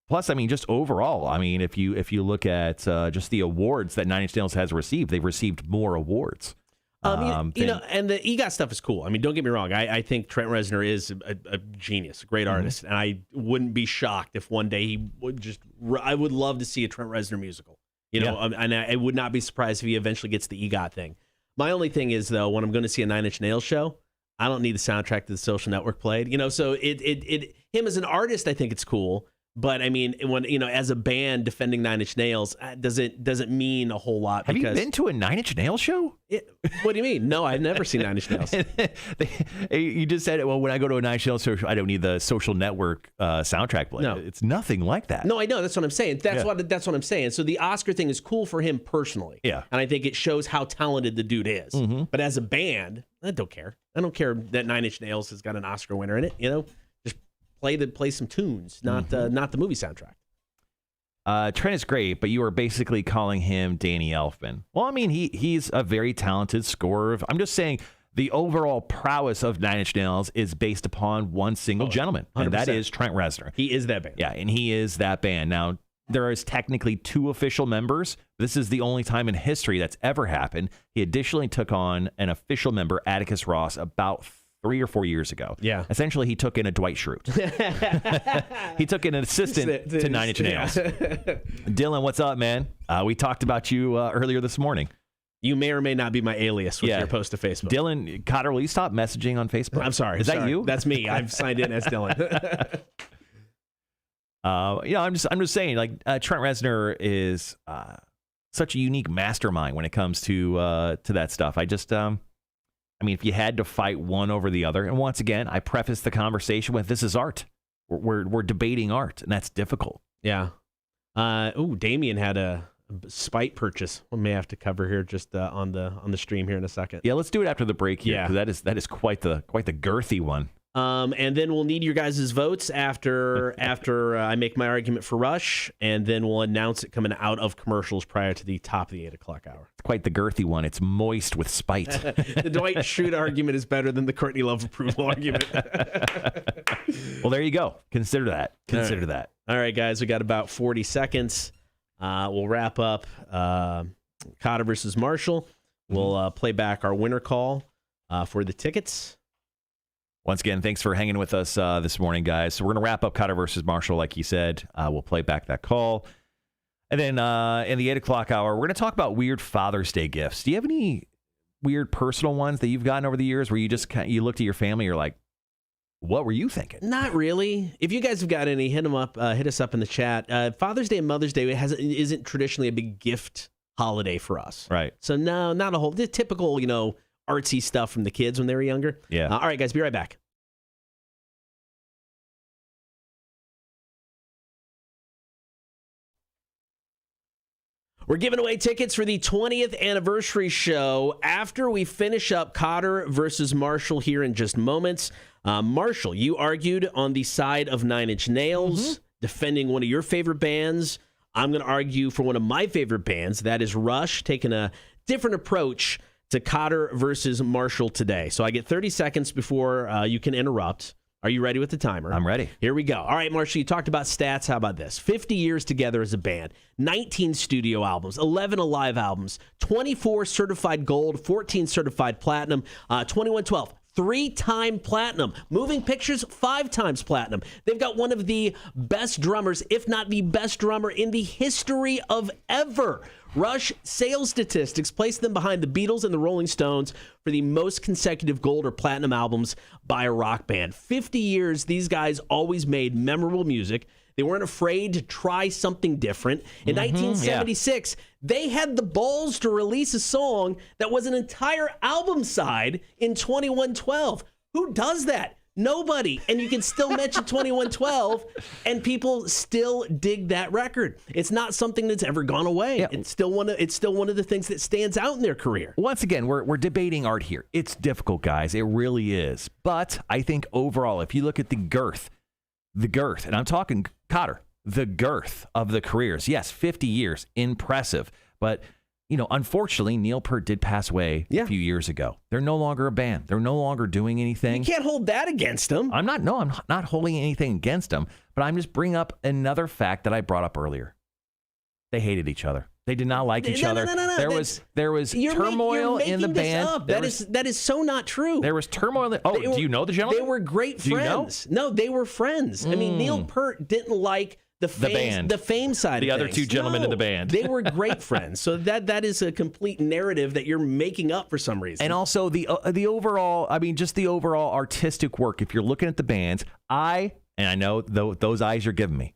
Plus, I mean, just overall, I mean, if you look at just the awards that Nine Inch Nails has received, they've received more awards. And the EGOT stuff is cool. I mean, don't get me wrong. I think Trent Reznor is a genius, a great artist, and I wouldn't be shocked if one day he would I would love to see a Trent Reznor musical. And I would not be surprised if he eventually gets the EGOT thing. My only thing is, though, when I'm going to see a Nine Inch Nails show, I don't need the soundtrack to The Social Network played. So him as an artist, I think it's cool. But I mean, when as a band defending Nine Inch Nails doesn't mean a whole lot. Have you been to a Nine Inch Nails show? What do you mean? No, I've never seen Nine Inch Nails. You just said, well, when I go to a Nine Inch Nails show, I don't need the Social Network soundtrack play. No, it's nothing like that. No, I know. That's what I'm saying. That's what I'm saying. So the Oscar thing is cool for him personally. Yeah, and I think it shows how talented the dude is. Mm-hmm. But as a band, I don't care. I don't care that Nine Inch Nails has got an Oscar winner in it. Play some tunes, not the movie soundtrack. Trent is great, but you are basically calling him Danny Elfman. Well, I mean, he's a very talented scorer. I'm just saying the overall prowess of Nine Inch Nails is based upon one single gentleman, 100%. And that is Trent Reznor. He is that band. Yeah, and he is that band. Now, there is technically 2 official members. This is the only time in history that's ever happened. He additionally took on an official member, Atticus Ross, about 3 or 4 years ago. Yeah. Essentially, he took in a Dwight Schrute. He took in an assistant to Nine Inch Nails. Dylan, what's up, man? We talked about you earlier this morning. You may or may not be my alias with your post to Facebook. Dylan, Kotter, will you stop messaging on Facebook? I'm sorry. Is that you? That's me. I've signed in as Dylan. I'm just saying, like, Trent Reznor is such a unique mastermind when it comes to that stuff. I mean, if you had to fight one over the other, and once again, I preface the conversation with this is art. We're debating art, and that's difficult. Yeah. Damien had a Spite purchase. We may have to cover here just on the stream here in a second. Yeah, let's do it after the break here, because that is quite the girthy one. And then we'll need your guys' votes after I make my argument for Rush, and then we'll announce it coming out of commercials prior to the top of the 8 o'clock hour. It's quite the girthy one. It's moist with spite. The Dwight Schrute argument is better than the Courtney Love approval argument. Well, there you go. Consider that. That. All right, guys, we got about 40 seconds. We'll wrap up Kotter versus Marshall. We'll play back our winner call for the tickets. Once again, thanks for hanging with us this morning, guys. So we're going to wrap up Kotter versus Marshall, like he said. We'll play back that call. And then in the 8 o'clock hour, we're going to talk about weird Father's Day gifts. Do you have any weird personal ones that you've gotten over the years where you just you looked at your family, you're like, what were you thinking? Not really. If you guys have got any, hit us up in the chat. Father's Day and Mother's Day isn't traditionally a big gift holiday for us. Right. So no, not a whole, the typical, artsy stuff from the kids when they were younger. Yeah. All right, guys, be right back. We're giving away tickets for the 20th anniversary show after we finish up Kotter versus Marshall here in just moments. Marshall, you argued on the side of Nine Inch Nails, defending one of your favorite bands. I'm going to argue for one of my favorite bands, that is Rush, taking a different approach to Kotter versus Marshall today. So I get 30 seconds before you can interrupt. Are you ready with the timer? I'm ready. Here we go. All right, Marshall, you talked about stats. How about this? 50 years together as a band, 19 studio albums, 11 live albums, 24 certified gold, 14 certified platinum, 2112. 3-time platinum. Moving Pictures, 5 times platinum. They've got one of the best drummers, if not the best drummer in the history of ever. Rush sales statistics place them behind the Beatles and the Rolling Stones for the most consecutive gold or platinum albums by a rock band. 50 years, these guys always made memorable music. They weren't afraid to try something different. In 1976, they had the balls to release a song that was an entire album side in 2112. Who does that? Nobody. And you can still mention 2112 and people still dig that record. It's not something that's ever gone away. Yeah. It's still one of the things that stands out in their career. Once again, we're debating art here. It's difficult, guys. It really is. But I think overall, if you look at the girth, and I'm talking Kotter, the girth of the careers. Yes, 50 years, impressive. But, unfortunately, Neil Peart did pass away a few years ago. They're no longer a band. They're no longer doing anything. You can't hold that against them. I'm not holding anything against them, but I'm just bringing up another fact that I brought up earlier. They hated each other. They did not like each other. No. There was turmoil in the band. That is so not true. There was turmoil. Do you know the gentleman? They were great friends. Do you know? No, they were friends. I mean, Neil Peart didn't like the fame side the of other things. two gentlemen in the band. They were great friends. So that is a complete narrative that you're making up for some reason. And also the overall, just the overall artistic work. If you're looking at the bands, I know those eyes you're giving me.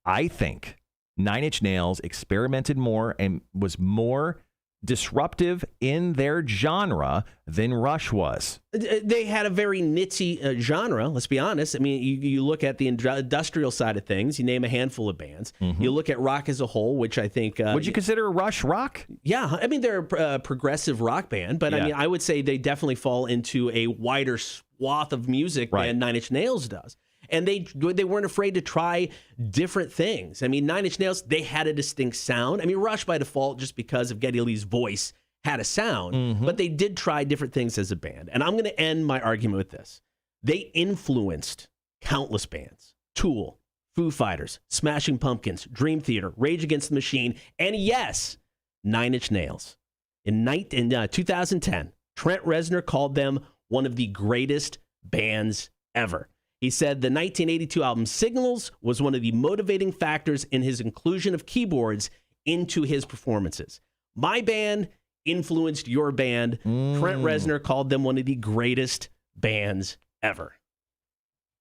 I think Nine Inch Nails experimented more and was more disruptive in their genre than Rush was. They had a very nitsy genre, let's be honest. I mean, you look at the industrial side of things, you name a handful of bands. Mm-hmm. You look at rock as a whole, which I think... would you consider Rush rock? Yeah, I mean, they're a progressive rock band, but I mean, I would say they definitely fall into a wider swath of music than Nine Inch Nails does. And they weren't afraid to try different things. I mean, Nine Inch Nails, they had a distinct sound. I mean, Rush by default, just because of Geddy Lee's voice, had a sound. But they did try different things as a band. And I'm going to end my argument with this. They influenced countless bands. Tool, Foo Fighters, Smashing Pumpkins, Dream Theater, Rage Against the Machine, and yes, Nine Inch Nails. In 2010, Trent Reznor called them one of the greatest bands ever. He said the 1982 album Signals was one of the motivating factors in his inclusion of keyboards into his performances. My band influenced your band. Trent Reznor called them one of the greatest bands ever.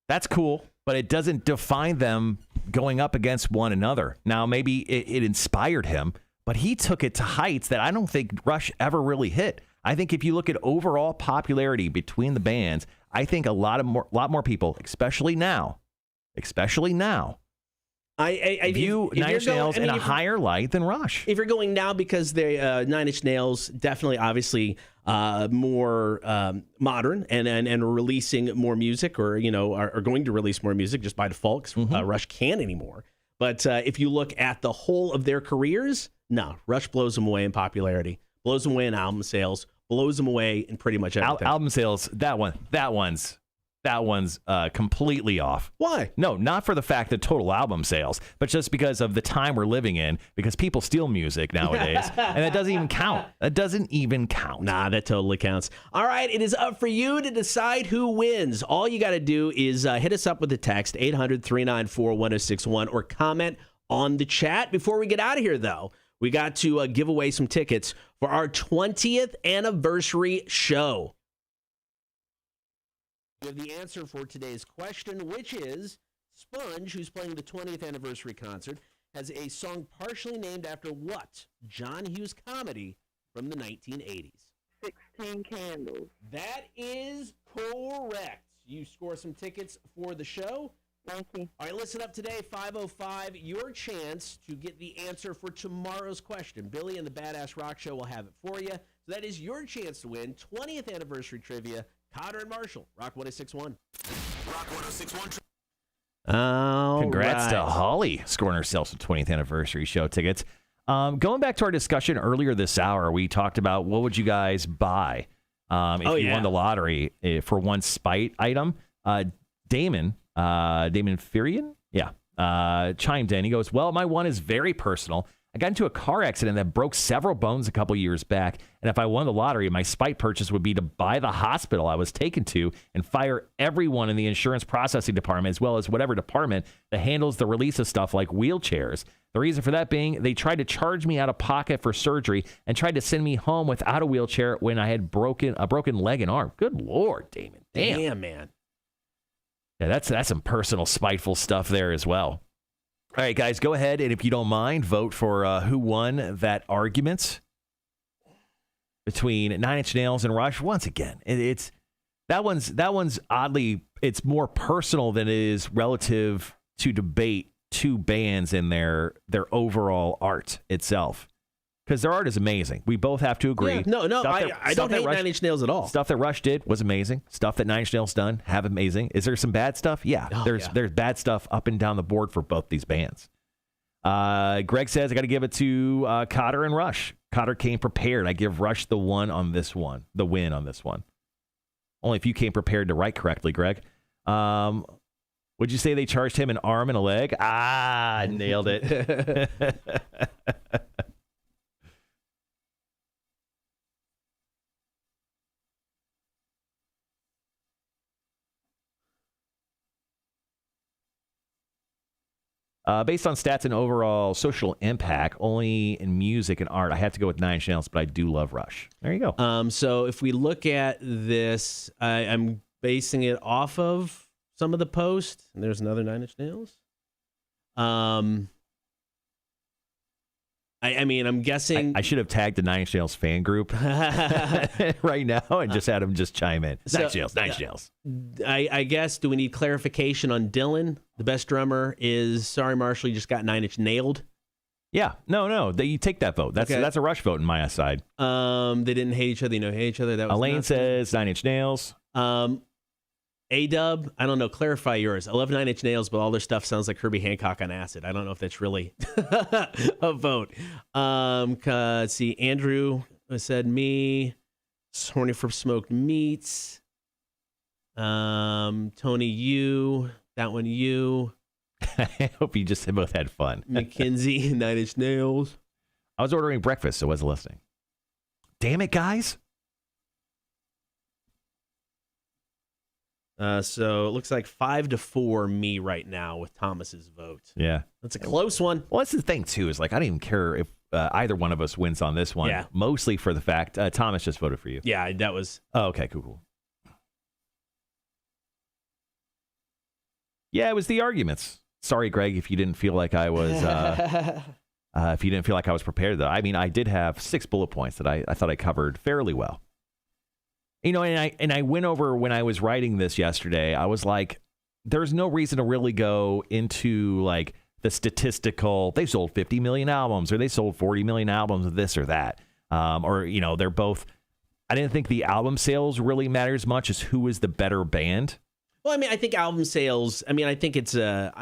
That's cool, but it doesn't define them going up against one another. Now, maybe it inspired him, but he took it to heights that I don't think Rush ever really hit. I think if you look at overall popularity between the bands, I think a lot more people, especially now, I view Nine Inch Nails in a higher light than Rush. If you're going now because they Nine Inch Nails definitely, obviously, more modern and releasing more music, or are going to release more music just by default because Rush can't anymore. But if you look at the whole of their careers, no, Rush blows them away in popularity, blows them away in album sales, blows them away in pretty much everything. Album sales, that one's completely off. Why? No, not for the fact that total album sales, but just because of the time we're living in, because people steal music nowadays, and that doesn't even count. Nah, that totally counts. All right, it is up for you to decide who wins. All you got to do is hit us up with a text, 800-394-1061, or comment on the chat. Before we get out of here, though, we got to give away some tickets for our 20th anniversary show. We have the answer for today's question, which is Sponge, who's playing the 20th anniversary concert, has a song partially named after what John Hughes comedy from the 1980s? 16 Candles. That is correct. You score some tickets for the show. Thank you. All right, listen up today, 5:05, your chance to get the answer for tomorrow's question. Billy and the Badass Rock Show will have it for you. So that is your chance to win 20th anniversary trivia. Kotter and Marhsall, Rock 106.1. Rock 106.1. Congrats to Holly scoring herself some 20th anniversary show tickets. Going back to our discussion earlier this hour, we talked about what would you guys buy if you won the lottery for one spite item. Damon Firian, chimed in. He goes, well, my one is very personal. I got into a car accident that broke several bones a couple years back, and if I won the lottery, my spite purchase would be to buy the hospital I was taken to and fire everyone in the insurance processing department, as well as whatever department that handles the release of stuff like wheelchairs. The reason for that being, they tried to charge me out of pocket for surgery and tried to send me home without a wheelchair when I had a broken leg and arm. Good Lord, Damon. Damn, man. Yeah, that's some personal, spiteful stuff there as well. All right, guys, go ahead, and if you don't mind, vote for who won that argument between Nine Inch Nails and Rush. Once again, it's That one's oddly, it's more personal than it is relative to debate two bands and their overall art itself. Because their art is amazing. We both have to agree. Yeah, no, I don't hate Nine Inch Nails at all. Stuff that Rush did was amazing. Stuff that Nine Inch Nails done, have amazing. Is there some bad stuff? Yeah. There's bad stuff up and down the board for both these bands. Greg says, I got to give it to Kotter and Rush. Kotter came prepared. I give Rush the win on this one. Only if you came prepared to write correctly, Greg. Would you say they charged him an arm and a leg? Nailed it. Based on stats and overall social impact, only in music and art, I have to go with Nine Inch Nails, but I do love Rush. There you go. So if we look at this, I'm basing it off of some of the posts. And there's another Nine Inch Nails. I mean, I'm guessing I should have tagged the Nine Inch Nails fan group right now and just had them just chime in. Nine Inch Nails. I guess, do we need clarification on Dylan? The best drummer is Sorry Marshall. You just got 9 Inch nailed. Yeah, no. You take that vote. That's a Rush vote in my side. They didn't hate each other. Hate each other. That was Elaine says 9 Inch Nails. A-Dub, I don't know. Clarify yours. I love 9 Inch Nails, but all their stuff sounds like Herbie Hancock on acid. I don't know if that's really a vote. Let's see. Andrew said me. Horny for smoked meats. Tony, you. That one, you. I hope you just both had fun. McKinsey, 9 Inch Nails. I was ordering breakfast, so I wasn't listening. Damn it, guys. So it looks like 5-4 me right now with Thomas's vote. Yeah. That's a close one. Well, that's the thing, too, is like, I don't even care if either one of us wins on this one. Yeah. Mostly for the fact Thomas just voted for you. Yeah, that was. Oh, okay, cool. Yeah, it was the arguments. Sorry, Greg, if you didn't feel like I was prepared, though. I mean, I did have 6 bullet points that I thought I covered fairly well. You know, and I went over when I was writing this yesterday, I was like, there's no reason to really go into like the statistical, they sold 50 million albums or they sold 40 million albums of this or that. Or, you know, they're both, I didn't think the album sales really matter as much as who is the better band. Well, I mean, I think album sales, I mean, I think it's a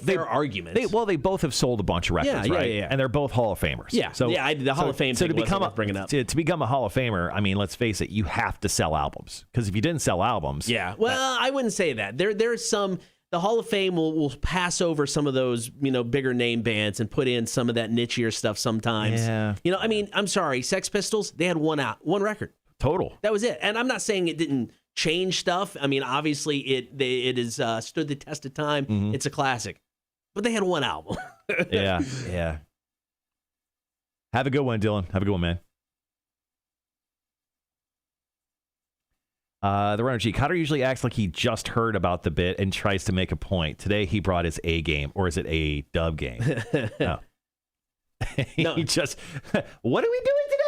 fair argument. They both have sold a bunch of records, right? Yeah. And they're both Hall of Famers. Yeah, so, the Hall of Fame thing wasn't worth bringing up. To become a Hall of Famer, I mean, let's face it, you have to sell albums. Because if you didn't sell albums... Yeah, well, I wouldn't say that. There's some... The Hall of Fame will pass over some of those, you know, bigger name bands and put in some of that nichier stuff sometimes. Yeah. You know, I mean, I'm sorry, Sex Pistols, they had one record. Total. That was it. And I'm not saying it didn't change stuff. I mean, obviously it has stood the test of time. Mm-hmm. It's a classic. But they had one album. Yeah. Have a good one, Dylan. Have a good one, man. The runner G. Cotter usually acts like he just heard about the bit and tries to make a point. Today he brought his A game, or is it a dub game? No. No. He just, what are we doing today?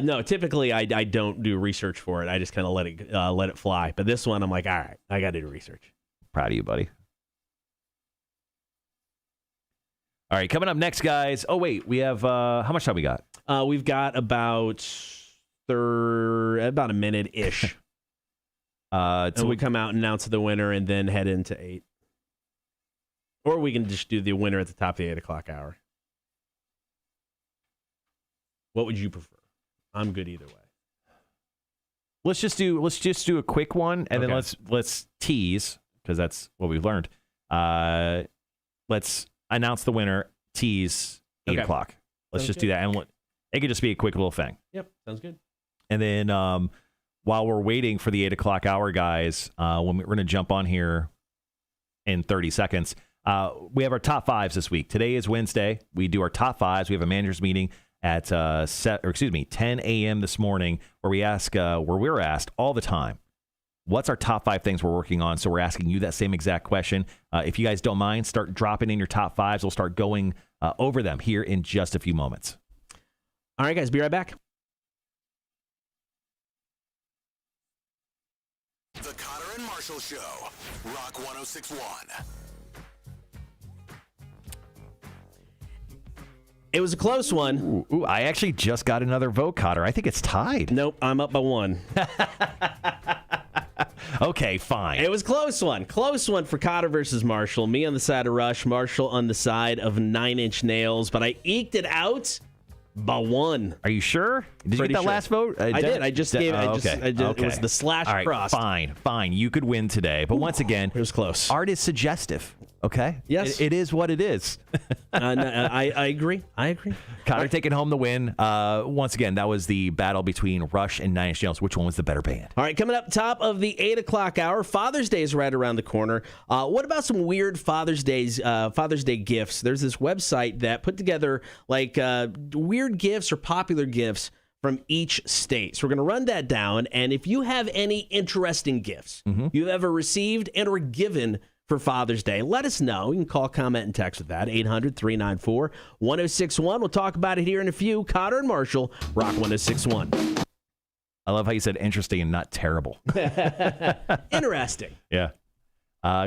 No, typically I don't do research for it. I just kind of let it fly. But this one, I'm like, all right, I got to do research. Proud of you, buddy. All right, coming up next, guys. Oh, wait, we have, how much time we got? We've got about a minute-ish. So we come out and announce the winner and then head into 8. Or we can just do the winner at the top of the 8 o'clock hour. What would you prefer? I'm good either way. Let's just do a quick one, and then let's tease, because that's what we've learned. Let's announce the winner, tease 8 o'clock. Let's just do that, and it could just be a quick little thing. Yep, sounds good. And then while we're waiting for the 8 o'clock hour, guys, when we're going to jump on here in 30 seconds, we have our top 5s this week. Today is Wednesday. We do our top 5s. We have a manager's meeting at 10 a.m. this morning, where we're asked all the time, what's our top 5 things we're working on? So we're asking you that same exact question. If you guys don't mind, start dropping in your top 5s. We'll start going over them here in just a few moments. All right, guys, be right back. The Kotter and Marshall Show. Rock 106.1. It was a close one. Ooh, I actually just got another vote, Cotter. I think it's tied. Nope, I'm up by 1. Okay, fine. It was a close one. Close one for Kotter versus Marshall. Me on the side of Rush, Marshall on the side of 9 Inch Nails. But I eked it out by 1. Are you sure? Did you Pretty get that sure. last vote? I did. I just gave it. Okay. It was the slash All right, cross. Fine. You could win today. But once again, It was close. art is suggestive. Okay? Yes. It is what it is. I agree. Cotter taking home the win. Once again, that was the battle between Rush and 9 Inch Nails. Which one was the better band? All right, coming up top of the 8 o'clock hour, Father's Day is right around the corner. What about some weird Father's Day gifts? There's this website that put together like weird gifts or popular gifts from each state. So we're going to run that down. And if you have any interesting gifts you've ever received and or given for Father's Day, let us know. You can call, comment, and text with that. 800-394-1061. We'll talk about it here in a few. Kotter and Marshall, Rock 1061. I love how you said interesting and not terrible. Interesting. Yeah.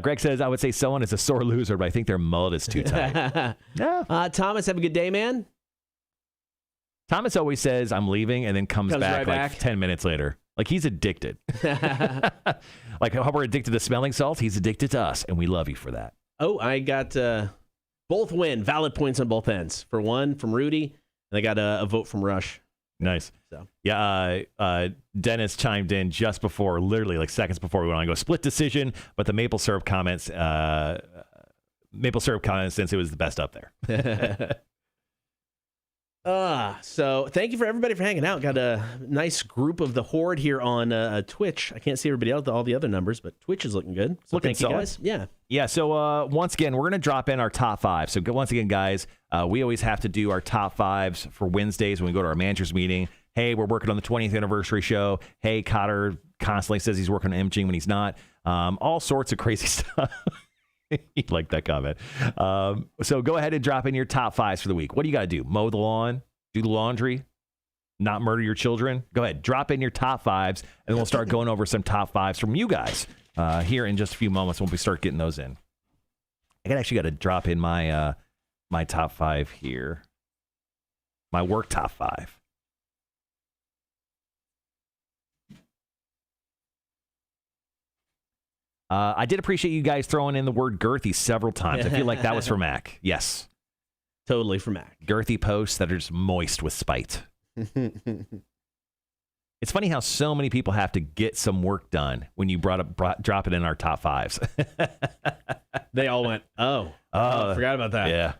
Greg says, I would say someone is a sore loser, but I think their mullet is too tight. Yeah. Thomas, have a good day, man. Thomas always says, I'm leaving, and then comes back right like back. 10 minutes later. Like he's addicted. Like how we're addicted to smelling salts, he's addicted to us, and we love you for that. Oh, I got both win. Valid points on both ends. For one, from Rudy, and I got a vote from Rush. Nice. So yeah, Dennis chimed in just before, literally like seconds before we went on. Go split decision, but the maple syrup comments, since it was the best up there. So thank you for everybody for hanging out. Got a nice group of the horde here on Twitch. I can't see everybody else, all the other numbers, but Twitch is looking good. So Looking thank you solid. guys. Yeah. Yeah, so once again, we're going to drop in our top 5. So once again, guys, we always have to do our top 5s for Wednesdays when we go to our manager's meeting. Hey, we're working on the 20th anniversary show. Hey, Cotter constantly says he's working on imaging when he's not. All sorts of crazy stuff. You like that comment. So go ahead and drop in your top 5s for the week. What do you got to do? Mow the lawn? Do the laundry? Not murder your children? Go ahead. Drop in your top 5s, and we'll start going over some top 5s from you guys here in just a few moments when we start getting those in. I actually got to drop in my my top 5 here. My work top 5. I did appreciate you guys throwing in the word girthy several times. I feel like that was for Mac. Yes. Totally for Mac. Girthy posts that are just moist with spite. It's funny how so many people have to get some work done when you drop it in our top 5s. They all went, oh, forgot about that. Yeah.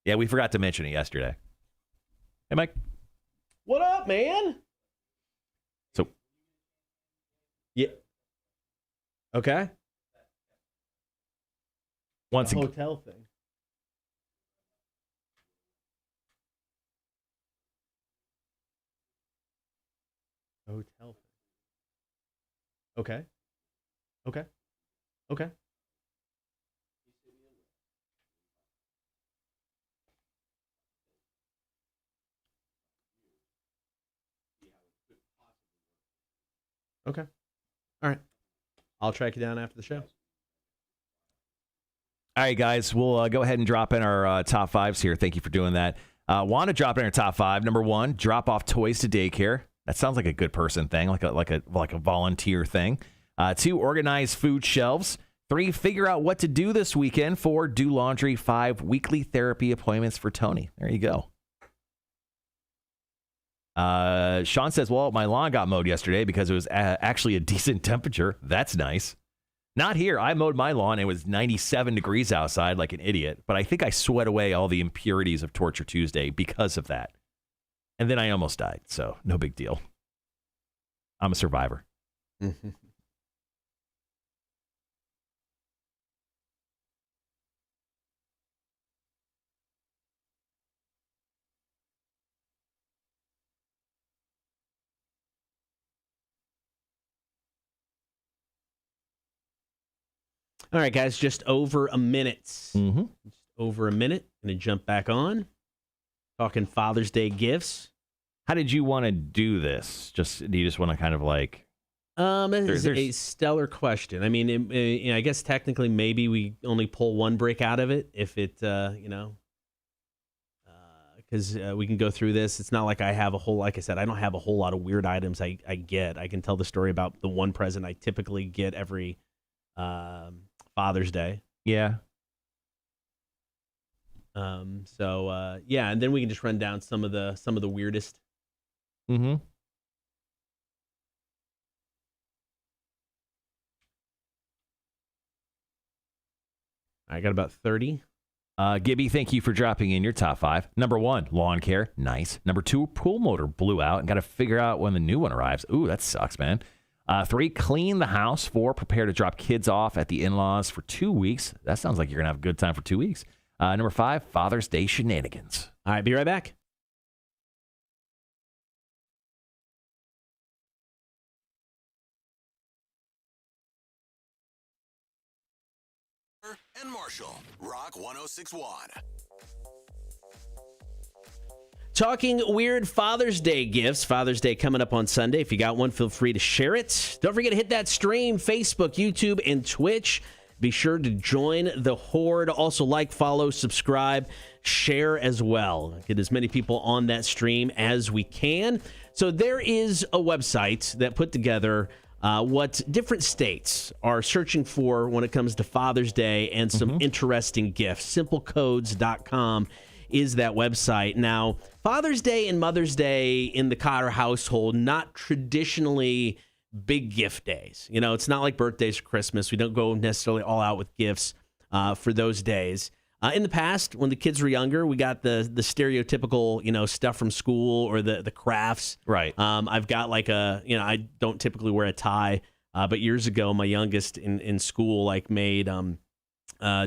Yeah, we forgot to mention it yesterday. Hey, Mike. What up, man? So, yeah. Okay. Once The again, hotel thing. Hotel thing. Okay. Okay. Okay. Okay. All right. I'll track you down after the show. all right, guys, we'll go ahead and drop in our top 5s here. Thank you for doing that. Want to drop in our top 5? Number 1, drop off toys to daycare. That sounds like a good person thing, like a volunteer thing. 2, organize food shelves. 3, figure out what to do this weekend. 4, do laundry. 5, weekly therapy appointments for Tony. There you go. Sean says, well, my lawn got mowed yesterday because it was actually a decent temperature. That's nice. Not here. I mowed my lawn. It was 97 degrees outside like an idiot, but I think I sweat away all the impurities of Torture Tuesday because of that. And then I almost died, so no big deal. I'm a survivor. Mm-hmm. All right, guys, just over a minute. Mm-hmm. Just over a minute. Going to jump back on. Talking Father's Day gifts. How did you want to do this? Do you just want to kind of like It's a stellar question. I mean, I guess technically maybe we only pull one break out of it if it, because we can go through this. It's not like I have like I said, I don't have a whole lot of weird items I get. I can tell the story about the one present I typically get every Father's Day. Yeah. Yeah, and then we can just run down some of the weirdest. Mm-hmm. I got about 30. Gibby, thank you for dropping in your top 5. Number 1, lawn care. Nice. Number 2, pool motor blew out and got to figure out when the new one arrives. Ooh, that sucks, man. 3, clean the house. 4, prepare to drop kids off at the in-laws for 2 weeks. That sounds like you're going to have a good time for 2 weeks. Number 5, Father's Day shenanigans. All right, be right back. And Marshall, Rock 1061. Talking weird Father's Day gifts. Father's Day coming up on Sunday. If you got one, feel free to share it. Don't forget to hit that stream, Facebook, YouTube, and Twitch. Be sure to join the horde. Also like, follow, subscribe, share as well. Get as many people on that stream as we can. So there is a website that put together what different states are searching for when it comes to Father's Day and some interesting gifts. Simplecodes.com is that website. Now, Father's Day and Mother's Day in the Kotter household, not traditionally big gift days. You know, it's not like birthdays or Christmas. We don't go necessarily all out with gifts for those days. In the past, when the kids were younger, we got the stereotypical, stuff from school or the crafts. Right. I've got like I don't typically wear a tie, but years ago, my youngest in school made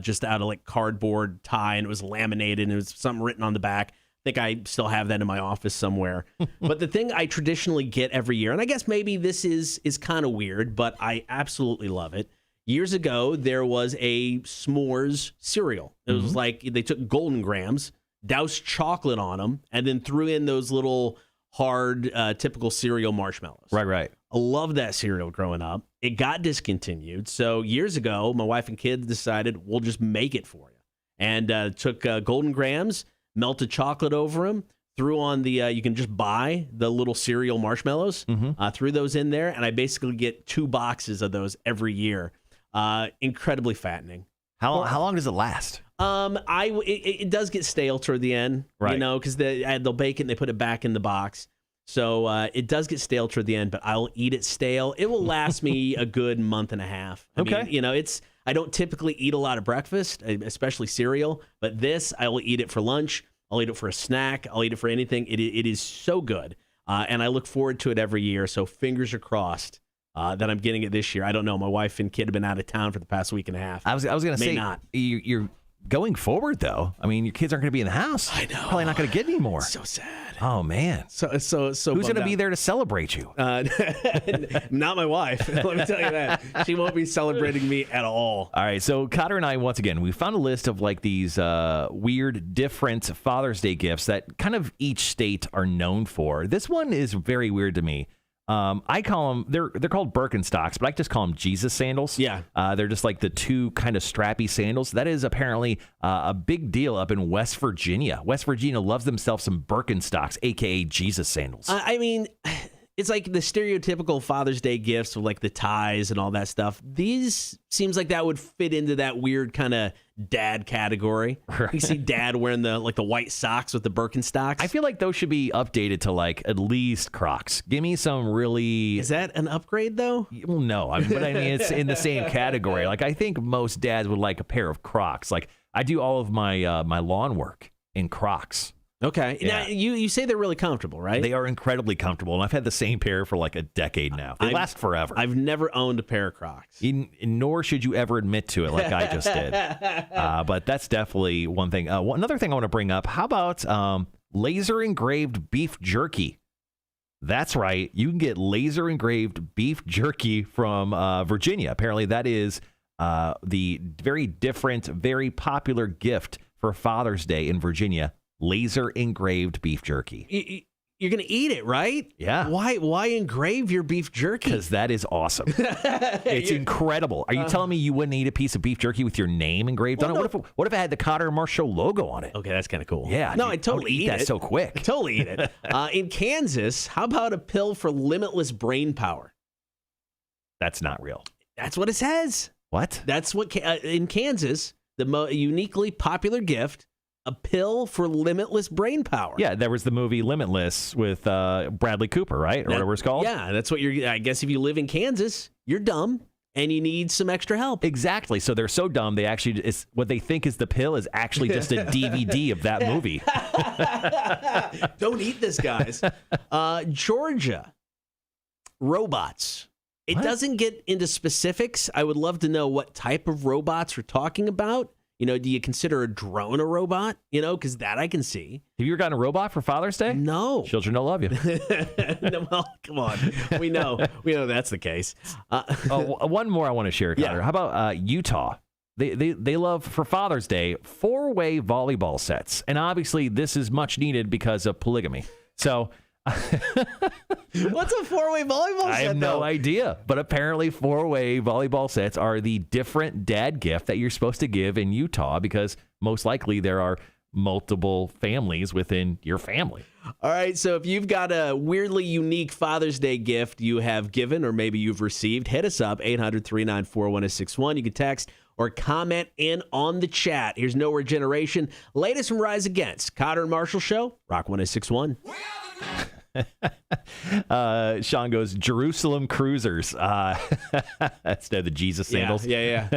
just out of cardboard tie, and it was laminated, and it was something written on the back. I think I still have that in my office somewhere. But the thing I traditionally get every year, and I guess maybe this is kind of weird, but I absolutely love it. Years ago, there was a s'mores cereal. It was like they took Golden Grams, doused chocolate on them, and then threw in those little hard, typical cereal marshmallows. Right. I loved that cereal growing up. It got discontinued. So years ago, my wife and kids decided we'll just make it for you. And took Golden Grams, melted chocolate over them, threw on the, you can just buy the little cereal marshmallows, threw those in there, and I basically get 2 boxes of those every year. Incredibly fattening. How long does it last? It does get stale toward the end, right? Because they'll bake it and they put it back in the box, so it does get stale toward the end. But I'll eat it stale. It will last me a good month and a half. I mean, I don't typically eat a lot of breakfast, especially cereal, but this I will eat it for lunch. I'll eat it for a snack. I'll eat it for anything. It is so good, and I look forward to it every year. So fingers are crossed that I'm getting it this year. I don't know. My wife and kid have been out of town for the past week and a half. I was going to say, not. You're going forward, though. I mean, your kids aren't going to be in the house. I know. Probably not going to get any more. It's so sad. Oh, man. So who's going to be there to celebrate you? Not my wife. Let me tell you that. She won't be celebrating me at all. All right. So Kotter and I, once again, we found a list of these weird, different Father's Day gifts that kind of each state are known for. This one is very weird to me. I call them, they're called Birkenstocks, but I just call them Jesus sandals. Yeah. They're just like the 2 kind of strappy sandals. That is apparently a big deal up in West Virginia. West Virginia loves themselves some Birkenstocks, a.k.a. Jesus sandals. I mean, it's like the stereotypical Father's Day gifts with the ties and all that stuff. These seems like that would fit into that weird kind of dad category. Right. You see dad wearing the white socks with the Birkenstocks. I feel like those should be updated to at least Crocs. Give me some really... Is that an upgrade though? Well, no. But I mean, it's in the same category. I think most dads would like a pair of Crocs. I do all of my my lawn work in Crocs. Okay. Yeah. Now, you say they're really comfortable, right? They are incredibly comfortable, and I've had the same pair for a decade now. They last forever. I've never owned a pair of Crocs. Nor should you ever admit to it like I just did. But that's definitely one thing. Another thing I want to bring up, how about laser engraved beef jerky? That's right. You can get laser engraved beef jerky from Virginia. Apparently that is the very different, very popular gift for Father's Day in Virginia. Laser engraved beef jerky. you're gonna eat it, right? Yeah. Why engrave your beef jerky? Because that is awesome. It's incredible. Are you telling me you wouldn't eat a piece of beef jerky with your name engraved on it? What if it had the Kotter V Marhsall logo on it? Okay, that's kind of cool. Yeah. No, dude, I totally would eat that it. so quick. I totally eat it. In Kansas, how about a pill for limitless brain power? That's not real. That's what it says. What? That's what in Kansas, the uniquely popular gift, a pill for limitless brain power. Yeah, there was the movie Limitless with Bradley Cooper, right? Or whatever it's called. Yeah, that's what I guess if you live in Kansas, you're dumb and you need some extra help. Exactly. So they're so dumb, they actually, what they think is the pill is actually just a DVD of that movie. Don't eat this, guys. Georgia, robots. It doesn't get into specifics. I would love to know what type of robots we're talking about. You know, do you consider a drone a robot? You know, because that I can see. Have you ever gotten a robot for Father's Day? No. Children don't love you. No, well, come on. We know that's the case. One more I want to share, Connor. Yeah. How about Utah? They love, for Father's Day, 4-way volleyball sets. And obviously, this is much needed because of polygamy. So... What's a 4-way volleyball set? I have no idea, but apparently 4-way volleyball sets are the different dad gift that you're supposed to give in Utah because most likely there are multiple families within your family. All right, so if you've got a weirdly unique Father's Day gift you have given or maybe you've received, hit us up, 800-394-1061. You can text or comment in on the chat. Here's Nowhere Generation, latest from Rise Against. Kotter and Marshall Show, Rock 1061. Sean goes, Jerusalem Cruisers. Instead of the Jesus sandals. Yeah.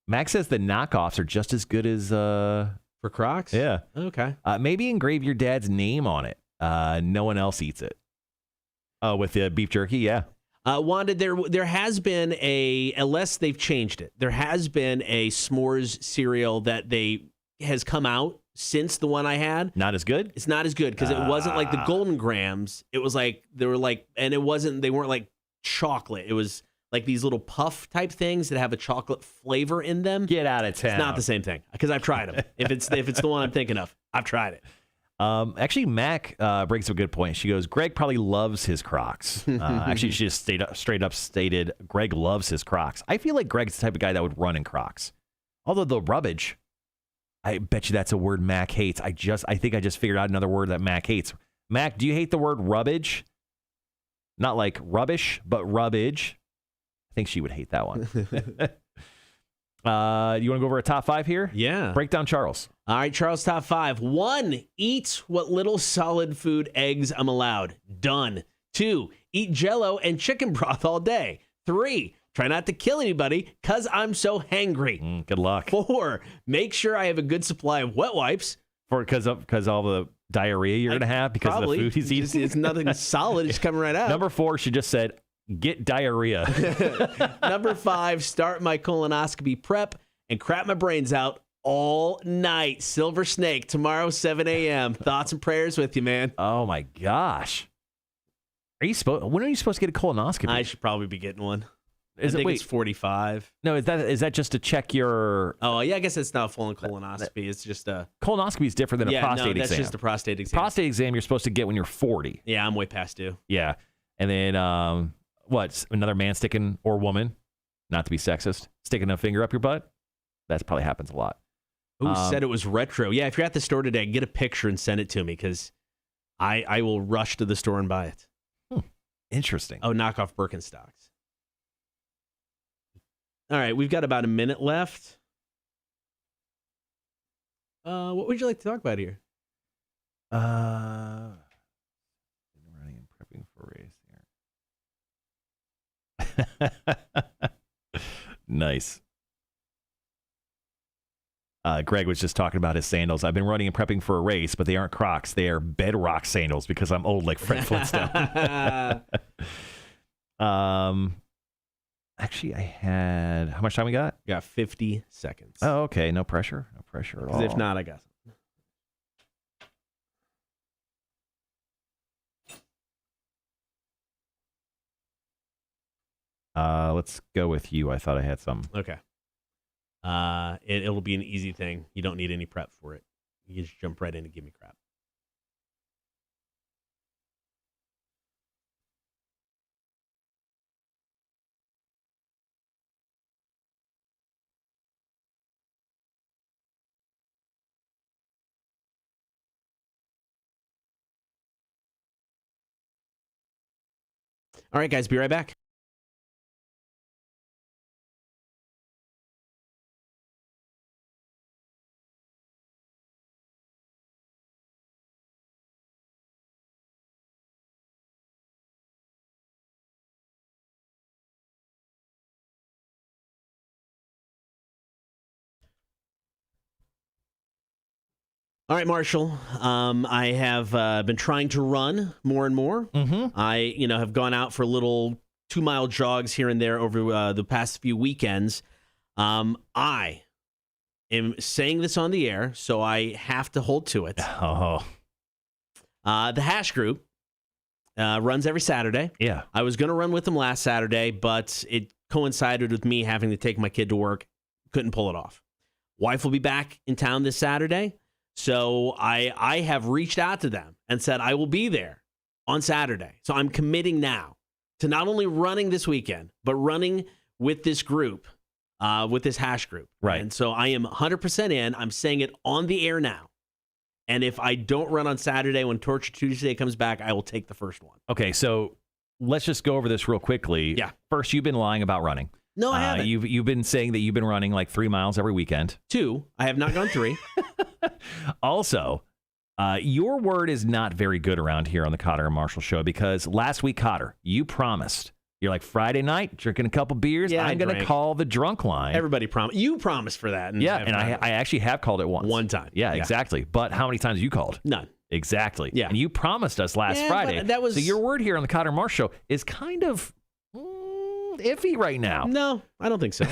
Max says the knockoffs are just as good as... For Crocs? Yeah. Okay. Maybe engrave your dad's name on it. No one else eats it. Oh, with the beef jerky? Yeah. Wanda, there has been unless they've changed it, there has been a s'mores cereal that has come out since the one I had. Not as good? It's not as good because it wasn't like the Golden Grams. It was like, they weren't like chocolate. It was like these little puff type things that have a chocolate flavor in them. Get out of town. It's not the same thing because I've tried them. If it's the one I'm thinking of, I've tried it. Actually, Mac brings up a good point. She goes, Greg probably loves his Crocs. Actually, she just straight up stated Greg loves his Crocs. I feel like Greg's the type of guy that would run in Crocs. Although the rubbage, I bet you that's a word Mac hates. I think I just figured out another word that Mac hates. Mac, do you hate the word rubbage? Not like rubbish, but rubbage. I think she would hate that one. You want to go over a top 5 here? Yeah. Break down Charles. All right, Charles, top 5. 1, eat what little solid food eggs I'm allowed. Done. 2, eat Jell-O and chicken broth all day. 3, try not to kill anybody because I'm so hangry. Good luck. 4, make sure I have a good supply of wet wipes. Because all the diarrhea you're going to have because Probably. of the food he's eating? It's nothing solid. It's coming right out. Number 4, she just said, get diarrhea. Number 5, start my colonoscopy prep and crap my brains out all night. Silver Snake, tomorrow, 7 a.m. Thoughts and prayers with you, man. Oh, my gosh. When are you supposed to get a colonoscopy? I should probably be getting one. I Wait, think it's 45. No, is that just to check your... Oh, yeah, I guess it's not a full colonoscopy. It's just a... Colonoscopy is different than a prostate that's exam. just a prostate exam. Prostate exam you're supposed to get when you're 40. Yeah, I'm way past due. Yeah. And then, another man sticking, or woman, not to be sexist, sticking a finger up your butt? That probably happens a lot. Who said it was retro? Yeah, if you're at the store today, get a picture and send it to me because I will rush to the store and buy it. Interesting. Oh, knock off Birkenstocks. All right, we've got about a minute left. What would you like to talk about here? Running and prepping for a race here. Nice. Greg was just talking about his sandals. I've been running and prepping for a race, but they aren't Crocs. They are Bedrock sandals because I'm old like Fred Flintstone. Actually, I had... How much time we got? You got 50 seconds. Oh, okay. No pressure. No pressure at all. If not, I got some. Let's go with you. I thought I had some. Okay. It'll be an easy thing. You don't need any prep for it. You can just jump right in and give me crap. All right, guys, be right back. All right, Marshall. I have been trying to run more and more. Mm-hmm. I, have gone out for little 2-mile jogs here and there over the past few weekends. I am saying this on the air, so I have to hold to it. Oh, The Hash Group runs every Saturday. yeah. I was going to run with them last Saturday, but it coincided with me having to take my kid to work. Couldn't pull it off. Wife will be back in town this Saturday. So I have reached out to them and said I will be there on Saturday. So I'm committing now to not only running this weekend, but running with this group, with this Hash Group. Right. And so I am 100% in. I'm saying it on the air now. And if I don't run on Saturday when Torture Tuesday comes back, I will take the first one. Okay, so let's just go over this real quickly. Yeah. First, you've been lying about running. No, I haven't. You've been saying that you've been running like 3 miles every weekend. 2. I have not gone 3. Also, your word is not very good around here on the Kotter and Marshall show because last week, Kotter, you promised. You're like, Friday night, drinking a couple beers, Yeah, I'm going to call the drunk line. Everybody promised. You promised for that. Yeah, and I actually have called it once. One time. Yeah, exactly. But how many times have you called? None. Exactly. Yeah. And you promised us last Yeah, Friday. but that was- So your word here on the Kotter and Marshall show is kind of iffy right now. No, I don't think so.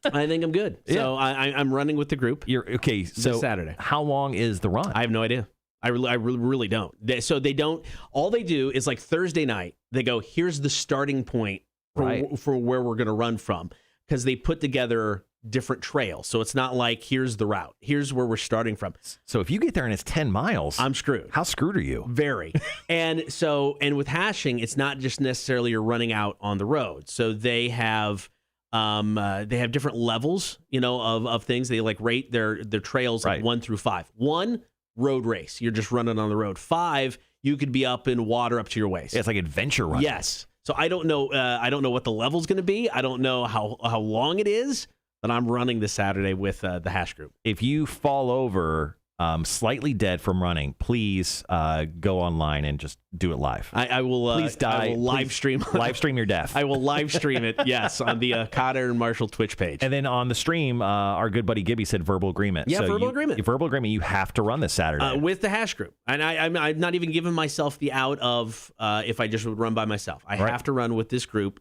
I think I'm good. So I'm running with the group. You're okay. So This Saturday. how long is the run? I have no idea. I really don't. So they don't. All they do is like Thursday night. They go, here's the starting point for where we're going to run from, because they put together different trails. So it's not like here's the route. Here's where we're starting from. So if you get there and it's 10 miles, I'm screwed. how screwed are you? Very. And with hashing, it's not just necessarily you're running out on the road. So they have different levels, of things. They like rate their trails like 1 through 5. 1, road race. You're just running on the road. 5, you could be up in water up to your waist. Yeah, it's like adventure running. Yes. So I don't know. I don't know what the level's going to be. I don't know how long it is. But I'm running this Saturday with the Hash Group. If you fall over slightly dead from running, please go online and just do it live. I will. Please die. I will live stream. Live stream your death. I will live stream it. Yes, on the Kotter and Marshall Twitch page. And then on the stream, our good buddy Gibby said verbal agreement. Yeah, verbal agreement. Verbal agreement. You have to run this Saturday with the Hash Group, and I'm not even giving myself the out of if I just would run by myself. I have to run with this group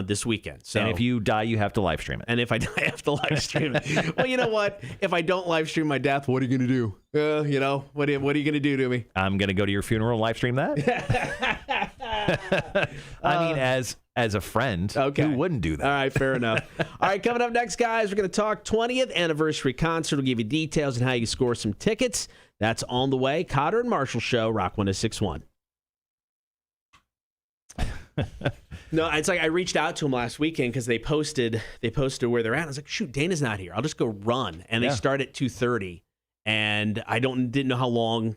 this weekend. So, and if you die, you have to live stream it. And if I die, I have to live stream it. Well, you know what? If I don't live stream my death, what are you going to do? What are you going to do to me? I'm going to go to your funeral and live stream that. I mean, as a friend, who wouldn't do that? All right, fair enough. All right, coming up next, guys, we're going to talk 20th anniversary concert. We'll give you details on how you score some tickets. That's on the way. Kotter and Marshall Show, Rock 106.1. No, it's like I reached out to them last weekend because they posted where they're at. I was like, shoot, Dana's not here. I'll just go run. And they start at 2:30, and I didn't know how long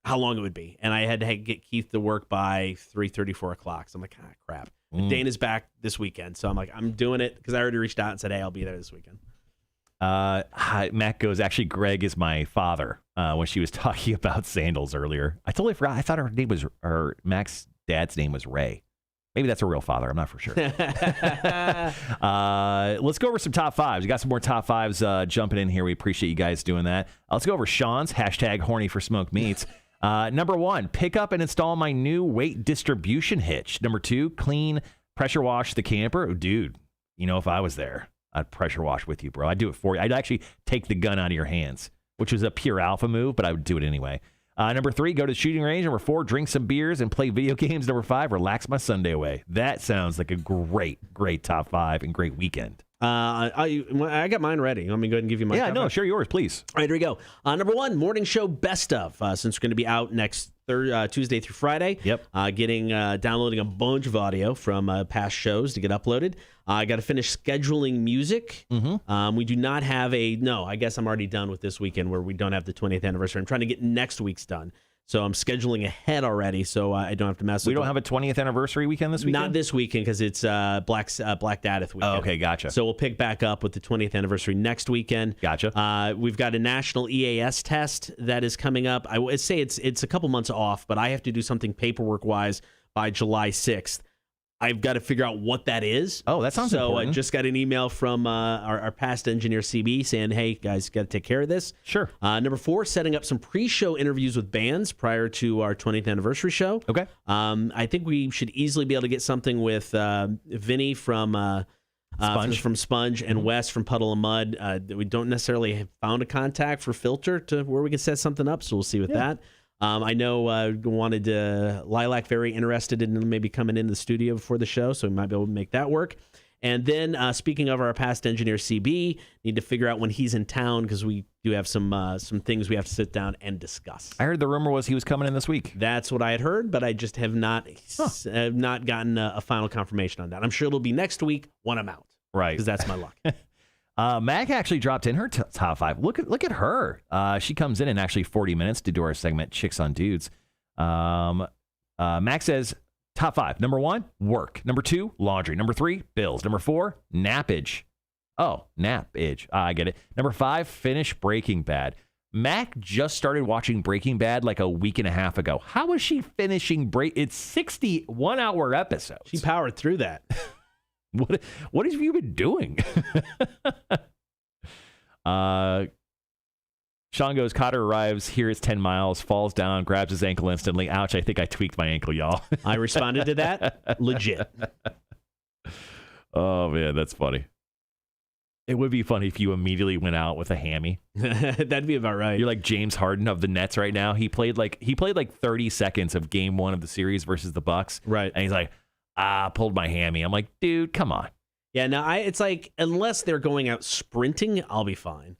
it would be. And I had to get Keith to work by 3:30, 4 o'clock. So I'm like, crap. But Dana's back this weekend. So I'm like, I'm doing it because I already reached out and said, hey, I'll be there this weekend. Matt goes, actually, Greg is my father when she was talking about sandals earlier. I totally forgot. I thought Mac's dad's name was Ray. Maybe that's a real father. I'm not for sure. Let's go over some top fives. We got some more top fives jumping in here. We appreciate you guys doing that. Let's go over Sean's hashtag horny for smoked meats. Number 1, pick up and install my new weight distribution hitch. Number 2, clean, pressure wash the camper. Oh, dude, if I was there, I'd pressure wash with you, bro. I'd do it for you. I'd actually take the gun out of your hands, which was a pure alpha move, but I would do it anyway. Number 3, go to the shooting range. Number 4, drink some beers and play video games. Number 5, relax my Sunday away. That sounds like a great top 5 and great weekend. I got mine ready. Let me go ahead and give you my. Yeah, cover. no, share yours, please. All right, here we go. Number one, morning show best of. Since we're going to be out next Tuesday through Friday. Yep. Downloading a bunch of audio from past shows to get uploaded. I got to finish scheduling music. Mm-hmm. We do not have I guess I'm already done with this weekend where we don't have the 20th anniversary. I'm trying to get next week's done. So I'm scheduling ahead already, so I don't have to mess with it. We don't have a 20th anniversary weekend this weekend? Not this weekend because it's Black Dadith weekend. Oh, okay, gotcha. So we'll pick back up with the 20th anniversary next weekend. Gotcha. We've got a national EAS test that is coming up. I would say it's a couple months off, but I have to do something paperwork-wise by July 6th. I've got to figure out what that is. Oh, that sounds important. So I just got an email from our past engineer, CB, saying, hey, guys, got to take care of this. Sure. Number 4, setting up some pre-show interviews with bands prior to our 20th anniversary show. Okay. I think we should easily be able to get something with Vinny from Sponge and Wes from Puddle of Mud. We don't necessarily have found a contact for Filter to where we can set something up, so we'll see with that. I know Lilac very interested in maybe coming into the studio before the show, so we might be able to make that work. And then speaking of our past engineer, CB, need to figure out when he's in town because we do have some things we have to sit down and discuss. I heard the rumor was he was coming in this week. That's what I had heard, but I just have not gotten a final confirmation on that. I'm sure it'll be next week when I'm out. Right. Because that's my luck. Mac actually dropped in her top 5. Look at her. She comes in actually 40 minutes to do our segment Chicks on Dudes. Mac says top 5. Number 1, work. Number 2, laundry. Number 3, bills. Number 4, nappage. Oh, nappage. I get it. Number 5, finish Breaking Bad. Mac just started watching Breaking Bad like a week and a half ago. How is she finishing It's 61-hour episodes. She powered through that. What have you been doing? Sean goes, Kotter arrives, here it's 10 miles, falls down, grabs his ankle instantly. Ouch, I think I tweaked my ankle, y'all. I responded to that. Legit. Oh, man, that's funny. It would be funny if you immediately went out with a hammy. That'd be about right. You're like James Harden of the Nets right now. He played like 30 seconds of game 1 of the series versus the Bucks. Right. And he's like, pulled my hammy. I'm like, dude, come on. Yeah, no, it's like, unless they're going out sprinting, I'll be fine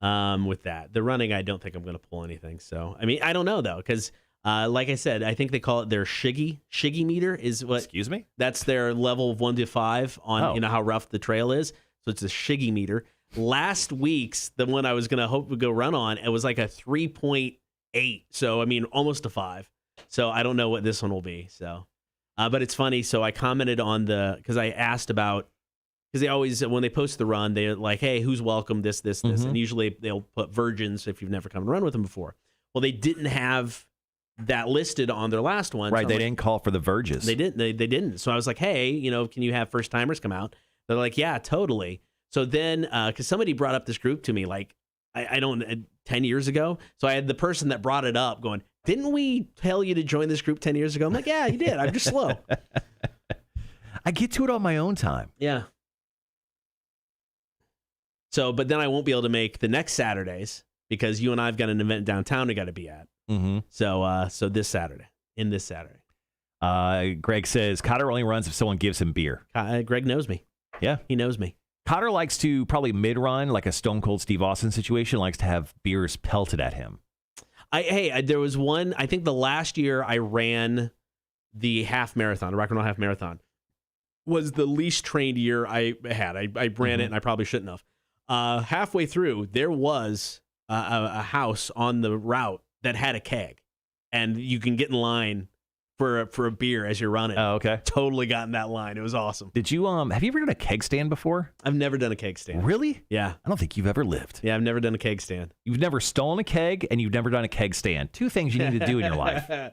with that. The running, I don't think I'm going to pull anything. So, I mean, I don't know, though, because like I said, I think they call it their shiggy. Shiggy meter is what. Excuse me? That's their level of 1 to 5 on, how rough the trail is. So it's a shiggy meter. Last week's, the one I was going to hope would go run on, it was like a 3.8. So, I mean, almost a 5. So I don't know what this one will be. So. But it's funny. So I commented on because I asked about, because they always, when they post the run, they're like, hey, who's welcome, this. And usually they'll put virgins if you've never come and run with them before. Well, they didn't have that listed on their last one. Right. So They didn't call for the virgins. They didn't. They didn't. So I was like, hey, can you have first timers come out? They're like, yeah, totally. So then, because somebody brought up this group to me, like, I don't, 10 years ago. So I had the person that brought it up going, didn't we tell you to join this group 10 years ago? I'm like, yeah, you did. I'm just slow. I get to it on my own time. Yeah. So, but then I won't be able to make the next Saturdays because you and I've got an event downtown we got to be at. Mm-hmm. So this Saturday. Greg says, Kotter only runs if someone gives him beer. Greg knows me. Yeah. He knows me. Kotter likes to probably mid-run, like a Stone Cold Steve Austin situation, likes to have beers pelted at him. There was one, I think the last year I ran the half marathon, the Rock and Roll half marathon, was the least trained year I had. I ran it and I probably shouldn't have. Halfway through, there was a house on the route that had a keg, and you can get in line for a beer as you're running. Oh, okay. Totally got in that line. It was awesome. Did you have you ever done a keg stand before? I've never done a keg stand. Really? Yeah. I don't think you've ever lived. Yeah, I've never done a keg stand. You've never stolen a keg, and you've never done a keg stand. 2 things you need to do in your life. I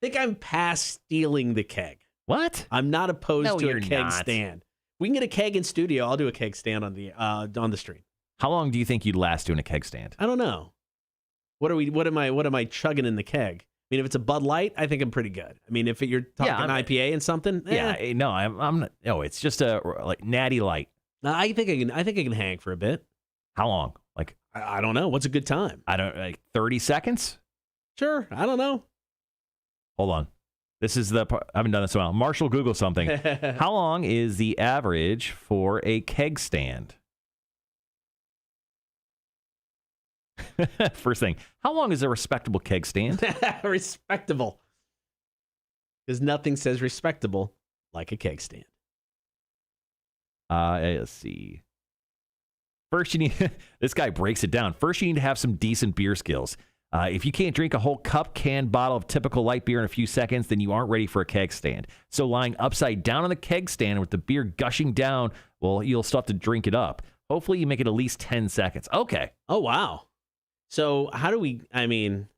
think I'm past stealing the keg. What? I'm not opposed to a you're keg not. stand. We can get a keg in studio. I'll do a keg stand on the stream. How long do you think you'd last doing a keg stand? I don't know. What am I chugging in the keg? I mean, if it's a Bud Light, I think I'm pretty good. I mean, if you're talking IPA and something, yeah, no, I'm not. No, it's just a like natty light. No, I think I can hang for a bit. How long? Like I don't know. What's a good time? I don't like 30 seconds. Sure, I don't know. Hold on. This is I haven't done this in a while. Marshall, Google something. How long is the average for a keg stand? First thing, how long is a respectable keg stand? Respectable. Because nothing says respectable like a keg stand. Let's see. First, you need, this guy breaks it down. First, you need to have some decent beer skills. If you can't drink a whole cup, can, bottle of typical light beer in a few seconds, then you aren't ready for a keg stand. So lying upside down on the keg stand with the beer gushing down, well, you'll still have to drink it up. Hopefully, you make it at least 10 seconds. Okay. Oh, wow. So how do we,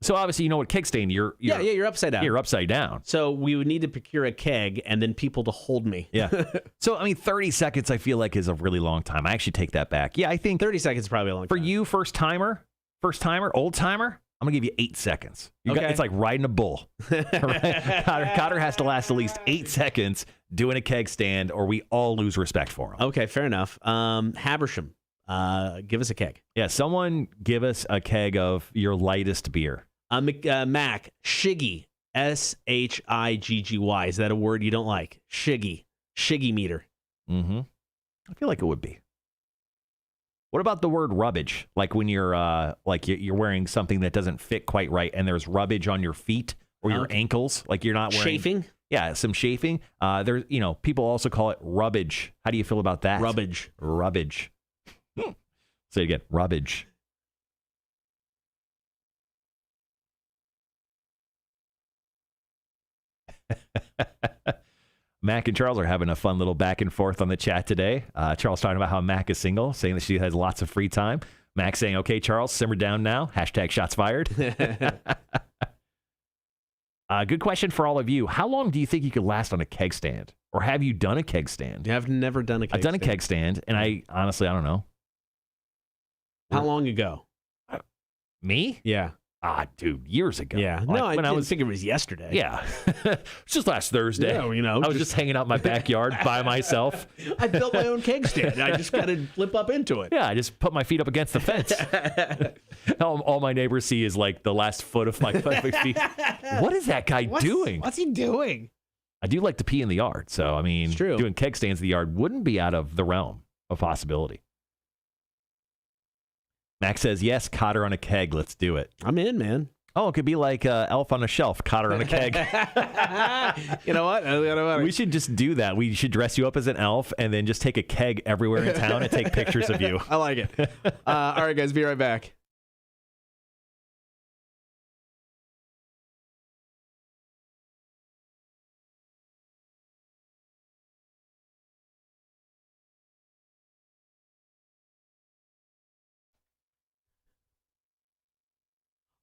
So obviously, you know what keg stand, you're upside down. You're upside down. So we would need to procure a keg and then people to hold me. Yeah. So, 30 seconds I feel like is a really long time. I actually take that back. Yeah, I think 30 seconds is probably a long time. For you, first timer, old timer, I'm going to give you 8 seconds. It's like riding a bull. Right? Cotter has to last at least 8 seconds doing a keg stand or we all lose respect for him. Okay, fair enough. Habersham, give us a keg. Yeah, someone give us a keg of your lightest beer. Mac, Shiggy, Shiggy. Is that a word you don't like? Shiggy meter. Mm-hmm. I feel like it would be. What about the word rubbage? Like when you're you're wearing something that doesn't fit quite right, and there's rubbage on your feet or your ankles, like you're not wearing chafing. Yeah, some chafing. There's people also call it rubbage. How do you feel about that? Rubbage. Say it again. Rubbage. Mac and Charles are having a fun little back and forth on the chat today. Charles talking about how Mac is single, saying that she has lots of free time. Mac saying, okay, Charles, simmer down now. # shots fired. Good question for all of you. How long do you think you could last on a keg stand? Or have you done a keg stand? I've never done a keg stand. I've done a keg stand, and I don't know. How long ago? Me? Yeah. Dude, years ago. Yeah. Like, no, I didn't think it was yesterday. Yeah. It's just last Thursday. Yeah, I was just hanging out in my backyard by myself. I built my own keg stand. I just got to flip up into it. Yeah, I just put my feet up against the fence. All my neighbors see is like the last foot of my feet. What is that guy doing? What's he doing? I do like to pee in the yard. So, It's true. Doing keg stands in the yard wouldn't be out of the realm of possibility. Max says, yes, Cotter on a keg. Let's do it. I'm in, man. Oh, it could be like Elf on a Shelf, Cotter on a keg. You know what? We should just do that. We should dress you up as an elf and then just take a keg everywhere in town and take pictures of you. I like it. All right, guys, be right back.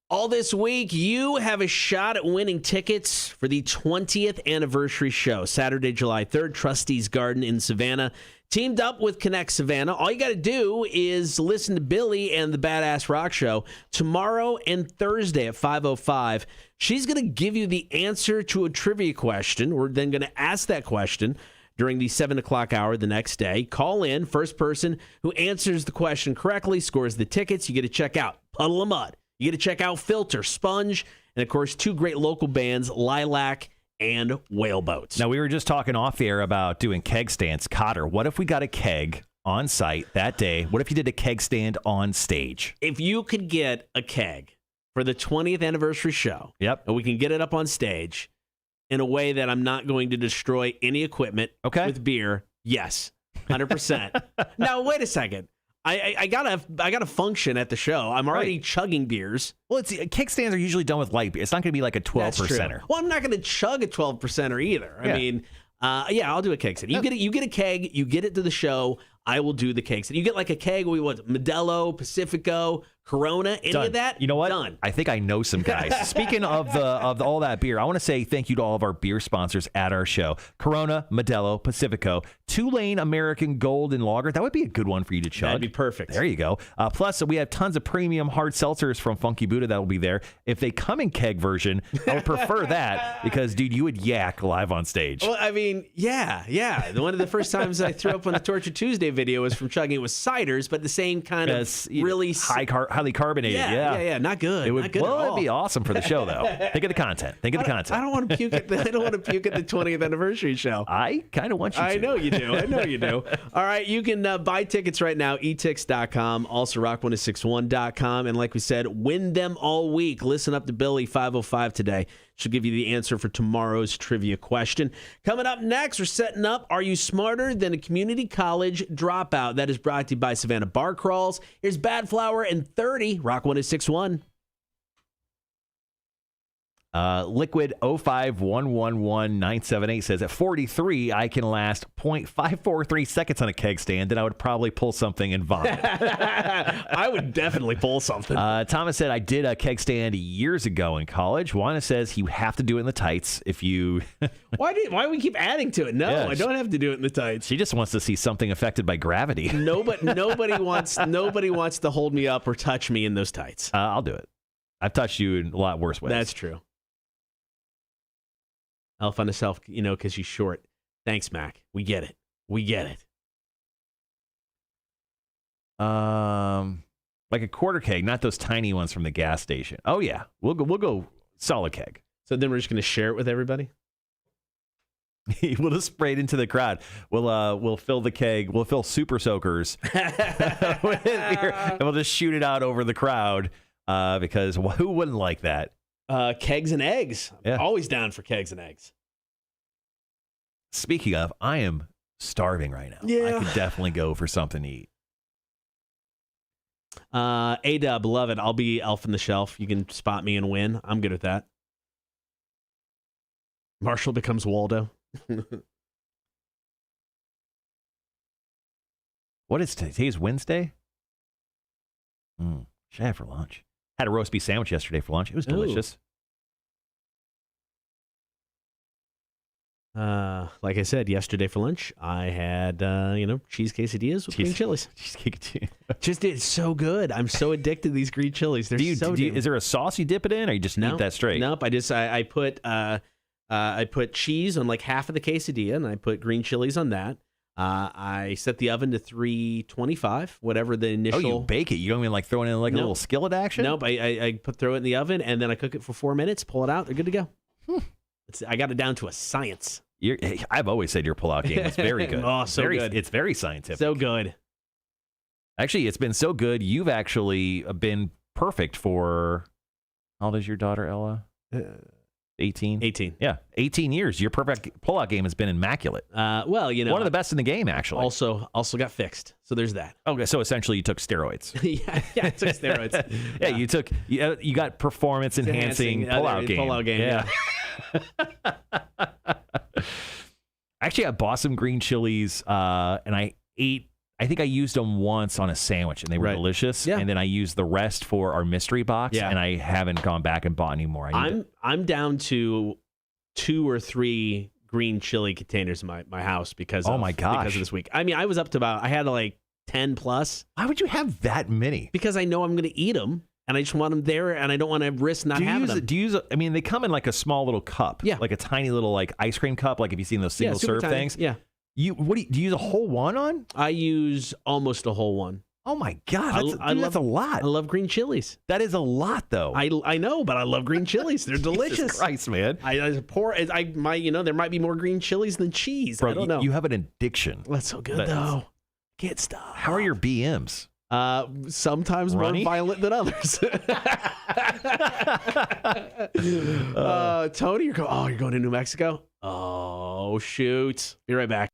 All this week, you have a shot at winning tickets for the 20th anniversary show, Saturday, July 3rd, Trustees Garden in Savannah. Teamed up with Connect Savannah. All you got to do is listen to Billy and the Badass Rock Show tomorrow and Thursday at 5:05. She's going to give you the answer to a trivia question. We're then going to ask that question during the 7 o'clock hour the next day. Call in. First person who answers the question correctly scores the tickets. You get to check out Puddle of Mud. You get to check out Filter, Sponge, and, of course, two great local bands, Lilac and Whaleboats. Now, we were just talking off air about doing keg stands. Cotter, what if we got a keg on site that day? What if you did a keg stand on stage? If you could get a keg for the 20th anniversary show, yep, and we can get it up on stage in a way that I'm not going to destroy any equipment with beer, yes, 100%. Now, wait a second. I gotta function at the show. I'm already chugging beers. Well, keg stands are usually done with light beer. It's not going to be like a 12%er. Well, I'm not going to chug a 12%er either. I mean, I'll do a keg stand. You get a keg. You get it to the show. I will do the keg stand. You get like a keg. Modelo, Pacifico, Corona, any of that? You know what? Done. I think I know some guys. Speaking of all that beer, I want to say thank you to all of our beer sponsors at our show. Corona, Modelo, Pacifico, Two-Lane American Gold and Lager. That would be a good one for you to chug. That'd be perfect. There you go. Plus, we have tons of premium hard seltzers from Funky Buddha that will be there. If they come in keg version, I would prefer that because, dude, you would yak live on stage. Well, I mean, yeah. One of the first times I threw up on the Torture Tuesday video was from chugging it with ciders, but the same kind of really high highly carbonated. Yeah. Not good. It would, not good well, at all. it'd be awesome for the show, though. Think of the content. Think of the content. I don't want to puke at the 20th anniversary show. I kind of want you to. I know you do. All right, you can buy tickets right now, etix.com, also rock1061.com. And like we said, win them all week. Listen up to Billy, 505 today. She'll give you the answer for tomorrow's trivia question. Coming up next, we're setting up Are You Smarter Than a Community College Dropout? That is brought to you by Savannah Bar Crawls. Here's Bad Flower and 30, Rock 1061. Liquid 05111-978 says at 43, I can last 0.543 seconds on a keg stand, and I would probably pull something and vomit. I would definitely pull something. Thomas said, I did a keg stand years ago in college. Juana says, you have to do it in the tights if you... Why do we keep adding to it? No, Yeah, I don't have to do it in the tights. She just wants to see something affected by gravity. Nobody wants to hold me up or touch me in those tights. I'll do it. I've touched you in a lot worse ways. That's true. Elf on the Shelf, because she's short. Thanks, Mac. We get it. Like a quarter keg, not those tiny ones from the gas station. Oh yeah, we'll go solid keg. So then we're just going to share it with everybody. We'll just spray it into the crowd. We'll fill the keg. We'll fill super soakers with beer, and we'll just shoot it out over the crowd because who wouldn't like that? Kegs and eggs. Yeah. Always down for kegs and eggs. Speaking of, I am starving right now. Yeah. I could definitely go for something to eat. A-Dub, love it. I'll be Elf on the Shelf. You can spot me and win. I'm good with that. Marshall becomes Waldo. What is today? Today's Wednesday? Should I have for lunch? Had a roast beef sandwich yesterday for lunch. It was delicious. Like I said, yesterday for lunch, I had, cheese quesadillas with green chilies. Cheesecake. Just it's so good. I'm so addicted to these green chilies. They're Is there a sauce you dip it in, or you just eat that straight? Nope. I put cheese on like half of the quesadilla, and I put green chilies on that. I set the oven to 325, whatever the initial. Oh, you bake it. You don't even like throw it in like a little skillet action? Nope. I throw it in the oven, and then I cook it for 4 minutes, pull it out. They're good to go. I got it down to a science. I've always said your pullout game is very good. Good. It's very scientific. So good. Actually, it's been so good. You've actually been perfect for, how old is your daughter, Ella? 18? 18. Yeah, 18 years. Your perfect pullout game has been immaculate. One of the best in the game, actually. Also got fixed. So there's that. Okay, so essentially you took steroids. yeah, I took steroids. Yeah, you got performance enhancing pullout game. Pullout game. Yeah. Actually, I bought some green chilies, and I think I used them once on a sandwich, and they were delicious. Yeah. And then I used the rest for our mystery box, and I haven't gone back and bought any more. I'm down to 2 or 3 green chili containers in my house because of this week. I mean, I was up to I had like 10 plus. Why would you have that many? Because I know I'm going to eat them. And I just want them there, and I don't want to risk not having them. I mean, they come in like a small little cup. Yeah. Like a tiny little like ice cream cup, like if you've seen those single serve things. Yeah. Do you use a whole one on? I use almost a whole one. Oh my God. That's a lot. I love green chilies. That is a lot, though. I know, but I love green chilies. They're delicious. Jesus Christ, man. There might be more green chilies than cheese. Bro, I don't know. You have an addiction. That's so good, though. Can't stop. How are your BMs? Sometimes more violent than others. Tony, you're going to New Mexico? Oh, shoot. Be right back.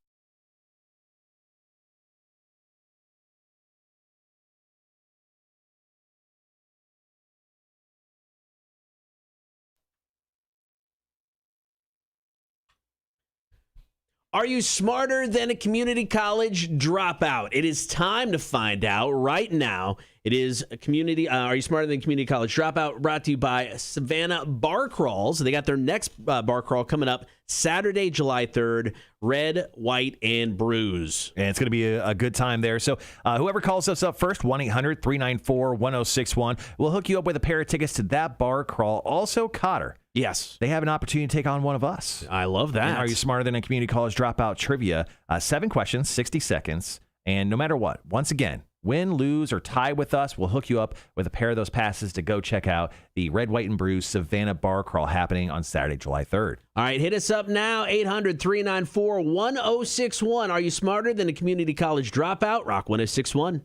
Are you smarter than a community college dropout? It is time to find out right now. It is a community. Are you smarter than a community college dropout? Brought to you by Savannah Bar Crawls. They got their next bar crawl coming up Saturday, July 3rd. Red, white, and brews. And it's going to be a good time there. So whoever calls us up first, 1-800-394-1061, we'll hook you up with a pair of tickets to that bar crawl. Also, Kotter. Yes. They have an opportunity to take on one of us. I love that. And are you smarter than a community college dropout trivia? 7 questions, 60 seconds. And no matter what, once again, Win, lose, or tie with us, we'll hook you up with a pair of those passes to go check out the Red, White, and Brews Savannah Bar Crawl happening on Saturday, July 3rd. All right, hit us up now, 800-394-1061. Are you smarter than a community college dropout? Rock 1061.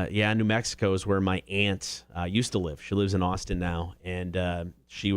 Yeah, New Mexico is where my aunt used to live. She lives in Austin now, and she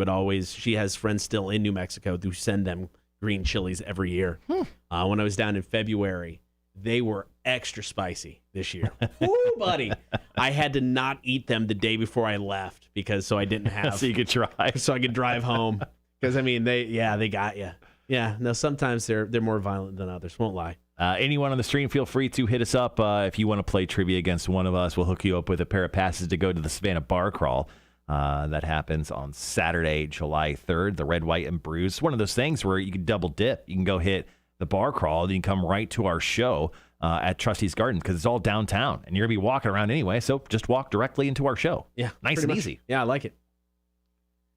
has friends still in New Mexico who send them green chilies every year. When I was down in February, they were extra spicy this year. Woo, buddy. I had to not eat them the day before I left so I didn't have. So you could try. So I could drive home. Because, I mean, they got you. Yeah, no, sometimes they're more violent than others. Won't lie. Anyone on the stream, feel free to hit us up if you want to play trivia against one of us. We'll hook you up with a pair of passes to go to the Savannah Bar Crawl. That happens on Saturday, July 3rd, the Red, White, and Brews. It's one of those things where you can double dip. You can go hit the bar crawl, and you can come right to our show at Trustee's Gardens because it's all downtown, and you're going to be walking around anyway, so just walk directly into our show. Yeah. Nice and easy. Yeah, I like it.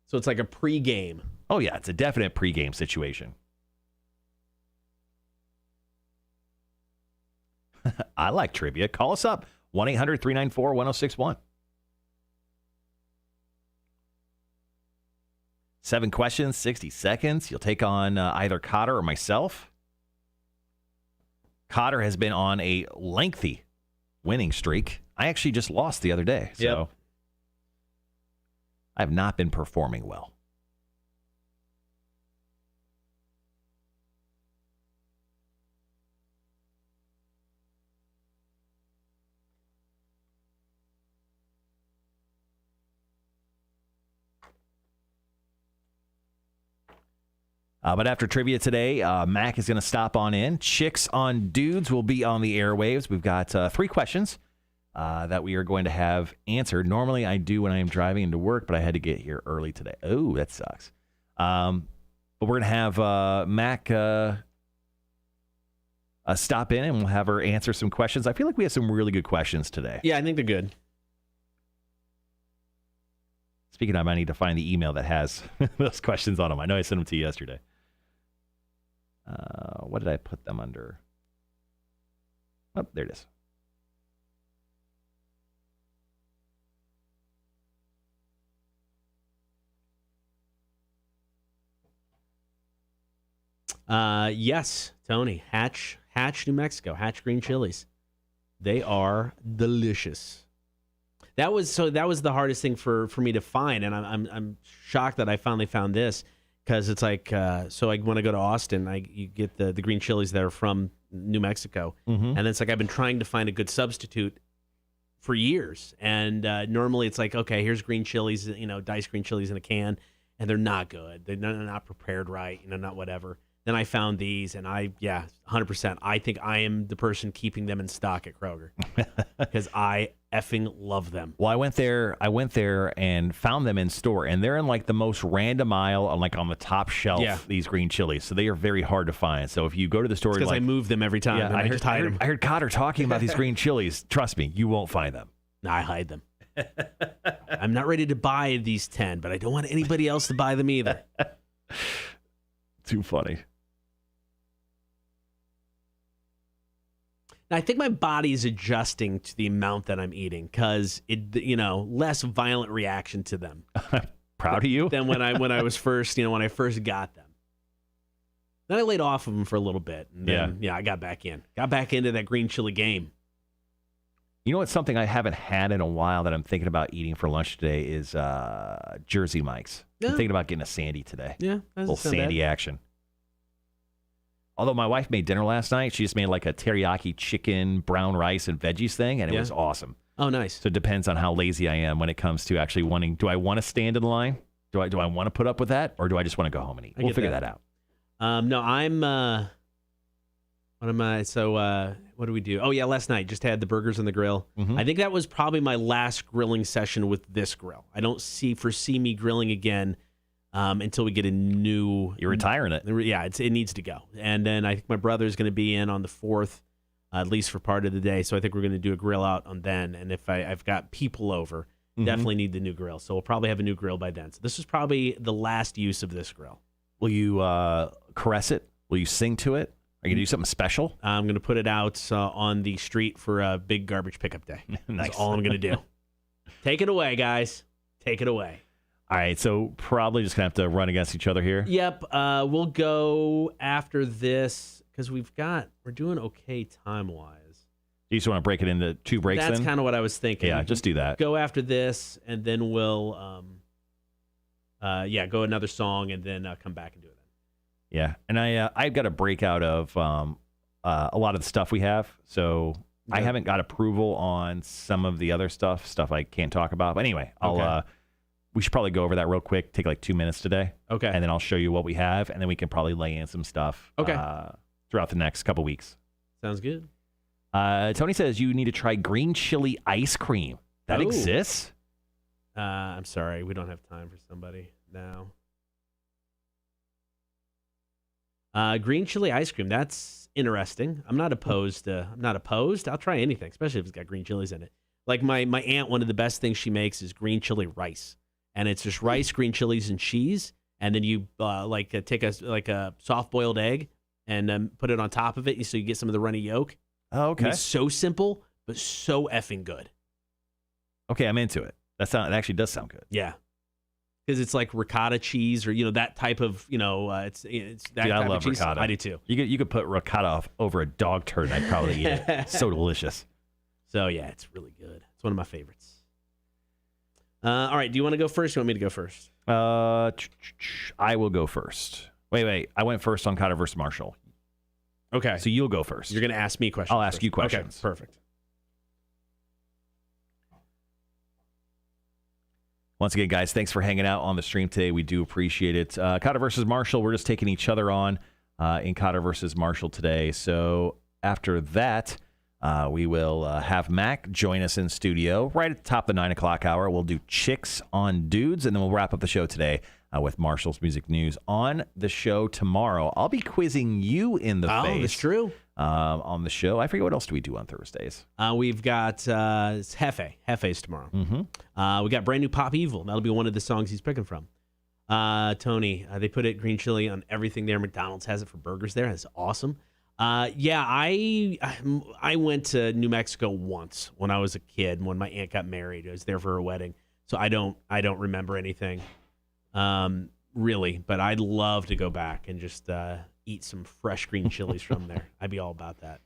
So it's like a pregame. Oh, yeah, it's a definite pregame situation. I like trivia. Call us up, 1-800-394-1061. 7 questions, 60 seconds. You'll take on either Kotter or myself. Kotter has been on a lengthy winning streak. I actually just lost the other day, so Yep. I have not been performing well. But after trivia today, Mac is going to stop on in. Chicks on Dudes will be on the airwaves. We've got 3 questions that we are going to have answered. Normally I do when I am driving into work, but I had to get here early today. Oh, that sucks. But we're going to have Mac stop in, and we'll have her answer some questions. I feel like we have some really good questions today. Yeah, I think they're good. Speaking of, I need to find the email that has those questions on them. I know I sent them to you yesterday. What did I put them under? Oh, there it is. Yes, Tony. Hatch, New Mexico. Hatch green chilies. They are delicious. That was the hardest thing for me to find, and I'm shocked that I finally found this. Because it's like, when I go to Austin, you get the green chilies that are from New Mexico. Mm-hmm. And it's like I've been trying to find a good substitute for years. And normally it's like, okay, here's green chilies, diced green chilies in a can, and they're not good. They're not prepared right, not whatever. Then I found these, and 100%. I think I am the person keeping them in stock at Kroger because I effing love them. Well, I went there and found them in store, and they're in like the most random aisle, on the top shelf. Yeah. These green chilies, so they are very hard to find. So if you go to the store, Because I move them every time. yeah, and I just hide them. I heard Kotter talking about these green chilies. Trust me, you won't find them. No, I hide them. I'm not ready to buy these 10, but I don't want anybody else to buy them either. Too funny. Now, I think my body is adjusting to the amount that I'm eating because less violent reaction to them. Proud of you. Than when I was first, when I first got them. Then I laid off of them for a little bit, and then I got back into that green chili game. You know what's something I haven't had in a while that I'm thinking about eating for lunch today is Jersey Mike's. Yeah. I'm thinking about getting a Sandy today. Yeah, A little Sandy action. Although my wife made dinner last night, she just made like a teriyaki chicken, brown rice, and veggies thing, and it was awesome. Oh, nice. So it depends on how lazy I am when it comes to actually wanting. Do I want to stand in line? Do I want to put up with that, or do I just want to go home and eat? We'll figure that out. No, I'm. What am I? So what do we do? Oh yeah, last night just had the burgers on the grill. Mm-hmm. I think that was probably my last grilling session with this grill. I don't foresee me grilling again until we get a new. You're retiring it. Yeah, it needs to go. And then I think my brother's going to be in on the 4th, at least for part of the day. So I think we're going to do a grill out on then. And if I've got people over, definitely need the new grill. So we'll probably have a new grill by then. So this is probably the last use of this grill. Will you caress it? Will you sing to it? Are you going to do something special? I'm going to put it out on the street for a big garbage pickup day. Nice. That's all I'm going to do. Take it away, guys. Take it away. All right, so probably just going to have to run against each other here. Yep. We'll go after this because we're doing okay time-wise. You just want to break it into 2 breaks That's then? kind of what I was thinking. Yeah, just do that. Go after this, and then we'll, go another song, and then come back and do it then. Yeah, and I've got a breakout of a lot of the stuff we have, so I haven't got approval on some of the other stuff I can't talk about. But anyway, we should probably go over that real quick, take like 2 minutes today. Okay. And then I'll show you what we have, and then we can probably lay in some stuff throughout the next couple weeks. Sounds good. Tony says you need to try green chili ice cream. That exists? I'm sorry. We don't have time for somebody now. Green chili ice cream. That's interesting. I'm not opposed. I'll try anything, especially if it's got green chilies in it. Like my aunt, one of the best things she makes is green chili rice. And it's just rice, green chilies, and cheese. And then you take a soft-boiled egg and put it on top of it so you get some of the runny yolk. Oh, okay. And it's so simple, but so effing good. Okay, I'm into it. It actually does sound good. Yeah. Because it's like ricotta cheese or, that type of, it's that Dude, type I love of cheese. ricotta. I do too. You could put ricotta over a dog turd and I'd probably eat it. It's so delicious. So, yeah, it's really good. It's one of my favorites. All right, do you want to go first or you want me to go first? I will go first. Wait. I went first on Kotter V Marhsall. Okay. So you'll go first. You're going to ask me questions. I'll ask you questions. Okay, perfect. Once again, guys, thanks for hanging out on the stream today. We do appreciate it. Kotter v Marhsall, we're just taking each other on in Kotter v Marhsall today. So after that, we will have Mac join us in studio right at the top of the 9 o'clock hour. We'll do Chicks on Dudes, and then we'll wrap up the show today with Marshall's Music News. On the show tomorrow, I'll be quizzing you in the face. Oh, that's true. On the show. I forget what else do we do on Thursdays. We've got Hefe. Hefe's tomorrow. Mm-hmm. We got brand new Pop Evil. That'll be one of the songs he's picking from. Tony, they put it green chili on everything there. McDonald's has it for burgers there. That's awesome. I went to New Mexico once when I was a kid. When my aunt got married, I was there for her wedding. So I don't remember anything, really. But I'd love to go back and just eat some fresh green chilies from there. I'd be all about that.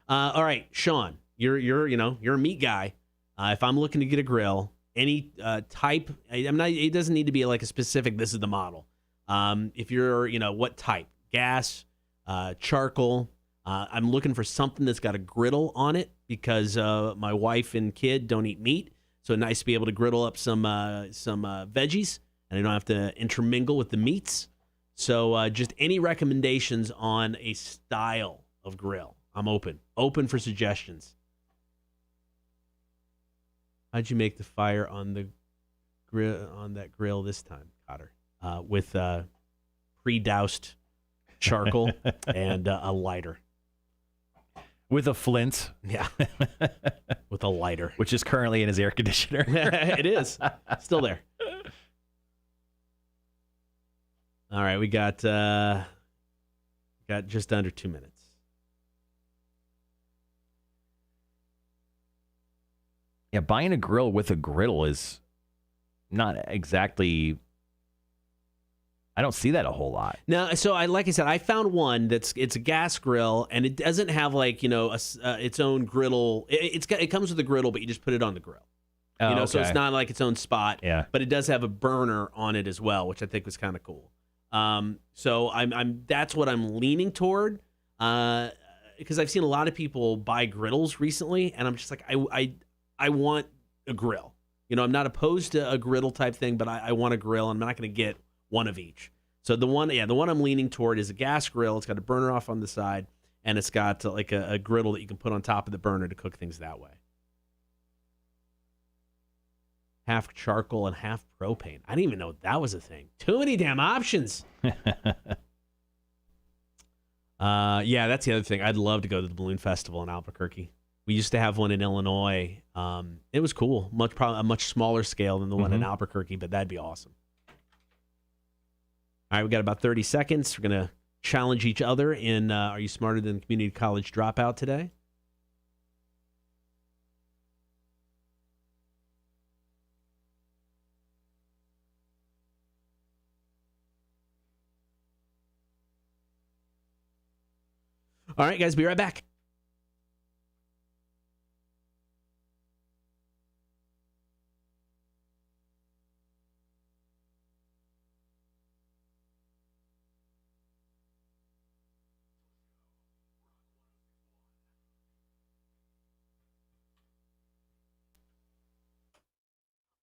All right, Sean, you're a meat guy. If I'm looking to get a grill, any type, it doesn't need to be like a specific. This is the model. If you're, what type? Gas. Charcoal. I'm looking for something that's got a griddle on it because my wife and kid don't eat meat, so nice to be able to griddle up some veggies, and I don't have to intermingle with the meats. So just any recommendations on a style of grill? I'm open for suggestions. How'd you make the fire on the grill this time, Cotter? With pre-doused charcoal and a lighter. With a flint. Yeah. With a lighter. Which is currently in his air conditioner. It is. Still there. All right, we got just under 2 minutes. Yeah, buying a grill with a griddle is not exactly... I don't see that a whole lot. No, so like I said, I found one it's a gas grill, and it doesn't have its own griddle. It comes with a griddle, but you just put it on the grill. Okay. So it's not like its own spot. Yeah. But it does have a burner on it as well, which I think was kind of cool. So that's what I'm leaning toward, because I've seen a lot of people buy griddles recently, and I'm just like, I want a grill. I'm not opposed to a griddle type thing, but I want a grill. I'm not going to get one of each. So the one I'm leaning toward is a gas grill. It's got a burner off on the side, and it's got like a griddle that you can put on top of the burner to cook things that way. half charcoal, and half propane. I didn't even know that was a thing. Too many damn options. Yeah, that's the other thing. I'd love to go to the Balloon Festival in Albuquerque. We used to have one in Illinois. It was cool. Probably a much smaller scale than the one in Albuquerque, but that'd be awesome. All right, we got about 30 seconds. We're going to challenge each other in Are You Smarter Than Community College Dropout today? All right, guys, be right back.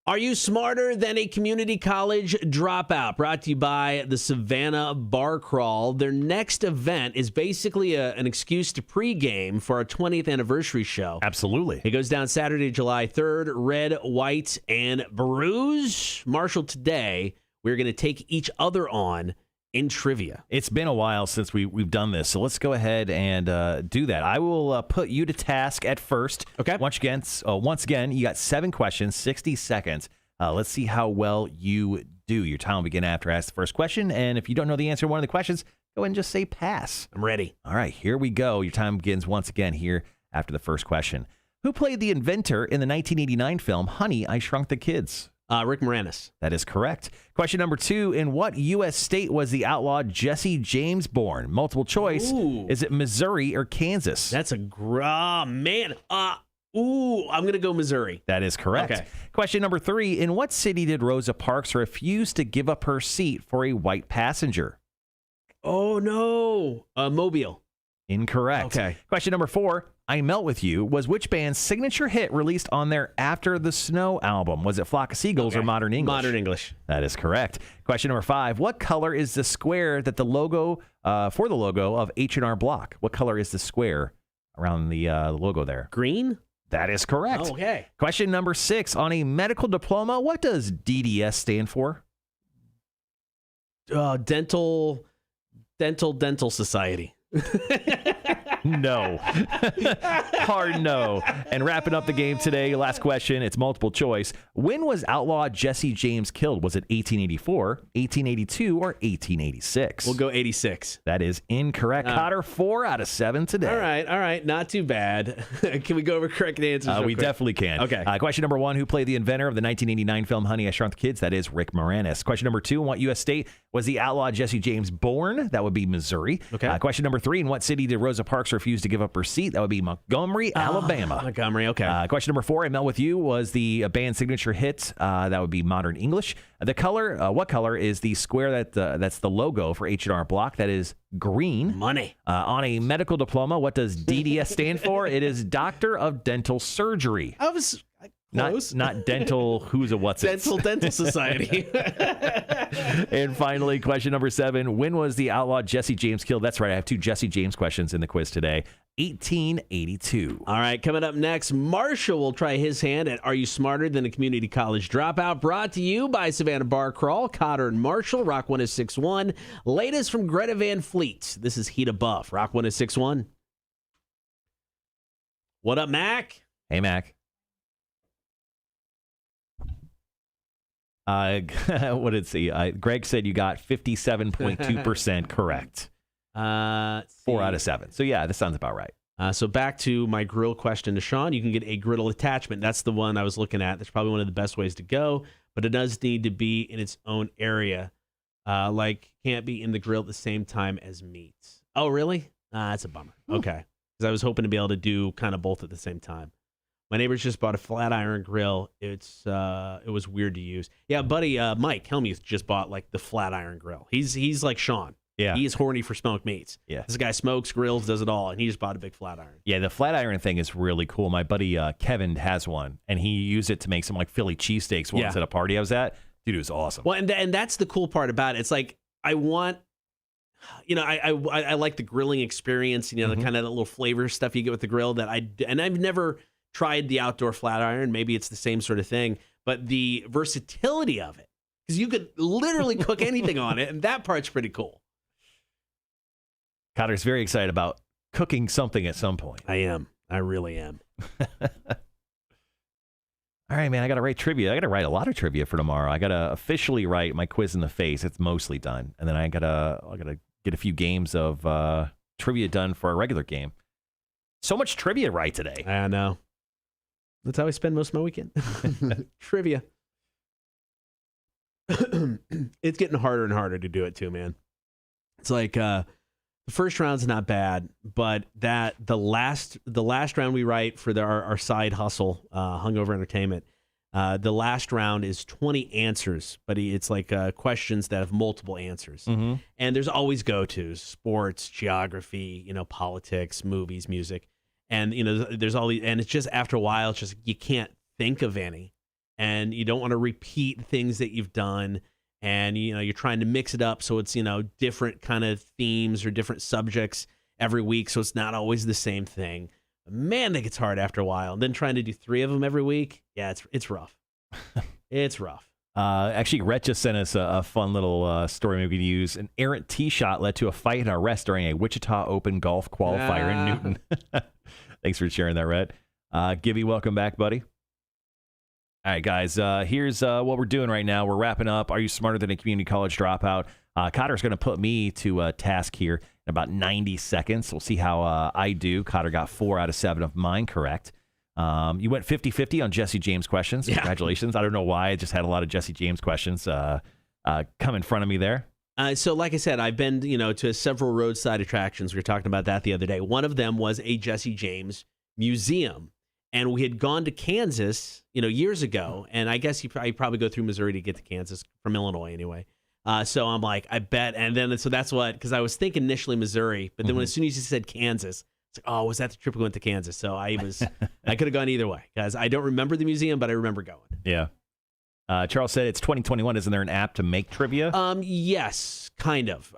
Are you smarter than a community college dropout? Brought to you by the Savannah Bar Crawl. Their next event is basically an excuse to pregame for our 20th anniversary show. Absolutely. It goes down Saturday, July 3rd. Red, white, and Brews Marshall. Today, we're going to take each other on in trivia. It's been a while since we've done this, so let's go ahead and do that. I will put you to task at first. Okay. Once again, you got 7 questions, 60 seconds. Let's see how well you do. Your time will begin after I ask the first question, and if you don't know the answer to one of the questions, go ahead and just say pass. I'm ready. All right, here we go. Your time begins once again here after the first question. Who played the inventor in the 1989 film Honey, I Shrunk the Kids? Rick Moranis. That is correct. Question number 2. In what U.S. state was the outlaw Jesse James born? Multiple choice. Ooh. Is it Missouri or Kansas? That's a man. I'm going to go Missouri. That is correct. Okay. Question number 3. In what city did Rosa Parks refuse to give up her seat for a white passenger? Oh, no. Mobile. Incorrect. Okay. Question number 4. I Melt With You was which band's signature hit released on their After the Snow album? Was it Flock of Seagulls or Modern English? Modern English. That is correct. Question number 5. What color is the square that the logo, for the logo of H&R Block? What color is the square around the logo there? Green? That is correct. Oh, okay. Question number 6. On a medical diploma, what does DDS stand for? Dental Society. No. Hard no. And wrapping up the game today, last question. It's multiple choice. When was outlaw Jesse James killed? Was it 1884, 1882, or 1886? We'll go 86. That is incorrect. Cotter, 4 out of 7 today. All right. Not too bad. Can we go over correct answers? real We quick? definitely can. Okay. Question number 1, who played the inventor of the 1989 film Honey, I Shrunk the Kids? That is Rick Moranis. Question number 2, in what U.S. state was the outlaw Jesse James born? That would be Missouri. Okay. Question number 3, in what city did Rosa Parks refuse to give up her seat? That would be Montgomery, Alabama. Montgomery, okay. Question number 4, I Melt With You was the band's signature hit. That would be Modern English. The color, what color is the square that's the logo for H&R Block? That is green. Money. On a medical diploma, what does DDS stand for? It is Doctor of Dental Surgery. I was close. Not dental, who's a what's it? Dental Society. And finally, question number 7, when was the outlaw Jesse James killed? That's right, I have 2 Jesse James questions in the quiz today. 1882. All right, coming up next, Marshall will try his hand at Are You Smarter Than a Community College Dropout? Brought to you by Savannah Bar Crawl, Cotter and Marshall, Rock 106.1. Latest from Greta Van Fleet. This is Heat Above, Rock 106.1. What up, Mac? Hey, Mac. What did it say? Greg said you got 57.2% correct. 4 out of 7. So yeah, this sounds about right. So back to my grill question to Sean. You can get a griddle attachment. That's the one I was looking at. That's probably one of the best ways to go, but it does need to be in its own area. Like can't be in the grill at the same time as meats. Oh, really? That's a bummer. Okay. Because I was hoping to be able to do kind of both at the same time. My neighbors just bought a flat iron grill. It was weird to use. Yeah, buddy, Mike Helmuth just bought like the flat iron grill. He's like Sean. Yeah. He is horny for smoked meats. Yeah. This guy smokes, grills, does it all, and he just bought a big flat iron. Yeah, the flat iron thing is really cool. My buddy Kevin has one, and he used it to make some like Philly cheesesteaks once at a party I was at. Dude, it was awesome. Well, and that's the cool part about it. It's like I want, I like the grilling experience. The kind of little flavor stuff you get with the grill. I've never tried the outdoor flat iron. Maybe it's the same sort of thing. but the versatility of it, because you could literally cook anything on it, and that part's pretty cool. Cotter's very excited about cooking something at some point. I am. I really am. All right, man, I got to write trivia. I got to write a lot of trivia for tomorrow. I got to officially write my quiz in the face. It's mostly done. And then I got to get a few games of trivia done for a regular game. So much trivia to write today. I know. That's how I spend most of my weekend. Trivia. It's getting harder and harder to do it too, man. It's like the first round's not bad, but the last round we write for our side hustle, Hungover Entertainment, the last round is 20 answers, but it's like questions that have multiple answers. Mm-hmm. And there's always go-tos: sports, geography, politics, movies, music. And, there's all these, and it's just after a while, it's just you can't think of any. And you don't want to repeat things that you've done. And, you're trying to mix it up so it's, different kind of themes or different subjects every week. So it's not always the same thing. Man, that gets hard after a while. And then trying to do 3 of them every week. Yeah, it's rough. It's rough. Actually, Rhett just sent us a fun little story we could use. An errant tee shot led to a fight and arrest during a Wichita Open golf qualifier in Newton. Thanks for sharing that, Rhett. Gibby, welcome back, buddy. All right, guys, here's what we're doing right now. We're wrapping up Are You Smarter Than a Community College Dropout? Cotter's going to put me to task here in about 90 seconds. We'll see how I do. Cotter got 4 out of 7 of mine correct. You went 50-50 on Jesse James questions. Congratulations. I don't know why. I just had a lot of Jesse James questions come in front of me there. So like I said, I've been, to several roadside attractions. We were talking about that the other day. One of them was a Jesse James museum. And we had gone to Kansas, years ago. And I guess you probably go through Missouri to get to Kansas, from Illinois anyway. So I'm like, I bet. And then, so that's what, because I was thinking initially Missouri, but then as soon as you said Kansas, it's like, oh, was that the trip we went to Kansas? So I could have gone either way, because I don't remember the museum, but I remember going. Yeah. Charles said it's 2021. Isn't there an app to make trivia? Yes, kind of.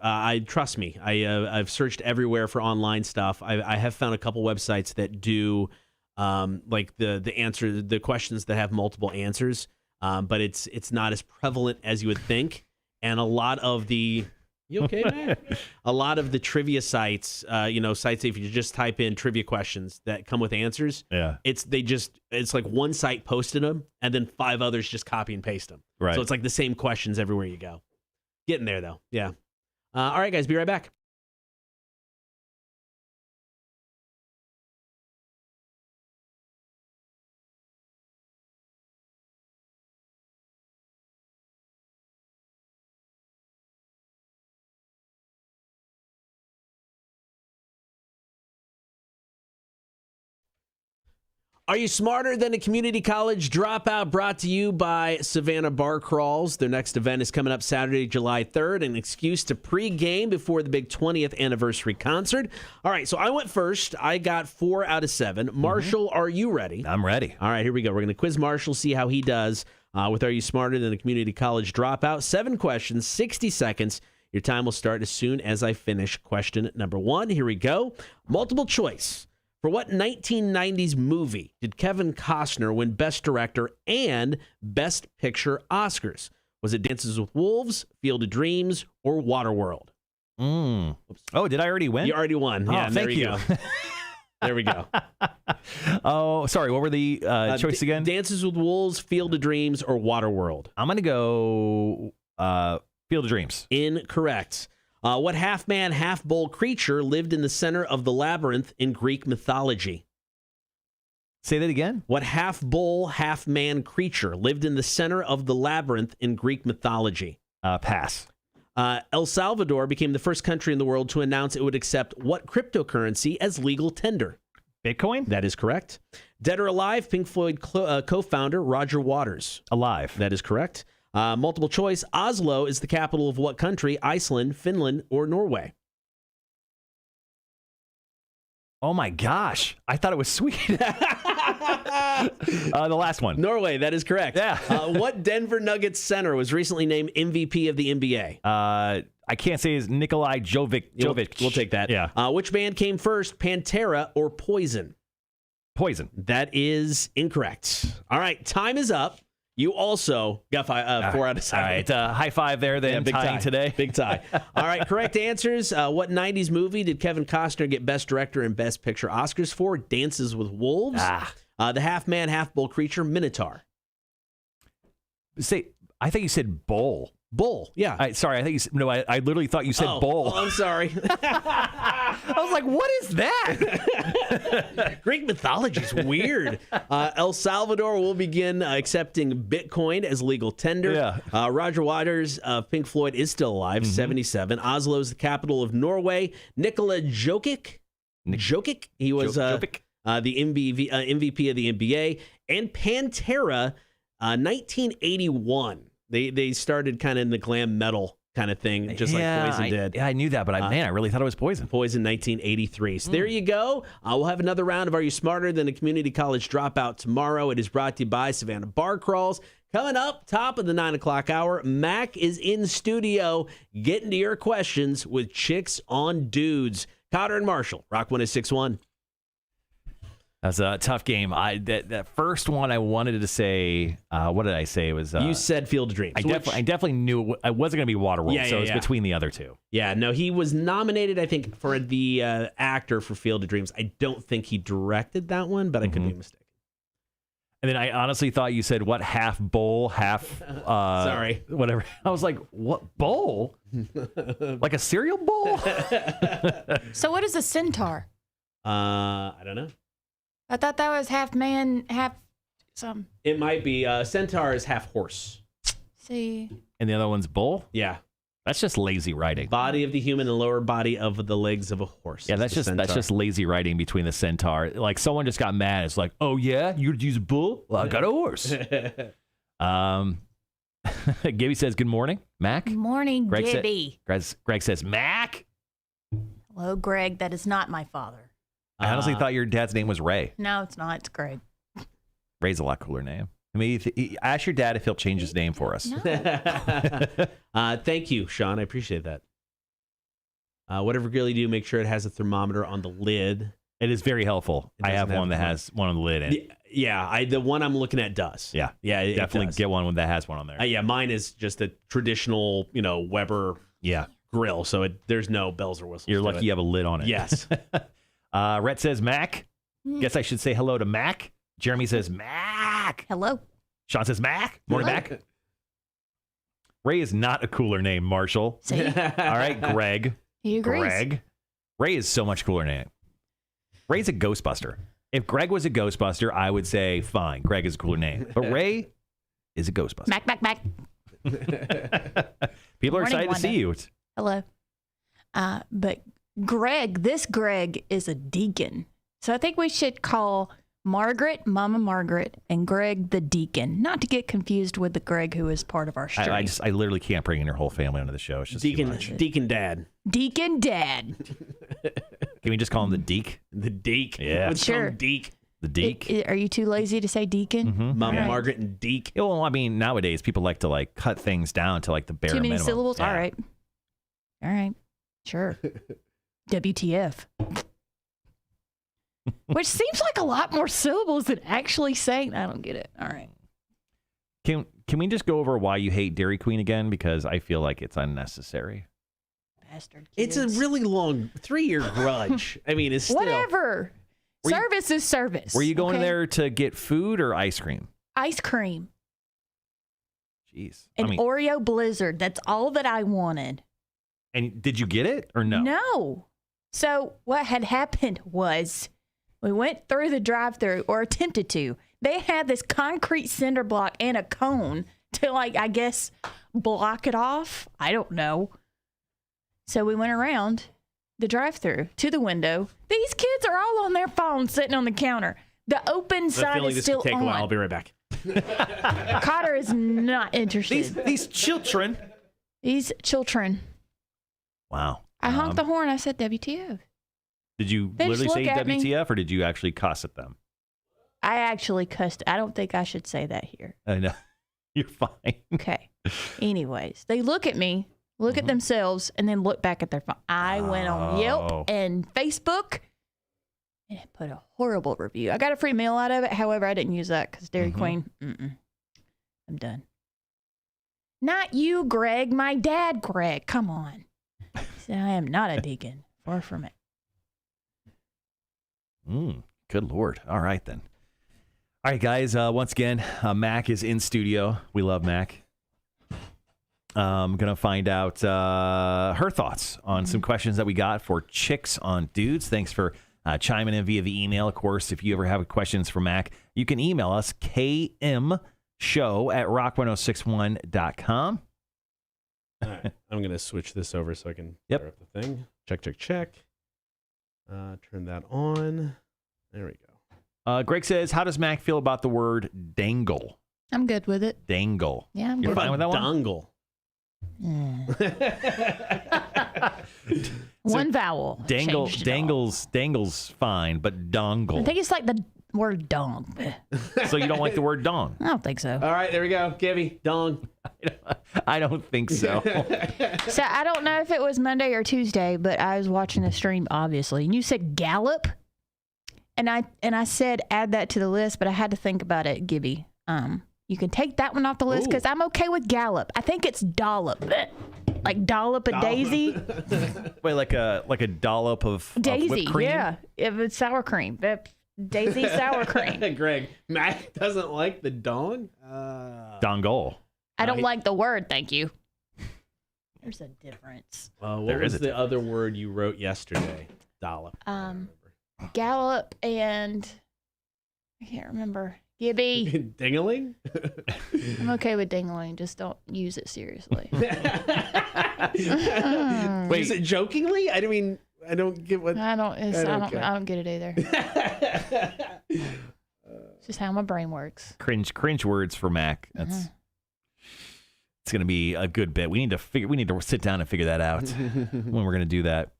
Trust me. I've searched everywhere for online stuff. I have found a couple websites that do like the questions that have multiple answers, but it's not as prevalent as you would think. And a lot of the you okay, man? A lot of the trivia sites, sites if you just type in trivia questions that come with answers, it's like one site posted them and then 5 others just copy and paste them. Right. So it's like the same questions everywhere you go. Getting there though. Yeah. All right, guys, be right back. Are You Smarter Than a Community College Dropout? Brought to you by Savannah Bar Crawls. Their next event is coming up Saturday, July 3rd, an excuse to pregame before the big 20th anniversary concert. All right, so I went first. I got 4 out of 7. Marshall, are you ready? I'm ready. All right, here we go. We're going to quiz Marshall, see how he does with Are You Smarter Than a Community College Dropout? 7 questions, 60 seconds. Your time will start as soon as I finish question number 1. Here we go. Multiple choice. For what 1990s movie did Kevin Costner win Best Director and Best Picture Oscars? Was it Dances with Wolves, Field of Dreams, or Waterworld? Oh, did I already win? You already won. Oh, Yeah, there thank you you. go. There we go. Oh, sorry. What were the choice again? Dances with Wolves, Field of Dreams, or Waterworld? I'm going to go Field of Dreams. Incorrect. What half-man, half-bull creature lived in the center of the labyrinth in Greek mythology? Say that again? What half-bull, half-man creature lived in the center of the labyrinth in Greek mythology? Pass. El Salvador became the first country in the world to announce it would accept what cryptocurrency as legal tender? Bitcoin? That is correct. Dead or alive, Pink Floyd co-founder Roger Waters? Alive. That is correct. Multiple choice. Oslo is the capital of what country? Iceland, Finland, or Norway? Oh my gosh. I thought it was Sweden. The last one. Norway, that is correct. Yeah. What Denver Nuggets center was recently named MVP of the NBA? I can't say his Nikolai Jovic. We'll take that. Yeah. Which band came first, Pantera or Poison? Poison. That is incorrect. All right, time is up. You also got 4 out of 7. All right, high five there then, big tying tie today. Big tie. All right, correct answers. What 90s movie did Kevin Costner get Best Director and Best Picture Oscars for? Dances with Wolves. The half-man, half-bull creature, Minotaur. I think you said bowl. Bull, yeah. Sorry, I think you said, no. I literally thought you said bowl. Oh, I'm sorry. I was like, what is that? Greek mythology is weird. El Salvador will begin accepting Bitcoin as legal tender. Yeah. Roger Waters of Pink Floyd is still alive, 77. Oslo is the capital of Norway. Nikola Jokic, he was the MVP of the NBA. And Pantera, 1981. They started kind of in the glam metal kind of thing, just like Poison did. Yeah, I knew that, but I really thought it was Poison. Poison 1983. So there you go. We'll have another round of Are You Smarter Than a Community College Dropout tomorrow. It is brought to you by Savannah Bar Crawls. Coming up, top of the 9 o'clock hour, Mac is in studio getting to your questions with Chicks on Dudes. Kotter and Marshall, Rock 106.1. That's a tough game. That first one I wanted to say, what did I say? It was you said Field of Dreams. I definitely knew I wasn't going to be Waterworld, so it was between the other two. Yeah, no, he was nominated, I think, for the actor for Field of Dreams. I don't think he directed that one, but I could be mistaken. And then I honestly thought you said, what, half bowl, half... Sorry. Whatever. I was like, what, bowl? Like a cereal bowl? So what is a centaur? I don't know. I thought that was half man, half some. It might be. Centaur is half horse. See. And the other one's bull? Yeah. That's just lazy writing. Body of the human and lower body of the legs of a horse. Yeah, that's just lazy writing between the centaur. Like someone just got mad. It's like, oh yeah, you'd use a bull? Well, I got a horse. Gibby says, good morning, Mac. Good morning, Greg Gibby. Greg says, Mac. Hello, Greg. That is not my father. I honestly thought your dad's name was Ray. No, it's not. It's Greg. Ray's a lot cooler name. I mean, ask your dad if he'll change his name for us. No. Thank you, Sean. I appreciate that. Whatever grill you do, make sure it has a thermometer on the lid. It is very helpful. I have one that has one on the lid in it. Yeah, the one I'm looking at does. Yeah, it definitely does. get one that has one on there. Yeah, mine is just a traditional, Weber grill, so there's no bells or whistles. You're lucky you have a lid on it. Yes. Rhett says, Mac. Guess I should say hello to Mac. Jeremy says, Mac. Hello. Sean says, Mac. Morning, Mac. Ray is not a cooler name, Marshall. See? All right, Greg. He agrees. Greg. Ray is so much cooler name. Ray's a Ghostbuster. If Greg was a Ghostbuster, I would say, fine, Greg is a cooler name. But Ray is a Ghostbuster. Mac. People are excited Wanda. to see you. Hello. But Greg, this Greg is a deacon. So I think we should call Margaret, Mama Margaret, and Greg the deacon. Not to get confused with the Greg who is part of our stream. I literally can't bring in your whole family onto the show. It's just Deacon Dad. Deacon Dad. Can we just call him the Deek? The Deek. Yeah. Let's call him Deek. The Deek. Are you too lazy to say deacon? Mama Margaret and Deek. Yeah, well, I mean, nowadays people like to cut things down to the bare Too many minimum. syllables? Yeah. All right. Sure. WTF. Which seems like a lot more syllables than actually saying. I don't get it. All right. Can we just go over why you hate Dairy Queen again? Because I feel like it's unnecessary. Bastard kids. It's a really long 3-year grudge. I mean, it's still... Whatever. Service is service. Were you going there to get food or ice cream? Ice cream. Jeez. An Oreo Blizzard. That's all that I wanted. And did you get it or no? No. So what had happened was we went through the drive-thru, or attempted to. They had this concrete cinder block and a cone to, I guess, block it off. I don't know. So we went around the drive-thru to the window. These kids are all on their phones sitting on the counter. The open sign is still take on. a while. I'll be right back. Cotter is not interested. These children. These children. Wow. I honked the horn. I said, WTF. Did you They just literally say look at me. WTF or did you actually cuss at them? I actually cussed. I don't think I should say that here. I know. You're fine. Okay. Anyways, they look at me, look at themselves, and then look back at their phone. I went on Yelp and Facebook and put a horrible review. I got a free meal out of it. However, I didn't use that because Dairy Queen, I'm done. Not you, Greg. My dad, Greg. Come on. See, I am not a deacon. Far from it. Good Lord. All right, then. All right, guys. Once again, Mac is in studio. We love Mac. I'm going to find out her thoughts on some questions that we got for Chicks on Dudes. Thanks for chiming in via the email. Of course, if you ever have questions for Mac, you can email us, kmshow@rock1061.com. All right. I'm going to switch this over so I can Yep. fire up the thing. Check. Turn that on. There we go. Greg says, how does Mac feel about the word dangle? I'm good with it. Dangle. Yeah, I'm You're good. fine with that one? Dongle. One vowel. Changed it all. Dangle's fine, but I dongle. think it's like the word dong. So you don't like the word dong? I don't think so. All right, there we go. Gibby, dong. I don't think so. So I don't know if it was Monday or Tuesday, but I was watching the stream, obviously, and you said gallop, and I said add that to the list, but I had to think about it, Gibby. You can take that one off the list because I'm okay with gallop. I think it's dollop, like dollop a daisy. Wait, like a dollop of Daisy, whipped cream? yeah. If it's sour cream, Daisy sour cream. Greg, Mac doesn't like the dong. Dongle. I don't like the word. Thank you. There's a difference. What There is was a the other word you wrote yesterday? Dollop. Gallop and I can't remember. Gibby. Dingling? I'm okay with dingling. Just don't use it seriously. Wait, is it jokingly? I don't get what. I don't get it either. It's It's just how my brain works. Cringe words for Mac. That's it's gonna be a good bit. We need to sit down and figure that out when we're gonna do that.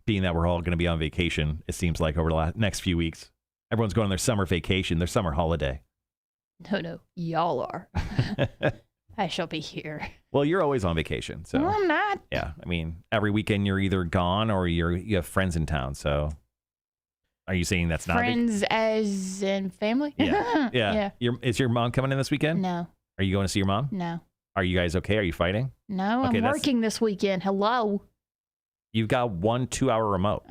Being that we're all gonna be on vacation, it seems like over the next few weeks. Everyone's going on their summer vacation, their summer holiday. No, y'all are. I shall be here. Well, you're always on vacation, so No, I'm not. yeah. I mean, every weekend you're either gone or you have friends in town. So, are you saying that's not Friends as in family? Yeah, yeah. Is your mom coming in this weekend? No, Are you going to see your mom? no, Are you guys okay? Are you fighting? no. Okay, I'm that's- working this weekend. Hello. You've got 1 2-hour remote.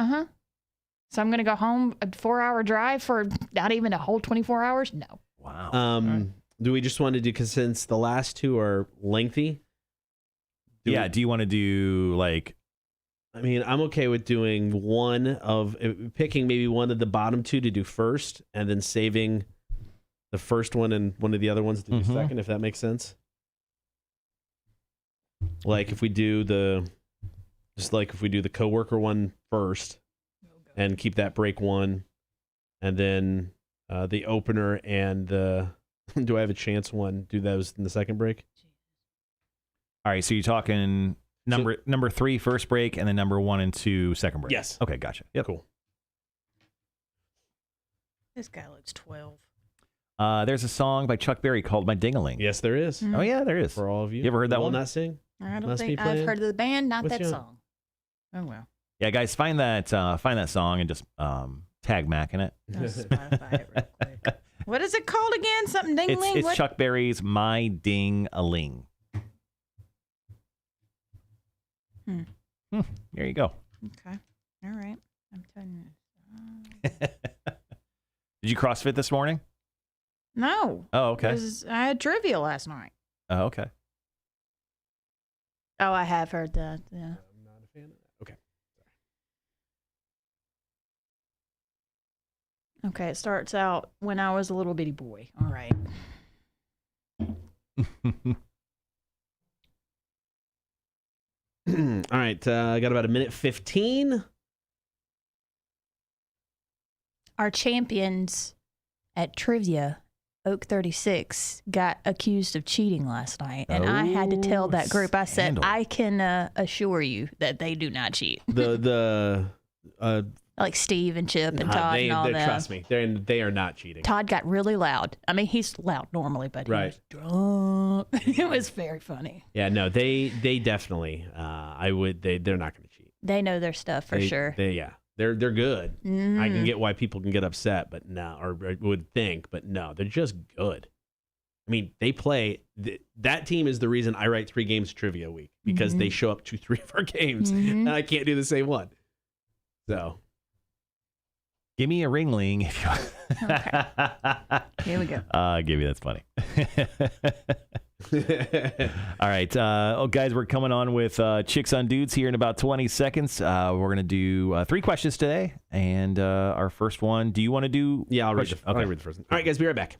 So I'm going to go home a 4-hour drive for not even a whole 24 hours? No. Wow. Do we just want to do, because since the last two are lengthy? Do you want to do like? I mean, I'm okay with doing picking maybe one of the bottom two to do first, and then saving the first one and one of the other ones to do second, if that makes sense. Like if we do the coworker one first, and keep that break one, and then the opener and the do I have a chance one, do those in the second break. All right, so you're talking number 3 first break, and then number 1 and 2 second break. Yes. Okay, gotcha. Yep. Cool. This guy looks 12. There's a song by Chuck Berry called "My Ding-a-Ling." Yes, there is. Oh yeah, there is. For all of you. You ever heard that Will one? Not sing. I don't Must be think I've playing heard of the band, not with that you. song. Oh, well. Yeah, guys, find that song and just tag Mac in it. I'll Spotify it real quick. What is it called again? Something ding-a-ling? It's Chuck Berry's "My Ding-a-Ling." There you go. Okay. All right. I'm telling you. Did you CrossFit this morning? No. Oh, okay. I had trivia last night. Oh, okay. Oh, I have heard that. Yeah. I'm not a fan of that. Okay. Okay, it starts out when I was a little bitty boy. All right. All right. I got about a minute 15. Our champions at trivia, Oak 36, got accused of cheating last night. And I had to tell that group, I said, scandal. I can assure you that they do not cheat. Like Steve and Chip and Todd and all that. Trust me, they are not cheating. Todd got really loud. I mean, he's loud normally, but he was drunk. It was very funny. Yeah, no, they definitely. They're not going to cheat. They know their stuff for sure. They're good. I can get why people can get upset, but no, or would think, but no, they're just good. I mean, they play. That team is the reason I write 3 games of trivia a week because they show up to 3 of our games, and I can't do the same one. So, Give me a ringling if you. Okay. Here we go. Give me that's funny. All right, guys, we're coming on with Chicks on Dudes here in about 20 seconds. We're gonna do 3 questions today, and our first one. Do you want to do? yeah, I'll read question? I'll read the first one. All right, guys, be right back.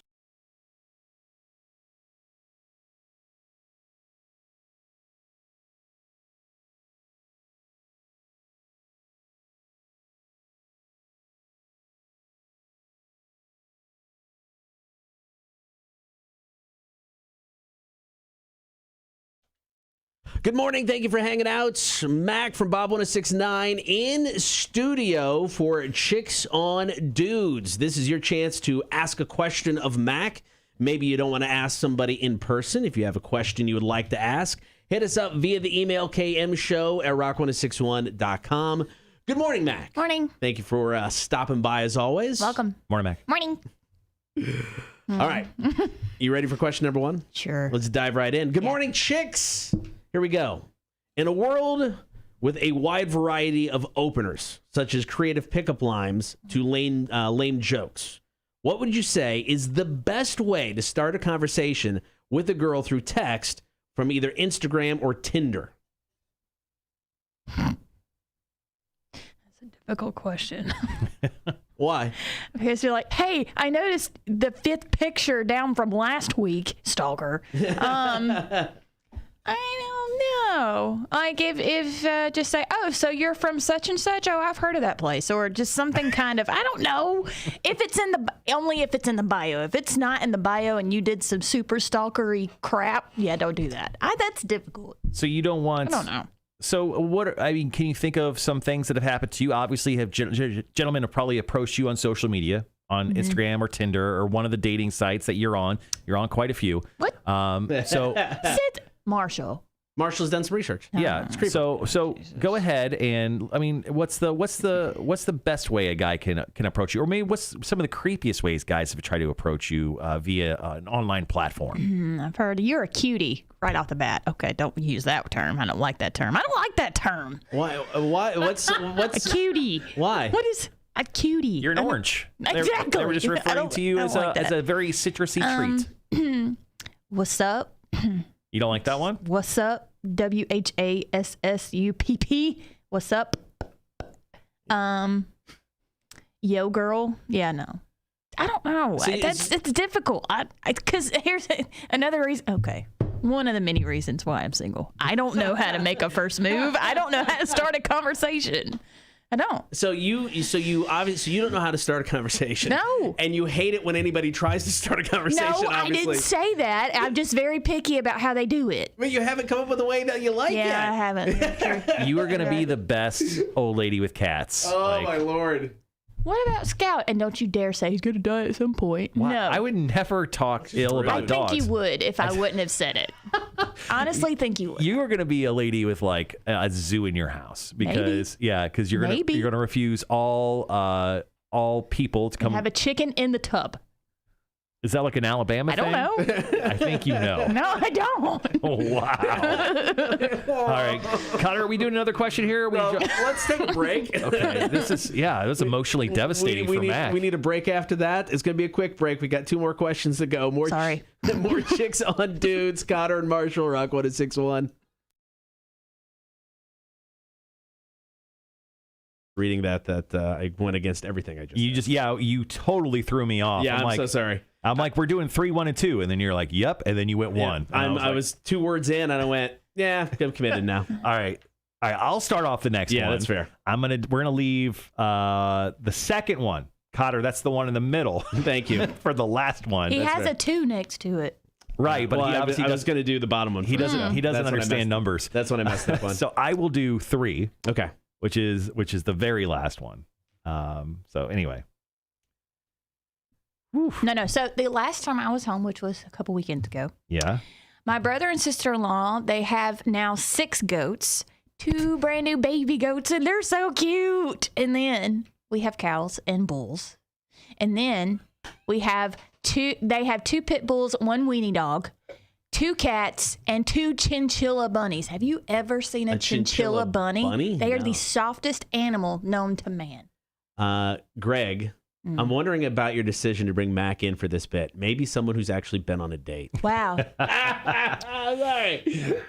Good morning. Thank you for hanging out. Mac from Bob 1069 in studio for Chicks on Dudes. This is your chance to ask a question of Mac. Maybe you don't want to ask somebody in person. If you have a question you would like to ask, hit us up via the email kmshow@rock1061.com. Good morning, Mac. Morning. Thank you for stopping by as always. Welcome. Morning, Mac. Morning. All right. You ready for question number 1? Sure. Let's dive right in. Good morning, chicks. Here we go. In a world with a wide variety of openers, such as creative pickup lines to lame jokes, what would you say is the best way to start a conversation with a girl through text from either Instagram or Tinder? That's a difficult question. Why? Because you're like, hey, I noticed the 5th picture down from last week, stalker. I don't know. Like if just say, oh, so you're from such and such. Oh, I've heard of that place, or just something kind of. I don't know if it's in the only if it's in the bio. If it's not in the bio and you did some super stalkery crap, yeah, don't do that. That's difficult. So you don't want. I don't know. So can you think of some things that have happened to you? Obviously, gentlemen have probably approached you on social media, on Instagram or Tinder or one of the dating sites that you're on. You're on quite a few. What? So Sid Marshall. Marshall's done some research. yeah. So go ahead and what's the best way a guy can approach you, or maybe what's some of the creepiest ways guys have tried to approach you via an online platform? I've heard you're a cutie right off the bat. Okay, don't use that term. I don't like that term. Why? What's A cutie. Why? What is a cutie? You're an orange. Exactly. They were just referring to you I as don't like as that. a very citrusy treat. What's up? You don't like that one? What's up? WHASSUPP. What's up? Yo, girl. Yeah, no. I don't know. See, it's difficult. Because here's another reason. Okay. One of the many reasons why I'm single. I don't know how to make a first move. I don't know how to start a conversation. I don't. So you obviously you don't know how to start a conversation. No. And you hate it when anybody tries to start a conversation. No, I obviously. didn't say that. I'm just very picky about how they do it. But you haven't come up with a way that you like Yeah, yet. I haven't. Sure. You are going to be the best old lady with cats. Oh my lord. What about Scout? And don't you dare say he's going to die at some point. Wow, No. I would never talk ill about I think dogs. you would if I wouldn't have said it. Honestly, think you would. You are going to be a lady with like a zoo in your house because you're going to refuse all people to come. Have a chicken in the tub. Is that like an Alabama I thing? don't know. I think you know. No, I don't. Oh, wow. All right, Connor, are we doing another question here? Let's take a break. Okay, this is it was emotionally devastating for Mac. We need a break after that. It's going to be a quick break. We got 2 more questions to go. More Chicks on Dudes. Cotter and Marshall, Rock 1061. Reading that I went against everything I just said. You totally threw me off. Yeah, I'm so sorry. I'm like, we're doing 3, 1, and 2, and then you're like, yep, and then you went 1. And I was 2 words in, and I went, yeah, I'm committed now. All right, I'll start off the next one. Yeah, that's fair. We're gonna leave the second one, Cotter. That's the one in the middle. Thank you for the last one. He has a 2 next to it. Right, but well, he obviously I was going to do the bottom one. He doesn't. He doesn't That's what I understand numbers. That's what I messed up on. So I will do 3. Okay. Which is the very last one. So anyway. No. So the last time I was home, which was a couple weekends ago. Yeah. My brother and sister-in-law, they have now 6 goats, 2 brand new baby goats, and they're so cute. And then we have cows and bulls. And then We have they have 2 pit bulls, 1 weenie dog, 2 cats, and 2 chinchilla bunnies. Have you ever seen a chinchilla bunny? They are the softest animal known to man. Greg, I'm wondering about your decision to bring Mac in for this bit. Maybe someone who's actually been on a date. Wow. I'm sorry.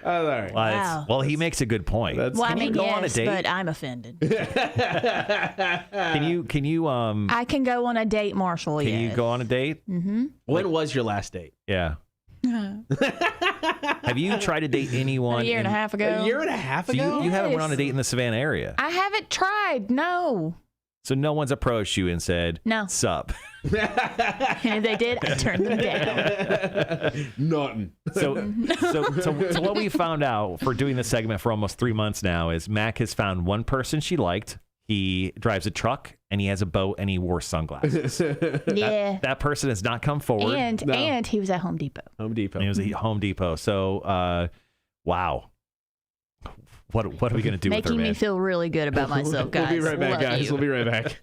Wow. Well, he makes a good point. Well, I mean, go yes, on a date? but I'm offended. Can you I can go on a date, Marshall. Can you go on a date? Mm-hmm. When was your last date? Yeah. Have you tried to date anyone? A year and a half ago. A year and a half So ago? you haven't went on a Yes. date in the Savannah area. I haven't tried. No. So no one's approached you and said, No. Sup. And if they did, I turned them down. Nothing. So what we found out for doing this segment for almost 3 months now is Mac has found one person she liked. He drives a truck and he has a boat and he wore sunglasses. Yeah. That person has not come forward. And he was at Home Depot. Home Depot. And it was at Home Depot. So, wow. What are we going to do with her, Making man? me feel really good about myself, guys. We'll be right back, Love guys. you. We'll be right back.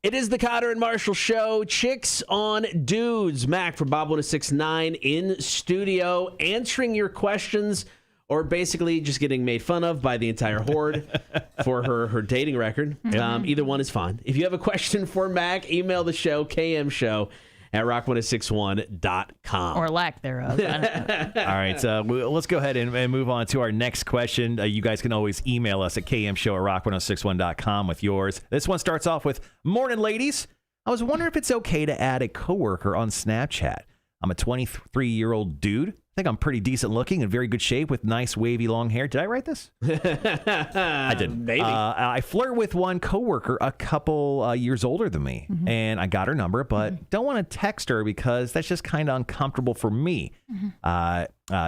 It is the Kotter and Marshall Show. Chicks on Dudes. Mac from Bob 1069 in studio, answering your questions, or basically just getting made fun of by the entire horde for her dating record. Either one is fine. If you have a question for Mac, email the show, kmshow@rock1061.com. Or lack thereof. I don't know. All right, let's go ahead and move on to our next question. You guys can always email us at kmshow@rock1061.com with yours. This one starts off with, "Morning, ladies. I was wondering if it's okay to add a coworker on Snapchat. I'm a 23-year-old dude. I think I'm pretty decent looking, in very good shape, with nice wavy long hair." Did I write this? I did. Maybe. I flirt with one coworker a couple years older than me, and I got her number, but don't want to text her because that's just kind of uncomfortable for me.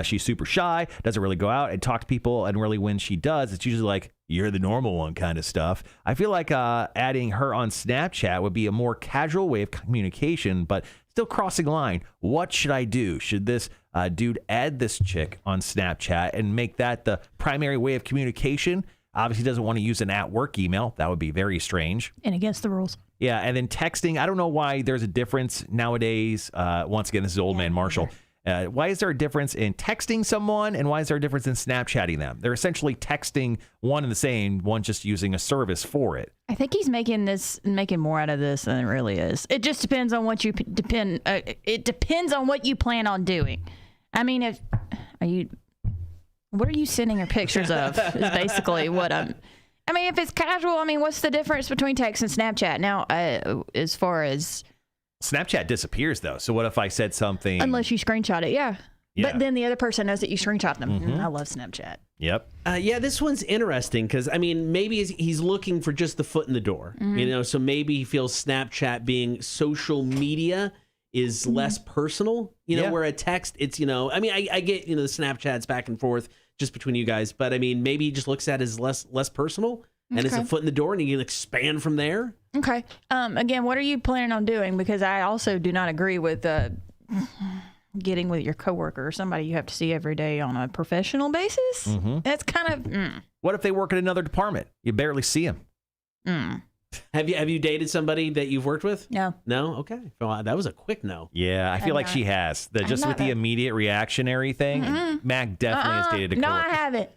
She's super shy, doesn't really go out and talk to people, and really when she does, it's usually like, "You're the normal one" kind of stuff. I feel like adding her on Snapchat would be a more casual way of communication, but still crossing the line. What should I do? Should this dude add this chick on Snapchat and make that the primary way of communication? Obviously doesn't want to use an at-work email. That would be very strange. And against the rules. Yeah, and then texting. I don't know why there's a difference nowadays. Once again, this is Old Man Marshall. Why is there a difference in texting someone, and why is there a difference in Snapchatting them? They're essentially texting one and the same, one just using a service for it. I think he's making more out of this than it really is. It just depends on what you it depends on what you plan on doing. I mean, what are you sending her pictures of? Is basically what I'm. I mean, if it's casual, I mean, what's the difference between text and Snapchat? Now, as far as Snapchat disappears though. So what if I said something? unless you screenshot it, yeah. Yeah. But then the other person knows that you screenshot them. I love Snapchat. Yep. Yeah, this one's interesting because, I mean, maybe he's looking for just the foot in the door, so maybe he feels Snapchat being social media is less personal, where a text, it's, I mean, I get, the Snapchats back and forth just between you guys, but I mean, maybe he just looks at it as less personal and it's a foot in the door and you can expand from there. Okay. Again, what are you planning on doing? Because I also do not agree with getting with your coworker or somebody you have to see every day on a professional basis. That's kind of. What if they work in another department? You barely see them. Have you dated somebody that you've worked with? No. No? Okay. Well, that was a quick no. Yeah, I feel like she has. Just with the immediate reactionary thing, Mac definitely has dated a No, coworker. I haven't.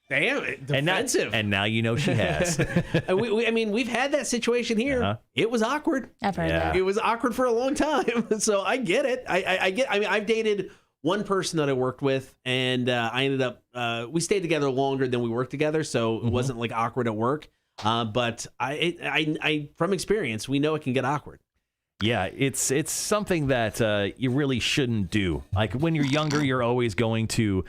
Damn it. Defensive. And now you know she has. I mean, we've had that situation here. It was awkward. I've heard that. It was awkward for a long time. So I get it. I mean, I've dated one person that I worked with, and I ended up, we stayed together longer than we worked together. So it wasn't like awkward at work. But I from experience, we know it can get awkward. Yeah, it's something that you really shouldn't do. Like when you're younger, you're always going to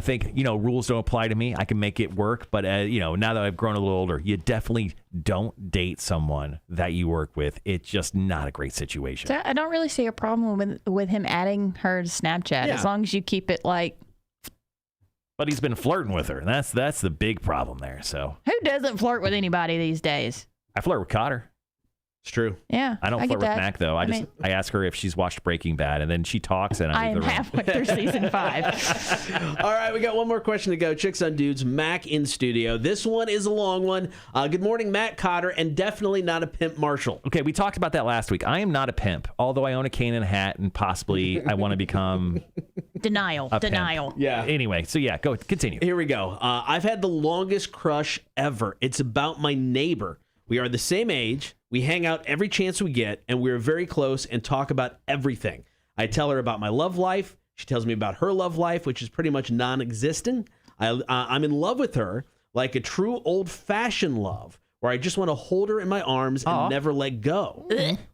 think, rules don't apply to me. I can make it work. But now that I've grown a little older, you definitely don't date someone that you work with. It's just not a great situation. So I don't really see a problem with him adding her to Snapchat as long as you keep it like. But he's been flirting with her. That's the big problem there. So Who doesn't flirt with anybody these days? I flirt with Kotter. It's true. Yeah. I don't get flirt with that. Mac though. I ask her if she's watched Breaking Bad, and then she talks, and I I leave am the room. halfway through season 5. All right, we got one more question to go. Chicks on Dudes, Mac in studio. This one is a long one. Good morning, Matt Kotter, and definitely not a pimp Marshall. Okay, we talked about that last week. I am not a pimp, although I own a cane and a hat, and possibly I want to become Denial. a pimp. Yeah. Anyway, so yeah, go continue. Here we go. I've had the longest crush ever. It's about my neighbor. We are the same age. We hang out every chance we get, and we're very close and talk about everything. I tell her about my love life. She tells me about her love life, which is pretty much non-existent. I'm in love with her, like a true old-fashioned love, where I just want to hold her in my arms and never let go.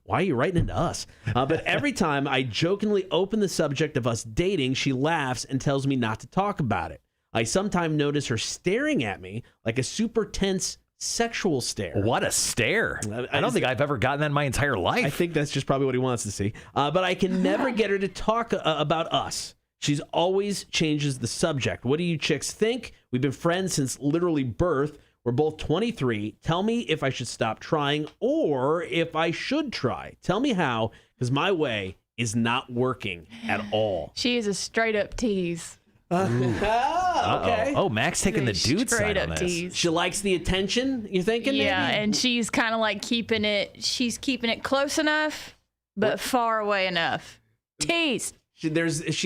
Why are you writing into us? But every time I jokingly open the subject of us dating, she laughs and tells me not to talk about it. I sometimes notice her staring at me like a super tense sexual stare. What a stare. I don't think I've ever gotten that in my entire life. I think that's just probably what he wants to see. But I can never get her to talk about us. She's always changes the subject. What do you chicks think? We've been friends since literally birth. We're both 23. Tell me if I should stop trying or if I should try. Tell me how, because my way is not working at all. She is a straight up tease. Okay. Oh, Mac's taking the dude Straight side up on this. tease. She likes the attention, you thinking? Yeah, maybe? and she's kind of like keeping it close enough, but far away enough. Tease. She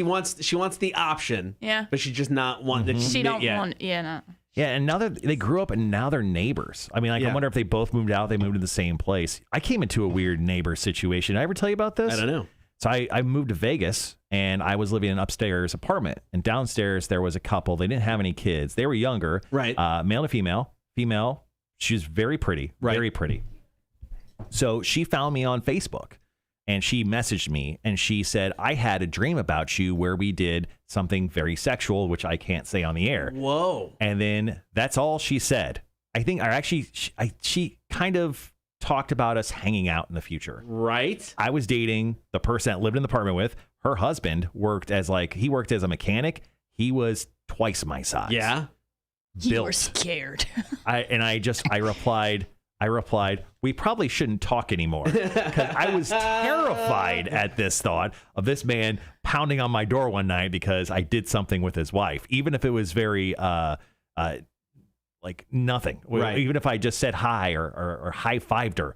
wants the option. Yeah. But she's just not wanting to She commit don't yet. want. Yeah, no. Yeah, and now they grew up and now they're neighbors. I mean, like, Yeah. I wonder if they both moved out, they moved to the same place. I came into a weird neighbor situation. Did I ever tell you about this? I don't know. So I moved to Vegas and I was living in an upstairs apartment, and downstairs there was a couple. They didn't have any kids. They were younger. Right. Male and female. Female. She was very pretty. Right. Very pretty. So she found me on Facebook and she messaged me and she said, I had a dream about you where we did something very sexual, which I can't say on the air. Whoa. And then that's all she said. I think, or actually, she kind of talked about us hanging out in the future. Right. I was dating the person that lived in the apartment with. Her husband worked as a mechanic. He was twice my size. Yeah. You were Built. scared. I replied, we probably shouldn't talk anymore, because I was terrified at this thought of this man pounding on my door one night because I did something with his wife, even if it was very like nothing. Right. Even if I just said hi or high-fived her,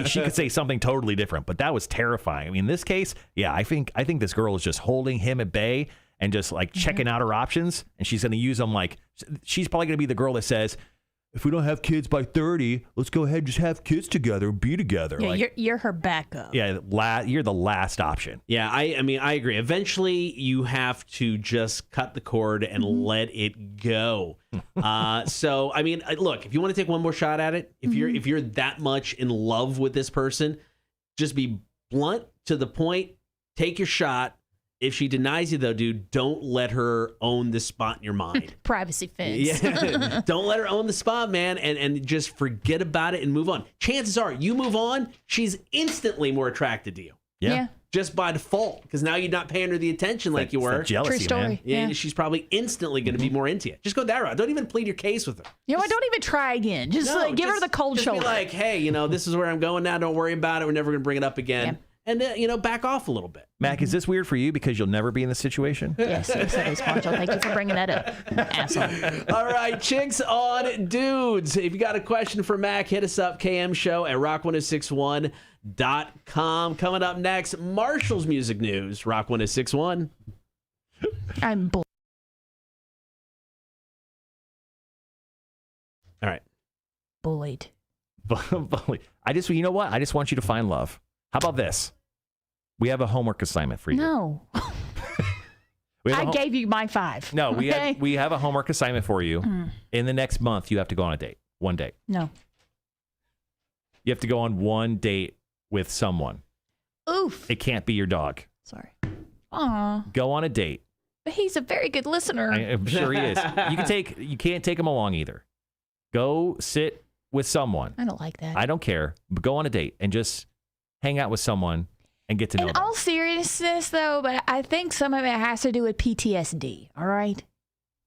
she could say something totally different. But that was terrifying. I mean, in this case, yeah, I think this girl is just holding him at bay and just like checking out her options, and she's going to use them. Like, she's probably going to be the girl that says, if we don't have kids by 30, let's go ahead and just have kids together and be together. Yeah, like, you're her backup. yeah, you're the last option. Yeah, I mean, I agree. Eventually, you have to just cut the cord and let it go. So, I mean, look, if you want to take one more shot at it, if you're that much in love with this person, just be blunt to the point. Take your shot. If she denies you, though, dude, don't let her own the spot in your mind. Privacy fence. Yeah, don't let her own the spot, man, and just forget about it and move on. Chances are, you move on, she's instantly more attracted to you. Yeah. Just by default, because now you're not paying her the attention like you It's were. that jealousy, True story. man. Yeah, Yeah. she's probably instantly going to be more into you. Just go that route. Don't even plead your case with her. You know what? Don't even try again. Just give her the cold just shoulder. Be like, hey, this is where I'm going now. Don't worry about it. We're never going to bring it up again. Yeah. And back off a little bit. Mac, is this weird for you because you'll never be in this situation? Yes, it is, Marshall. Thank you for bringing that up, asshole. All right, chicks on dudes. If you got a question for Mac, hit us up, kmshow@rock1061.com. Coming up next, Marshall's music news, Rock 1061. I'm bull. All right. Bullied. You know what? I just want you to find love. How about this? We have a homework assignment for you. No. We have I gave you my 5. No, okay? we have a homework assignment for you. In the next month, you have to go on a date. One date. No. You have to go on one date with someone. Oof. It can't be your dog. Sorry. Aw. Go on a date. But he's a very good listener. I'm sure he is. You can't take him along either. Go sit with someone. I don't like that. I don't care, but go on a date and just hang out with someone and get to know In them. all seriousness, though, but I think some of it has to do with PTSD. All right,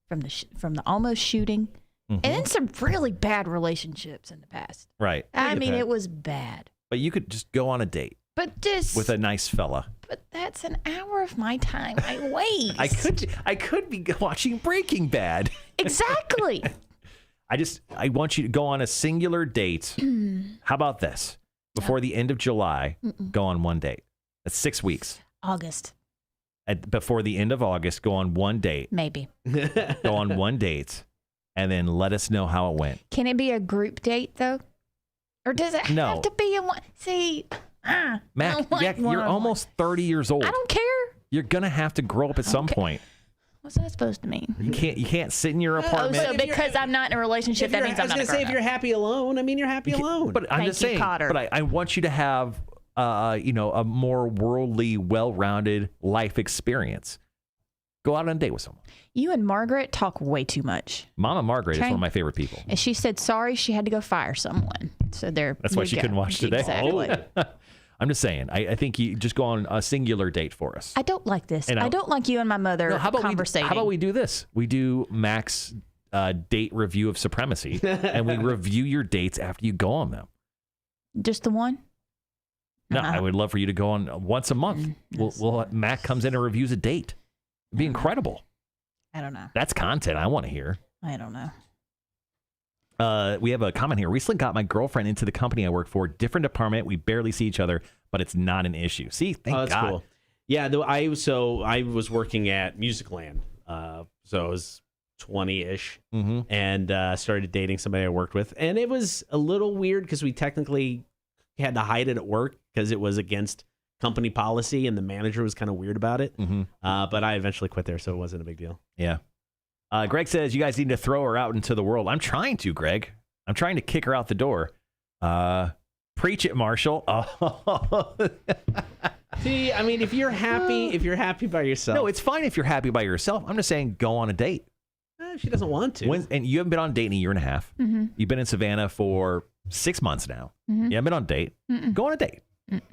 from the almost shooting, and then some really bad relationships in the past. Right. I mean, it was bad. But you could just go on a date But just with a nice fella. But that's an hour of my time I waste. I could be watching Breaking Bad. Exactly. I want you to go on a singular date. How about this? Before the end of July, go on one date. That's 6 weeks. August. Before the end of August, go on one date. Maybe. Go on one date, and then let us know how it went. Can it be a group date though? Or does it No. have to be a one? See, I Mac, don't like you're one-on-one. almost 30 years old. I don't care. You're gonna have to grow up at some Okay. point. What's that supposed to mean? You can't sit in your Oh, apartment. so because I'm not in a relationship, that means I'm not a I was going to say, if you're happy alone, I mean, you're happy alone. But I'm Thank just you, saying. Kotter. But I want you to have a more worldly, well-rounded life experience. Go out on a date with someone. You and Margaret talk way too much. Mama Margaret is Okay. one of my favorite people. And she said sorry she had to go fire someone. So there. That's why you she go. couldn't watch today. Exactly. I'm just saying. I think you just go on a singular date for us. I don't like this. And I don't like you and my mother No, how about conversating. we do this? We do Mac's date review of Supremacy, and we review your dates after you go on them. Just the one? No, I would love for you to go on once a month. Mac comes in and reviews a date. It'd be incredible. I don't know. That's content I want to hear. I don't know. We have a comment here. Recently got my girlfriend into the company I work for. Different department. We barely see each other, but it's not an issue. See, thank that's God. cool. Yeah, I was working at Musicland, so I was 20-ish, and started dating somebody I worked with, and it was a little weird because we technically had to hide it at work because it was against company policy, and the manager was kind of weird about it. But I eventually quit there, so it wasn't a big deal. Yeah. Greg says you guys need to throw her out into the world. I'm trying to, Greg. I'm trying to kick her out the door. Preach it, Marshall. Oh. See, I mean, if you're happy by yourself. No, it's fine if you're happy by yourself. I'm just saying go on a date. If she doesn't want to. And you haven't been on a date in a year and a half. You've been in Savannah for 6 months now. You haven't been on a date. Go on a date.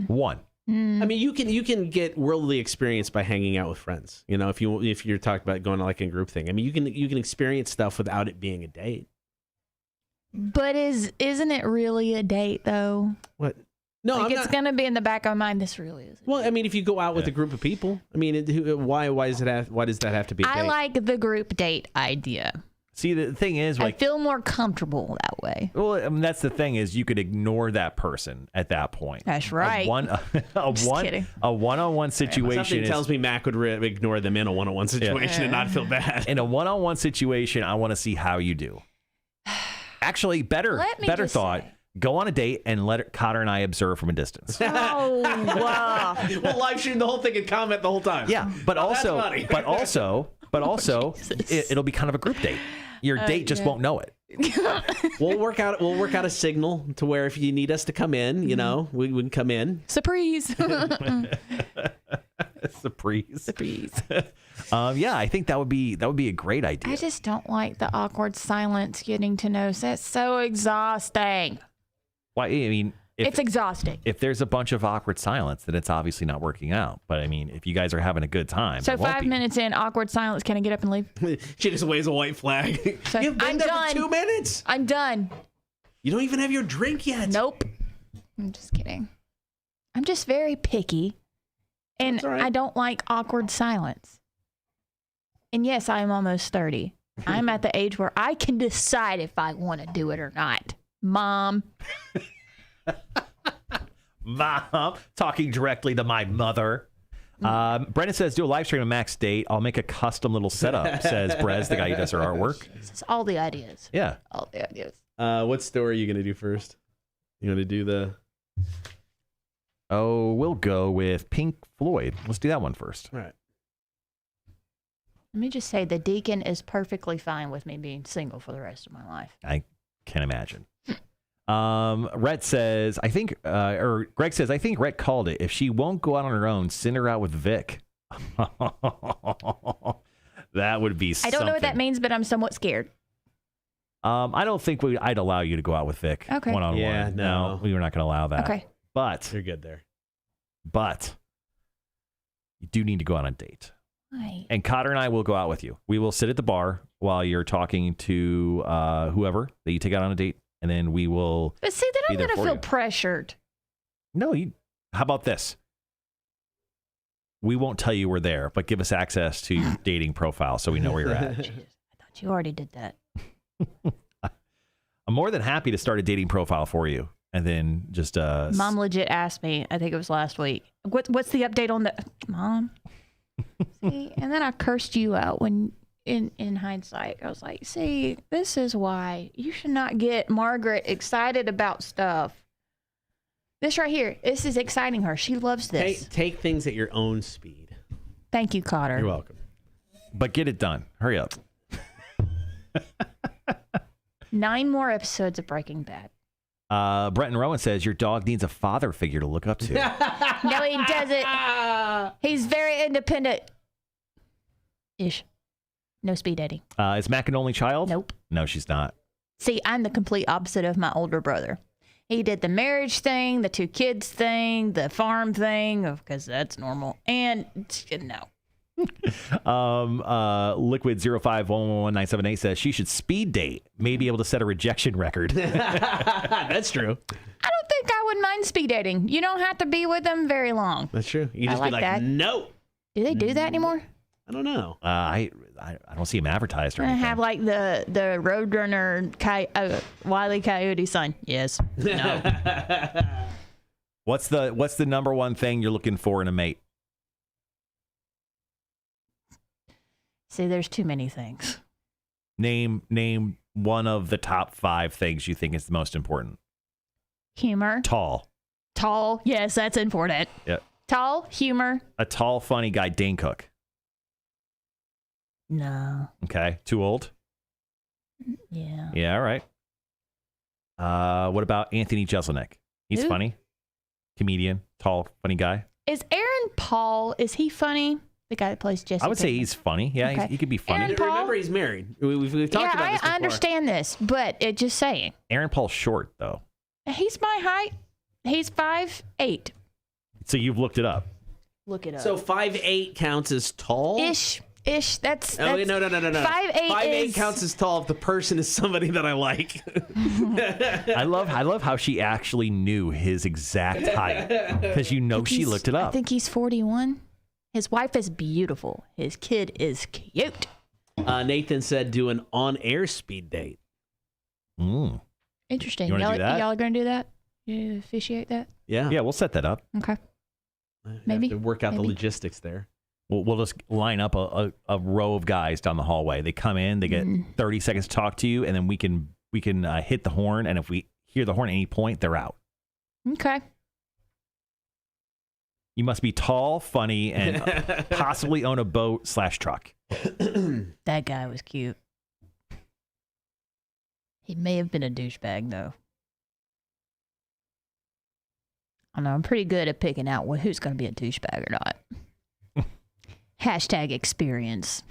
One. I mean, you can get worldly experience by hanging out with friends. You know, if you're talking about going to like a group thing. I mean, you can experience stuff without it being a date. But isn't it really a date though? What? No, like it's gonna be in the back of my mind. This really is. Well, I mean, if you go out with a group of people, I mean, why does that have to be a date? I like the group date idea. See, the thing is, I like, feel more comfortable that way. well, I mean, that's the thing is you could ignore that person at that point. That's right. A kidding. one-on-one situation. Something tells me Mac would ignore them in a one-on-one situation and not feel bad. In a one-on-one situation, I want to see how you do. Actually, better just thought. say. Go on a date and let Kotter and I observe from a distance. Oh wow! We'll live stream the whole thing and comment the whole time. Yeah, but also, that's funny. but also, it'll be kind of a group date. Your date just won't know it. We'll work out a signal to where if you need us to come in, you know, we can come in. Surprise! Surprise. Surprise! Yeah, I think that would be a great idea. I just don't like the awkward silence. Getting to know. That's so exhausting. Why? I mean, It's exhausting. if there's a bunch of awkward silence, then it's obviously not working out. But I mean, if you guys are having a good time, So it won't 5 be. minutes in, awkward silence. Can I get up and leave? She just waves a white flag. So, You've been I'm there done. for 2 minutes. I'm done. You don't even have your drink yet. Nope. I'm just kidding. I'm just very picky, and That's all right. I don't like awkward silence. And yes, I am almost 30. I'm at the age where I can decide if I want to do it or not. Mom. Mom, talking directly to my mother. Brendan says, do a live stream of Mac's date. I'll make a custom little setup, says Brez, the guy who does her artwork. This is all the ideas. Yeah. All the ideas. What story are you gonna do first? You gonna do the? Oh, we'll go with Pink Floyd. Let's do that one first. All right. Let me just say the deacon is perfectly fine with me being single for the rest of my life. I can imagine. Rhett says, Greg says, I think Rhett called it. If she won't go out on her own, send her out with Vic. That would be something. I don't know what that means, but I'm somewhat scared. I don't think I'd allow you to go out with Vic Okay. one-on-one. Yeah, no. we were not going to allow that. Okay. But You're good there. you do need to go on a date. Right. And Kotter and I will go out with you. We will sit at the bar while you're talking to whoever that you take out on a date, and then we will. But see, then be I'm there going to for feel you. pressured. No, how about this? We won't tell you we're there, but give us access to your dating profile so we know where you're at. Jeez, I thought you already did that. I'm more than happy to start a dating profile for you. And then just Mom legit asked me, I think it was last week, what's the update on the Mom? See, and then I cursed you out when in hindsight. I was like, see, this is why you should not get Margaret excited about stuff. This right here, this is exciting her. She loves this. Take things at your own speed. Thank you, Kotter. You're welcome. But get it done. Hurry up. 9 more episodes of Breaking Bad. Brenton Rowan says your dog needs a father figure to look up to. No, he doesn't. He's very independent. Ish. No speed dating. Is Mac an only child? Nope. No, she's not. See, I'm the complete opposite of my older brother. He did the marriage thing, the 2 kids thing, the farm thing, because that's normal. And no. Liquid 05111978 says she should speed date, may be able to set a rejection record. That's true. I don't think I would mind speed dating. You don't have to be with them very long. That's true. You I just like be like, that. no. Do they do that anymore? I don't know. I don't see him advertised or I anything. have like the Roadrunner Wile E. Coyote son. Yes. No. What's the number one thing you're looking for in a mate? See, there's too many things. Name one of the top 5 things you think is the most important. Humor. Tall. Tall. Yes, that's important. Yeah. Tall. Humor. A tall, funny guy, Dane Cook. No. Okay. Too old? Yeah. Yeah, all right. What about Anthony Jeselnik? He's Who? funny. Comedian, tall, funny guy. Is Aaron Paul, is he funny? The guy that plays Jesse I would say Pinkman? he's funny. Yeah, Okay. he could be funny. Aaron Paul? Remember, he's married. We've talked about this before. I understand this, but it just saying. Aaron Paul's short, though. He's my height. He's 5'8". So you've looked it up. Look it up. So 5'8" counts as tall? Ish. That's Oh, wait, no. 5'8" 5'8" is... counts as tall if the person is somebody that I like. I love how she actually knew his exact height because she looked it I up. think he's 41. His wife is beautiful. His kid is cute. Nathan said do an on-air speed date. Mm. Interesting. You wanna do that? Y'all are going to do that? You officiate that? Yeah. Yeah, we'll set that up. Okay. I have Maybe. to work out the Maybe. logistics there. We'll just line up a row of guys down the hallway. They come in, they get 30 seconds to talk to you, and then we can hit the horn. And if we hear the horn at any point, they're out. Okay. You must be tall, funny, and possibly own a boat/truck. That guy was cute. He may have been a douchebag, though. I know, I'm pretty good at picking out who's going to be a douchebag or not. Hashtag experience.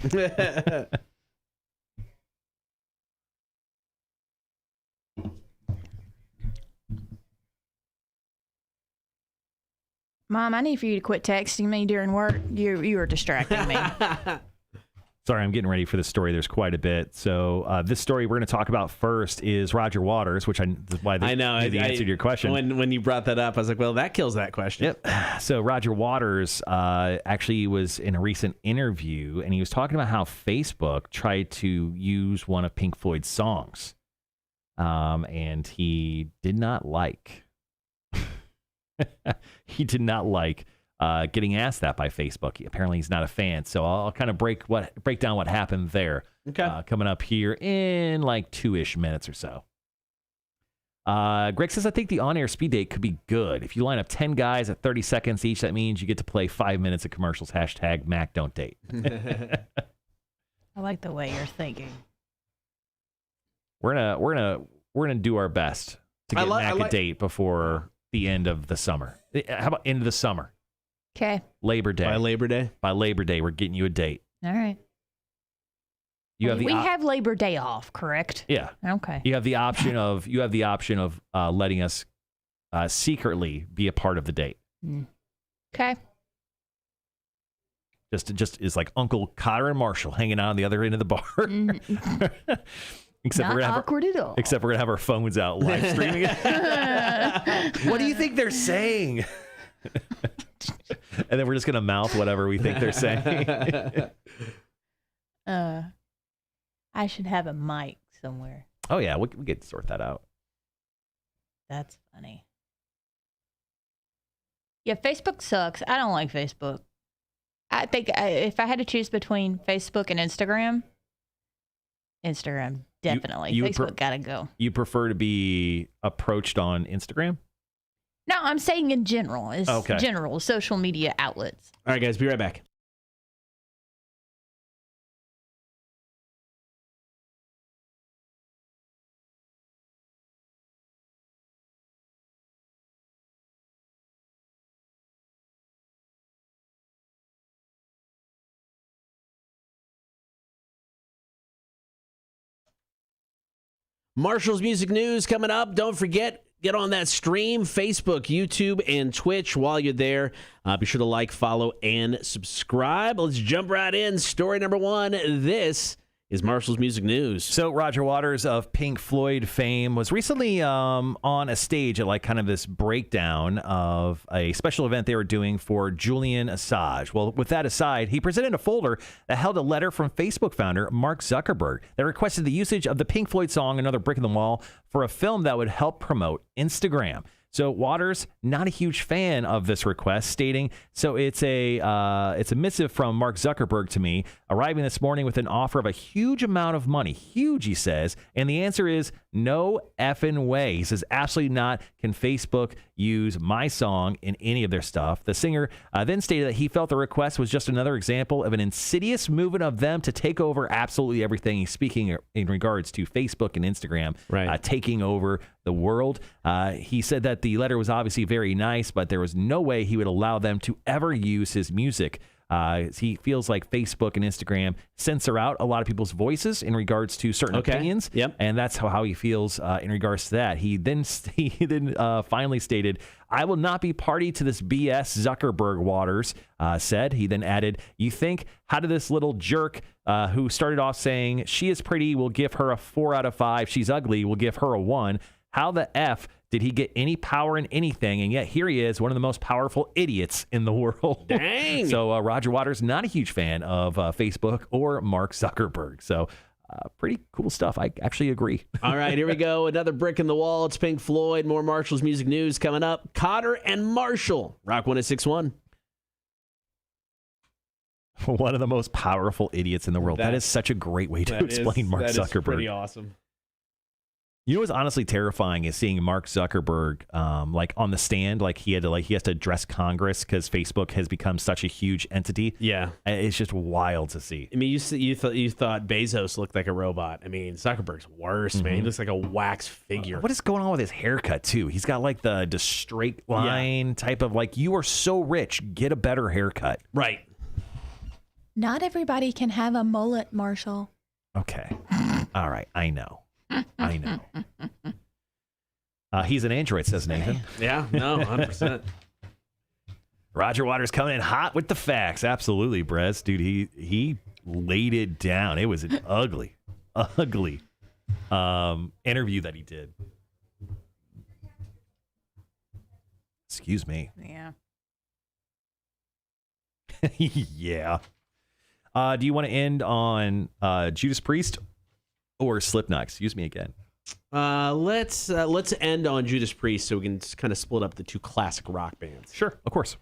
Mom, I need for you to quit texting me during work. You are distracting me. Sorry, I'm getting ready for this story. There's quite a bit. So this story we're going to talk about first is Roger Waters, which I know the answer to your question. When you brought that up, I was like, well, that kills that question. Yep. So Roger Waters actually was in a recent interview, and he was talking about how Facebook tried to use one of Pink Floyd's songs, and he did not like. He did not like getting asked that by Facebook. Apparently, he's not a fan. So I'll kind of break down what happened there. Okay. Coming up here in like 2-ish minutes or so. Greg says, I think the on-air speed date could be good. If you line up 10 guys at 30 seconds each, that means you get to play 5 minutes of commercials. Hashtag Mac don't date. I like the way you're thinking. We're gonna do our best to get Mac a date before the end of the summer. How about end of the summer? Okay. Labor Day. By Labor Day? By Labor Day, we're getting you a date. All right. You have we have Labor Day off, correct? Yeah. Okay. You have the option of letting us secretly be a part of the date. Okay. Just is like Uncle Kotter and Marshall hanging out on the other end of the bar. Except Not we're gonna awkward at all. Except we're gonna have our phones out live streaming it. What do you think they're saying? And then we're just gonna mouth whatever we think they're saying. I should have a mic somewhere. Oh yeah, we could sort that out. That's funny. Yeah, Facebook sucks. I don't like Facebook. I think if I had to choose between Facebook and Instagram, definitely. you would Facebook gotta go. You prefer to be approached on Instagram? No, I'm saying in general. It's Okay. general social media outlets. All right, guys, be right back. Marshall's Music News coming up. Don't forget, get on that stream, Facebook, YouTube, and Twitch while you're there. Be sure to like, follow, and subscribe. Let's jump right in. Story number one. This is Marshall's Music News. So Roger Waters of Pink Floyd fame was recently on a stage at like kind of this breakdown of a special event they were doing for Julian Assange. Well, with that aside, he presented a folder that held a letter from Facebook founder Mark Zuckerberg that requested the usage of the Pink Floyd song Another Brick in the Wall for a film that would help promote Instagram. So Waters, not a huge fan of this request, stating, so it's a missive from Mark Zuckerberg to me, arriving this morning with an offer of a huge amount of money. Huge, he says. And the answer is no effing way. He says, absolutely not. Can Facebook use my song in any of their stuff? The singer then stated that he felt the request was just another example of an insidious movement of them to take over absolutely everything. He's speaking in regards to Facebook and Instagram taking over the world. He said that the letter was obviously very nice, but there was no way he would allow them to ever use his music. He feels like Facebook and Instagram censor out a lot of people's voices in regards to certain opinions. Yep. And that's how he feels in regards to that. He then finally stated, I will not be party to this BS, Zuckerberg Waters said. He then added, you think, how did this little jerk who started off saying she is pretty, we'll give her a 4 out of 5. She's ugly, we'll give her a 1. How the F did he get any power in anything? And yet here he is, one of the most powerful idiots in the world. Dang. So Roger Waters, not a huge fan of Facebook or Mark Zuckerberg. So pretty cool stuff. I actually agree. All right, here we go. Another brick in the wall. It's Pink Floyd. More Marshall's Music News coming up. Kotter and Marshall. Rock 106.1. One of the most powerful idiots in the world. That is such a great way to explain Mark Zuckerberg. That is pretty awesome. You know what's honestly terrifying is seeing Mark Zuckerberg like on the stand, like he has to address Congress because Facebook has become such a huge entity. Yeah, it's just wild to see. I mean, you thought Bezos looked like a robot. I mean, Zuckerberg's worse, man. He looks like a wax figure. What is going on with his haircut too? He's got like the straight line type of like, you are so rich, get a better haircut. Right. Not everybody can have a mullet, Marshall. Okay. All right. I know. He's an android, says Nathan. Yeah, no, 100%. Roger Waters coming in hot with the facts. Absolutely, Brez. Dude, he laid it down. It was an ugly interview that he did. Excuse me. Yeah. Yeah. Do you want to end on Judas Priest or Slipknot? Excuse me again. Let's end on Judas Priest so we can kind of split up the two classic rock bands. Sure, of course.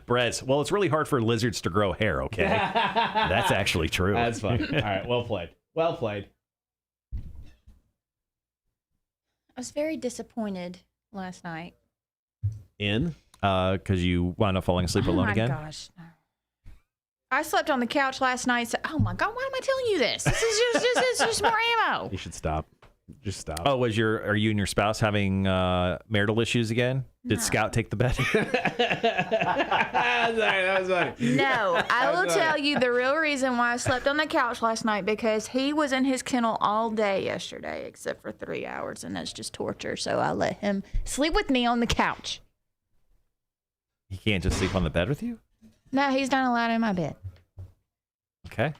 Brez, well, it's really hard for lizards to grow hair, okay? That's actually true. That's fun. All right, well played. Well played. I was very disappointed last night. In? Because you wound up falling asleep alone again? Oh, my gosh. I slept on the couch last night. So, oh, my God, why am I telling you this? This is just more ammo. You should stop. Just stop. Oh, are you and your spouse having marital issues again? Did Scout take the bet? Sorry, that was funny. No, I will tell you the real reason why I slept on the couch last night, because he was in his kennel all day yesterday, except for 3 hours, and that's just torture. So I let him sleep with me on the couch. He can't just sleep on the bed with you? No, he's not allowed in my bed. Okay.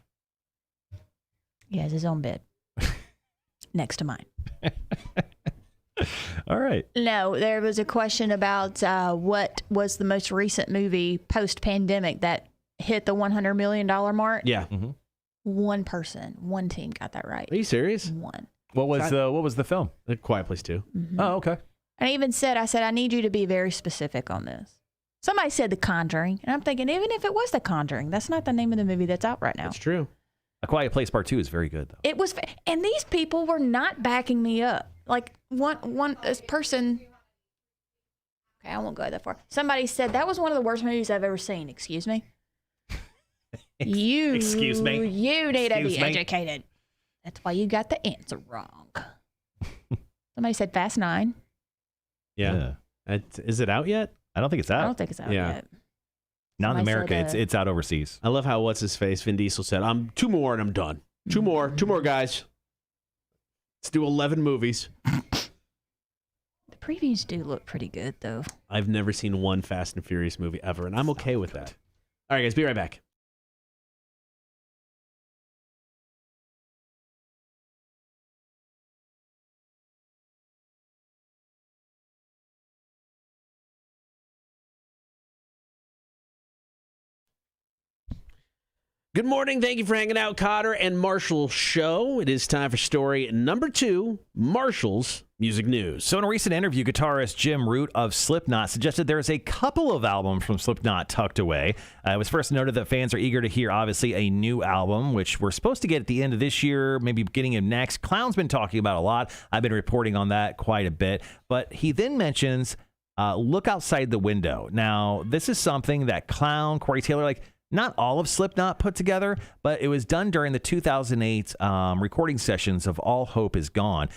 He has his own bed next to mine. All right. No, there was a question about what was the most recent movie post-pandemic that hit the $100 million mark. Yeah. One person, one team got that right. Are you serious? One. What was the film? A Quiet Place 2. Oh, okay. And I even said, I need you to be very specific on this. Somebody said The Conjuring, and I'm thinking, even if it was The Conjuring, that's not the name of the movie that's out right now. That's true. A Quiet Place Part 2 is very good, though. It was, and these people were not backing me up. Like this person. Okay, I won't go that far. Somebody said that was one of the worst movies I've ever seen. Excuse me. Excuse me. You need to Excuse be me. educated. That's why you got the answer wrong. Somebody said Fast 9. Yeah. Is it out yet? I don't think it's I out. don't think it's out Yeah. yet. Not in Somebody America. said, It's out overseas. I love how what's his face Vin Diesel said, "I'm 2 more and I'm done. 2 more, 2 more guys. Let's do 11 movies." The previews do look pretty good, though. I've never seen one Fast and Furious movie ever, and I'm okay with that. All right, guys, be right back. Good morning. Thank you for hanging out, Kotter and Marshall Show. It is time for story number 2, Marshall's Music News. So in a recent interview, guitarist Jim Root of Slipknot suggested there is a couple of albums from Slipknot tucked away. It was first noted that fans are eager to hear, obviously, a new album, which we're supposed to get at the end of this year, maybe beginning of next. Clown's been talking about a lot. I've been reporting on that quite a bit. But he then mentions Look Outside the Window. Now, this is something that Clown, Corey Taylor, not all of Slipknot put together, but it was done during the 2008 recording sessions of All Hope Is Gone.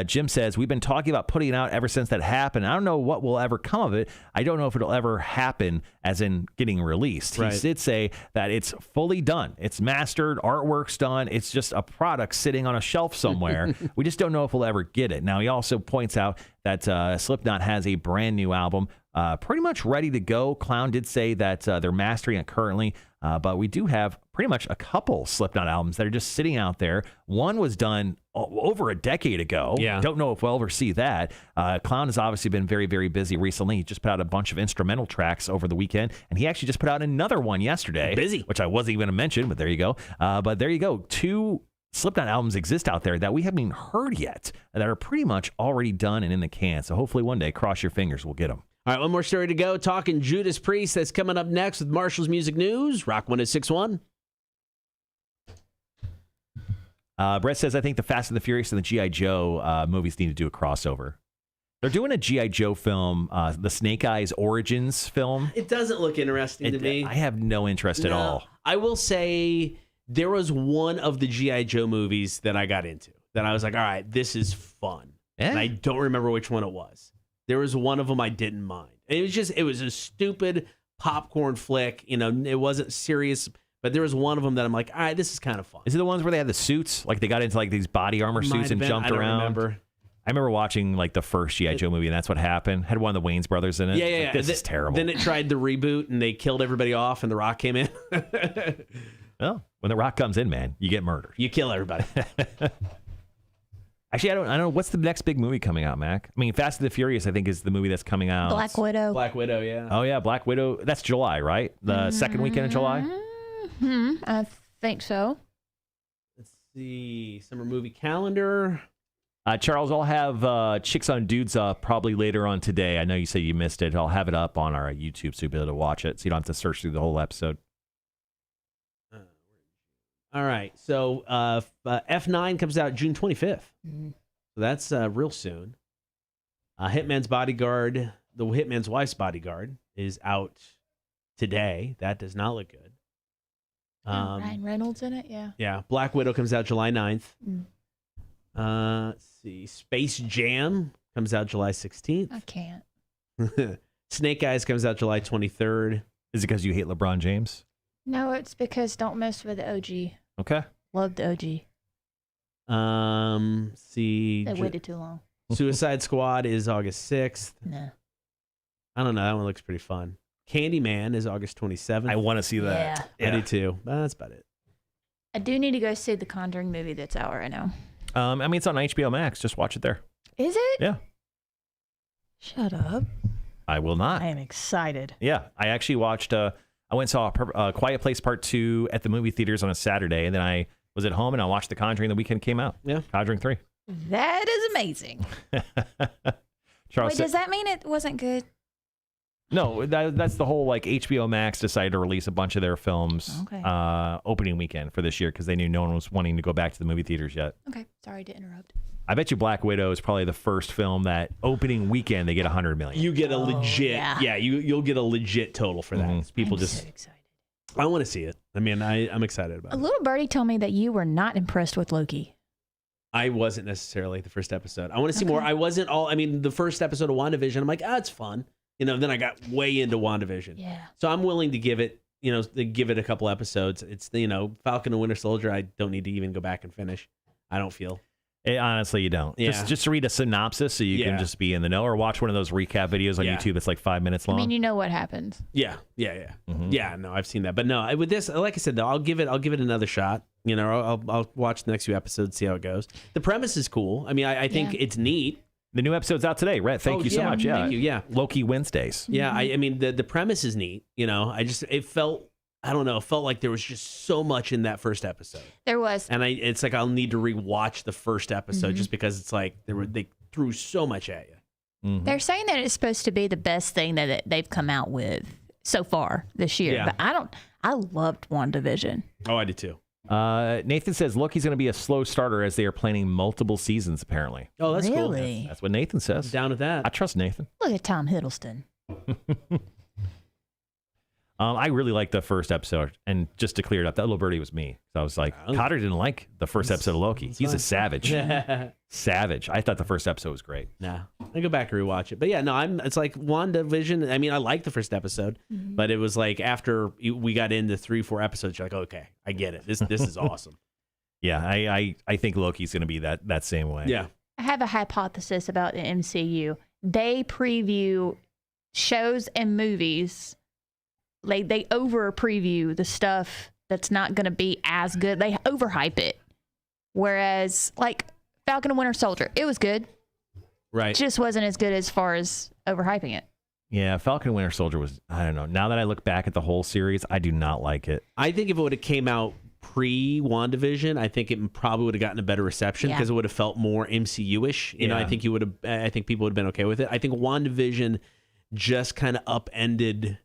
Jim says, we've been talking about putting it out ever since that happened. I don't know what will ever come of it. I don't know if it'll ever happen as in getting released. Right. He did say that it's fully done. It's mastered. Artwork's done. It's just a product sitting on a shelf somewhere. We just don't know if we'll ever get it. Now, he also points out that Slipknot has a brand new album pretty much ready to go. Clown did say that they're mastering it currently, but we do have pretty much a couple Slipknot albums that are just sitting out there. One was done over a decade ago. Yeah. Don't know if we'll ever see that. Clown has obviously been very, very busy recently. He just put out a bunch of instrumental tracks over the weekend, and he actually just put out another one yesterday. Busy. Which I wasn't even going to mention, but there you go. But there you go. 2 Slipknot albums exist out there that we haven't even heard yet, that are pretty much already done and in the can. So hopefully one day, cross your fingers, we'll get them. All right, one more story to go. Talking Judas Priest. That's coming up next with Marshall's Music News. Rock 1061. Brett says, I think the Fast and the Furious and the G.I. Joe movies need to do a crossover. They're doing a G.I. Joe film, the Snake Eyes Origins film. It doesn't look interesting to me. I have no interest at all. I will say there was one of the G.I. Joe movies that I got into that I was like, all right, this is fun. And I don't remember which one it was. There was one of them I didn't mind. And it was a stupid popcorn flick. You know, it wasn't serious, but there was one of them that I'm like, all right, this is kind of fun. Is it the ones where they had the suits? Like they got into like these body armor suits and jumped around? I don't remember. I remember watching like the first G.I. Joe movie, and that's what happened. Had one of the Wayans brothers in it. Yeah. Like, this is terrible. Then it tried the reboot, and they killed everybody off, and The Rock came in. Well, when The Rock comes in, man, you get murdered. You kill everybody. Actually, I don't know. What's the next big movie coming out, Mac? I mean, Fast and the Furious, I think, is the movie that's coming out. Black Widow. Black Widow, yeah. Oh, yeah, Black Widow. That's July, right? The second weekend of July? I think so. Let's see. Summer movie calendar. Charles, I'll have Chicks on Dudes up probably later on today. I know you said you missed it. I'll have it up on our YouTube so you'll be able to watch it so you don't have to search through the whole episode. All right. So F9 comes out June 25th. So that's real soon. Hitman's Bodyguard, the Hitman's Wife's Bodyguard, is out today. That does not look good. Ryan Reynolds in it, yeah. Yeah. Black Widow comes out July 9th. Mm. Let's see. Space Jam comes out July 16th. I can't. Snake Eyes comes out July 23rd. Is it because you hate LeBron James? No, it's because don't mess with the OG. Okay. Love the OG. See. They waited too long. Suicide Squad is August 6th. No. I don't know. That one looks pretty fun. Candyman is August 27th. I want to see that. Yeah. I do too. But that's about it. I do need to go see the Conjuring movie that's out right now. I mean, it's on HBO Max. Just watch it there. Is it? Yeah. Shut up. I will not. I am excited. Yeah, I actually watched. I went and saw Quiet Place Part 2 at the movie theaters on a Saturday, and then I was at home and I watched The Conjuring the weekend it came out. Yeah, Conjuring 3. That is amazing. Charles Wait, does that mean it wasn't good? No, that's the whole, like, HBO Max decided to release a bunch of their films opening weekend for this year because they knew no one was wanting to go back to the movie theaters yet. Okay, sorry to interrupt. I bet you Black Widow is probably the first film that opening weekend they get 100 million. You get a legit, yeah. you'll get a legit total for that. People I'm just, so excited. I want to see it. I mean, I'm excited about A it. little birdie told me that you were not impressed with Loki. I wasn't necessarily the first episode. I want to see more. I wasn't the first episode of WandaVision, I'm like, it's fun. Then I got way into WandaVision. Yeah. So I'm willing to give it, a couple episodes. It's, Falcon and Winter Soldier, I don't need to even go back and finish. I don't feel. Honestly, you don't. Yeah. Just read a synopsis so you can just be in the know, or watch one of those recap videos on YouTube that's like 5 minutes long. I mean, you know what happens. Yeah. Yeah, no, I've seen that. But no, with this, like I said, though, I'll give it another shot. I'll watch the next few episodes, see how it goes. The premise is cool. I mean, I think it's neat. The new episode's out today, Rhett. Thank you so much. Yeah. Thank you. Yeah. Loki Wednesdays. Yeah. I mean, the premise is neat. It felt like there was just so much in that first episode. There was. And it's like I'll need to rewatch the first episode just because it's like they threw so much at you. They're saying that it's supposed to be the best thing that they've come out with so far this year. Yeah. But I loved WandaVision. Oh, I did too. Nathan says Loki's going to be a slow starter as they are planning multiple seasons, apparently. Oh, that's cool. Really? That's what Nathan says. I'm down with that. I trust Nathan. Look at Tom Hiddleston. I really liked the first episode, and just to clear it up, that little birdie was me. So I was like, Cotter didn't like the first episode of Loki. He's a savage. Savage. I thought the first episode was great. Nah, I go back and rewatch it. But yeah, no, it's like WandaVision. I mean, I liked the first episode, but it was like after we got into 3-4 episodes, you're like, okay, I get it. This is awesome. Yeah, I think Loki's going to be that same way. Yeah. I have a hypothesis about the MCU. They preview shows and movies. They over preview the stuff that's not going to be as good. They overhype it. Whereas, like Falcon and Winter Soldier, it was good. Right. It just wasn't as good as far as overhyping it. Yeah, Falcon and Winter Soldier was, I don't know. Now that I look back at the whole series, I do not like it. I think if it would have came out pre-WandaVision, I think it probably would have gotten a better reception because it would have felt more MCU-ish. I think I think people would have been okay with it. I think WandaVision just kind of upended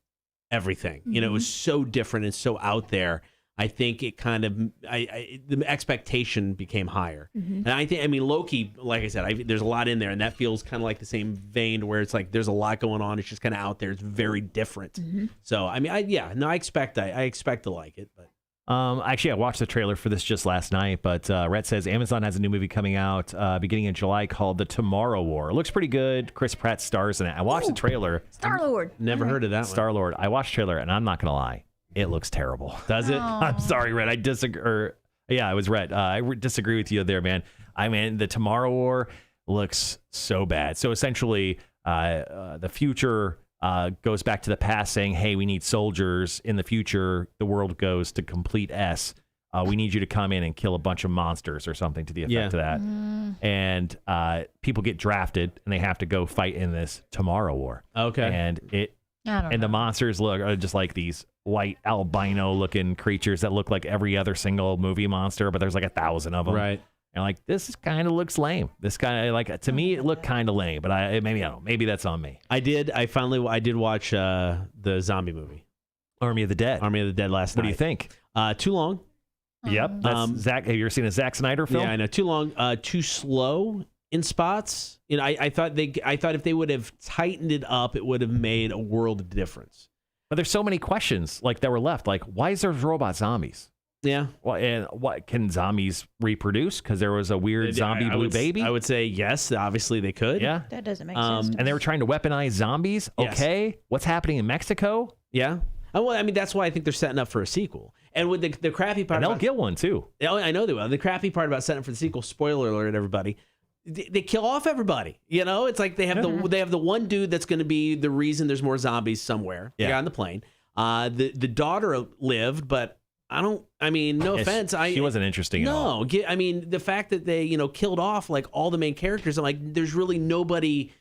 everything. It was so different and so out there. I think it kind of the expectation became higher. And I mean Loki, like I said, there's a lot in there, and that feels kind of like the same vein where it's like there's a lot going on. It's just kind of out there. It's very different. So I mean, I expect to like it, but. Actually, I watched the trailer for this just last night, but Rhett says Amazon has a new movie coming out beginning in July called The Tomorrow War. It looks pretty good. Chris Pratt stars in it. I watched the trailer. Star-Lord. Never heard of that one. Star-Lord. I watched the trailer, and I'm not going to lie. It looks terrible. Does it? I'm sorry, Rhett. I disagree. Yeah, it was Rhett. I disagree with you there, man. I mean, The Tomorrow War looks so bad. So essentially, the future goes back to the past saying, hey, we need soldiers. In the future, the world goes to complete S. We need you to come in and kill a bunch of monsters or something to the effect of that. And people get drafted, and they have to go fight in this Tomorrow War. Okay. And the monsters are just like these white albino-looking creatures that look like every other single movie monster, but there's like 1,000 of them. Right. And like, this kind of looks lame. This kind of like, to me, it looked kind of lame, but maybe I don't know. Maybe that's on me. I did watch the zombie movie, Army of the Dead. Army of the Dead last night. What do you think? Too long. Yep. That's Zach. Have you ever seen a Zack Snyder film? Yeah, I know. Too long. Too slow in spots. I thought if they would have tightened it up, it would have made a world of difference. But there's so many questions like that were left. Like, why is there robot zombies? Yeah. Well, and what can zombies reproduce? Because there was a weird zombie blue baby. I would say yes. Obviously, they could. Yeah. That doesn't make sense. And they were trying to weaponize zombies. Okay. Yes. What's happening in Mexico? Yeah. Well, I mean, that's why I think they're setting up for a sequel. And with the crappy part, And they'll get one too. I know they will. The crappy part about setting up for the sequel. Spoiler alert, everybody. They kill off everybody. It's like they have the one dude that's going to be the reason there's more zombies somewhere. The guy on the plane. The daughter lived, but I mean, no offense. She wasn't interesting at all. No, I mean, the fact that they, killed off like all the main characters, I'm like, there's really nobody.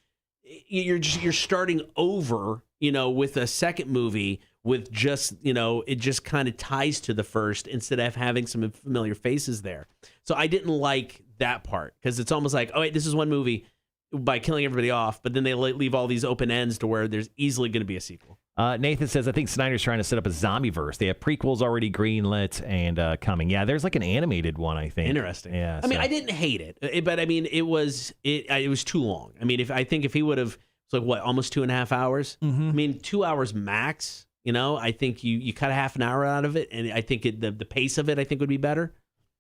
You're starting over, with a second movie with just, it just kind of ties to the first instead of having some familiar faces there. So I didn't like that part because it's almost like, oh, wait, this is one movie by killing everybody off, but then they leave all these open ends to where there's easily going to be a sequel. Nathan says, I think Snyder's trying to set up a zombie verse. They have prequels already greenlit and coming. Yeah, there's like an animated one, I think. Interesting. Yeah. I mean, I didn't hate it, but I mean, it was too long. I mean, if he would have, it's like what, almost 2.5 hours? Mm-hmm. I mean, 2 hours max. I think you cut a half an hour out of it, and I think the pace of it, I think, would be better.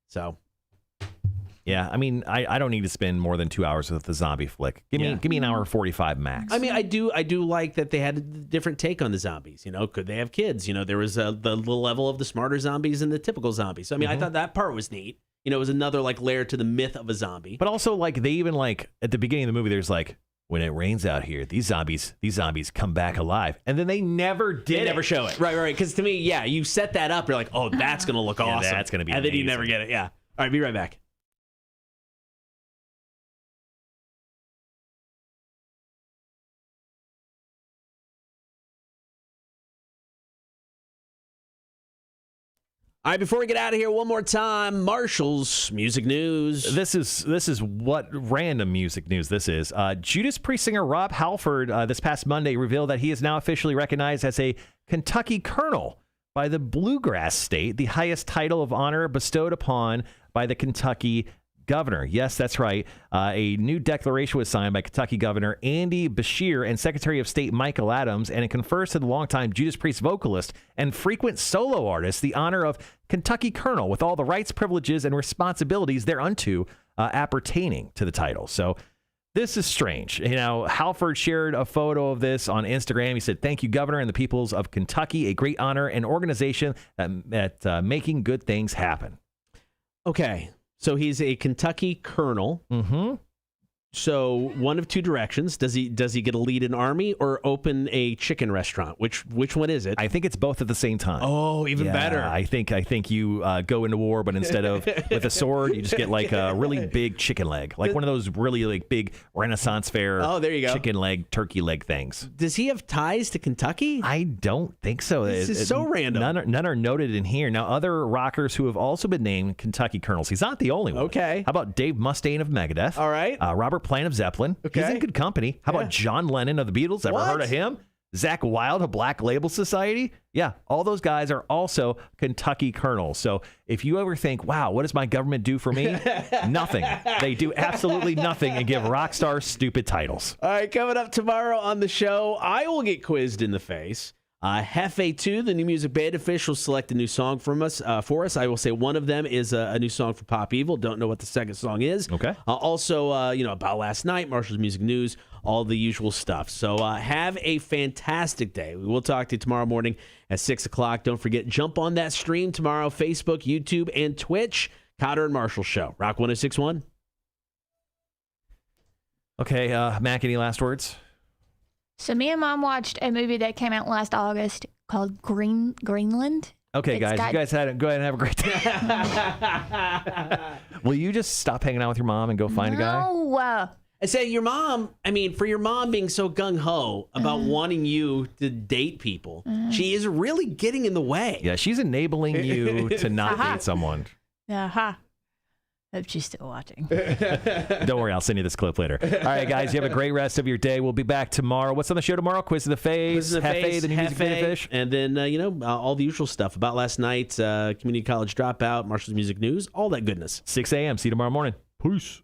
So. Yeah, I mean, I don't need to spend more than 2 hours with the zombie flick. Give me an hour and 45 max. I mean, I do like that they had a different take on the zombies. Could they have kids? There was the level of the smarter zombies and the typical zombies. So, I mean, I thought that part was neat. It was another like layer to the myth of a zombie. But also, like, they even like at the beginning of the movie, there's like, when it rains out here, these zombies come back alive, and then they never did. They never show it. Right. Because to me, yeah, you set that up. You're like, oh, that's gonna look awesome. That's gonna be. And amazing. then you never get it. Yeah. All right, be right back. All right, before we get out of here, one more time, Marshall's music news. This is what random music news this is. Judas Priest singer Rob Halford this past Monday revealed that he is now officially recognized as a Kentucky Colonel by the Bluegrass State, the highest title of honor bestowed upon by the Kentucky governor. Yes, that's right. A new declaration was signed by Kentucky Governor Andy Beshear and Secretary of State Michael Adams, and it confers to the longtime Judas Priest vocalist and frequent solo artist the honor of Kentucky Colonel with all the rights, privileges, and responsibilities thereunto appertaining to the title. So this is strange. Halford shared a photo of this on Instagram. He said, "Thank you, Governor and the peoples of Kentucky. A great honor and organization at making good things happen." Okay. So he's a Kentucky colonel. Mm-hmm. So one of two directions. Does he get a lead an army or open a chicken restaurant? Which one is it? I think it's both at the same time. Oh, even better. I think you go into war, but instead of with a sword, you just get like a really big chicken leg, like one of those really like big Renaissance fair. Oh, there you go. Chicken leg, turkey leg things. Does he have ties to Kentucky? I don't think so. This is so random. None are noted in here. Now, other rockers who have also been named Kentucky Colonels. He's not the only one. Okay. How about Dave Mustaine of Megadeth? All right. Robert Plant of Zeppelin. Okay. He's in good company. How about John Lennon of the Beatles? Ever heard of him? Zach Wilde of Black Label Society? Yeah, all those guys are also Kentucky Colonels. So if you ever think, wow, what does my government do for me? Nothing. They do absolutely nothing and give rock stars stupid titles. All right, coming up tomorrow on the show, I will get quizzed in the face. Hefe 2, the new music band officials, select a new song for us. I will say one of them is a new song for Pop Evil. Don't know what the second song is. Okay. Also, about last night, Marshall's music news, all the usual stuff. So have a fantastic day. We will talk to you tomorrow morning at 6 o'clock. Don't forget, jump on that stream tomorrow, Facebook, YouTube, and Twitch. Kotter and Marshall Show. Rock 106.1. Okay, Mac, any last words? So me and Mom watched a movie that came out last August called Greenland. Okay, guys, you guys go ahead and have a great day. Will you just stop hanging out with your mom and go find a guy? No. I say your mom, for your mom being so gung-ho about wanting you to date people, she is really getting in the way. Yeah, she's enabling you to not date someone. Aha. Hope she's still watching. Don't worry, I'll send you this clip later. All right, guys, you have a great rest of your day. We'll be back tomorrow. What's on the show tomorrow? Quiz of the Face, Hefe, the new music video fish. And then, all the usual stuff about last night, community college dropout, Marshall's music news, all that goodness. 6 a.m. See you tomorrow morning. Peace.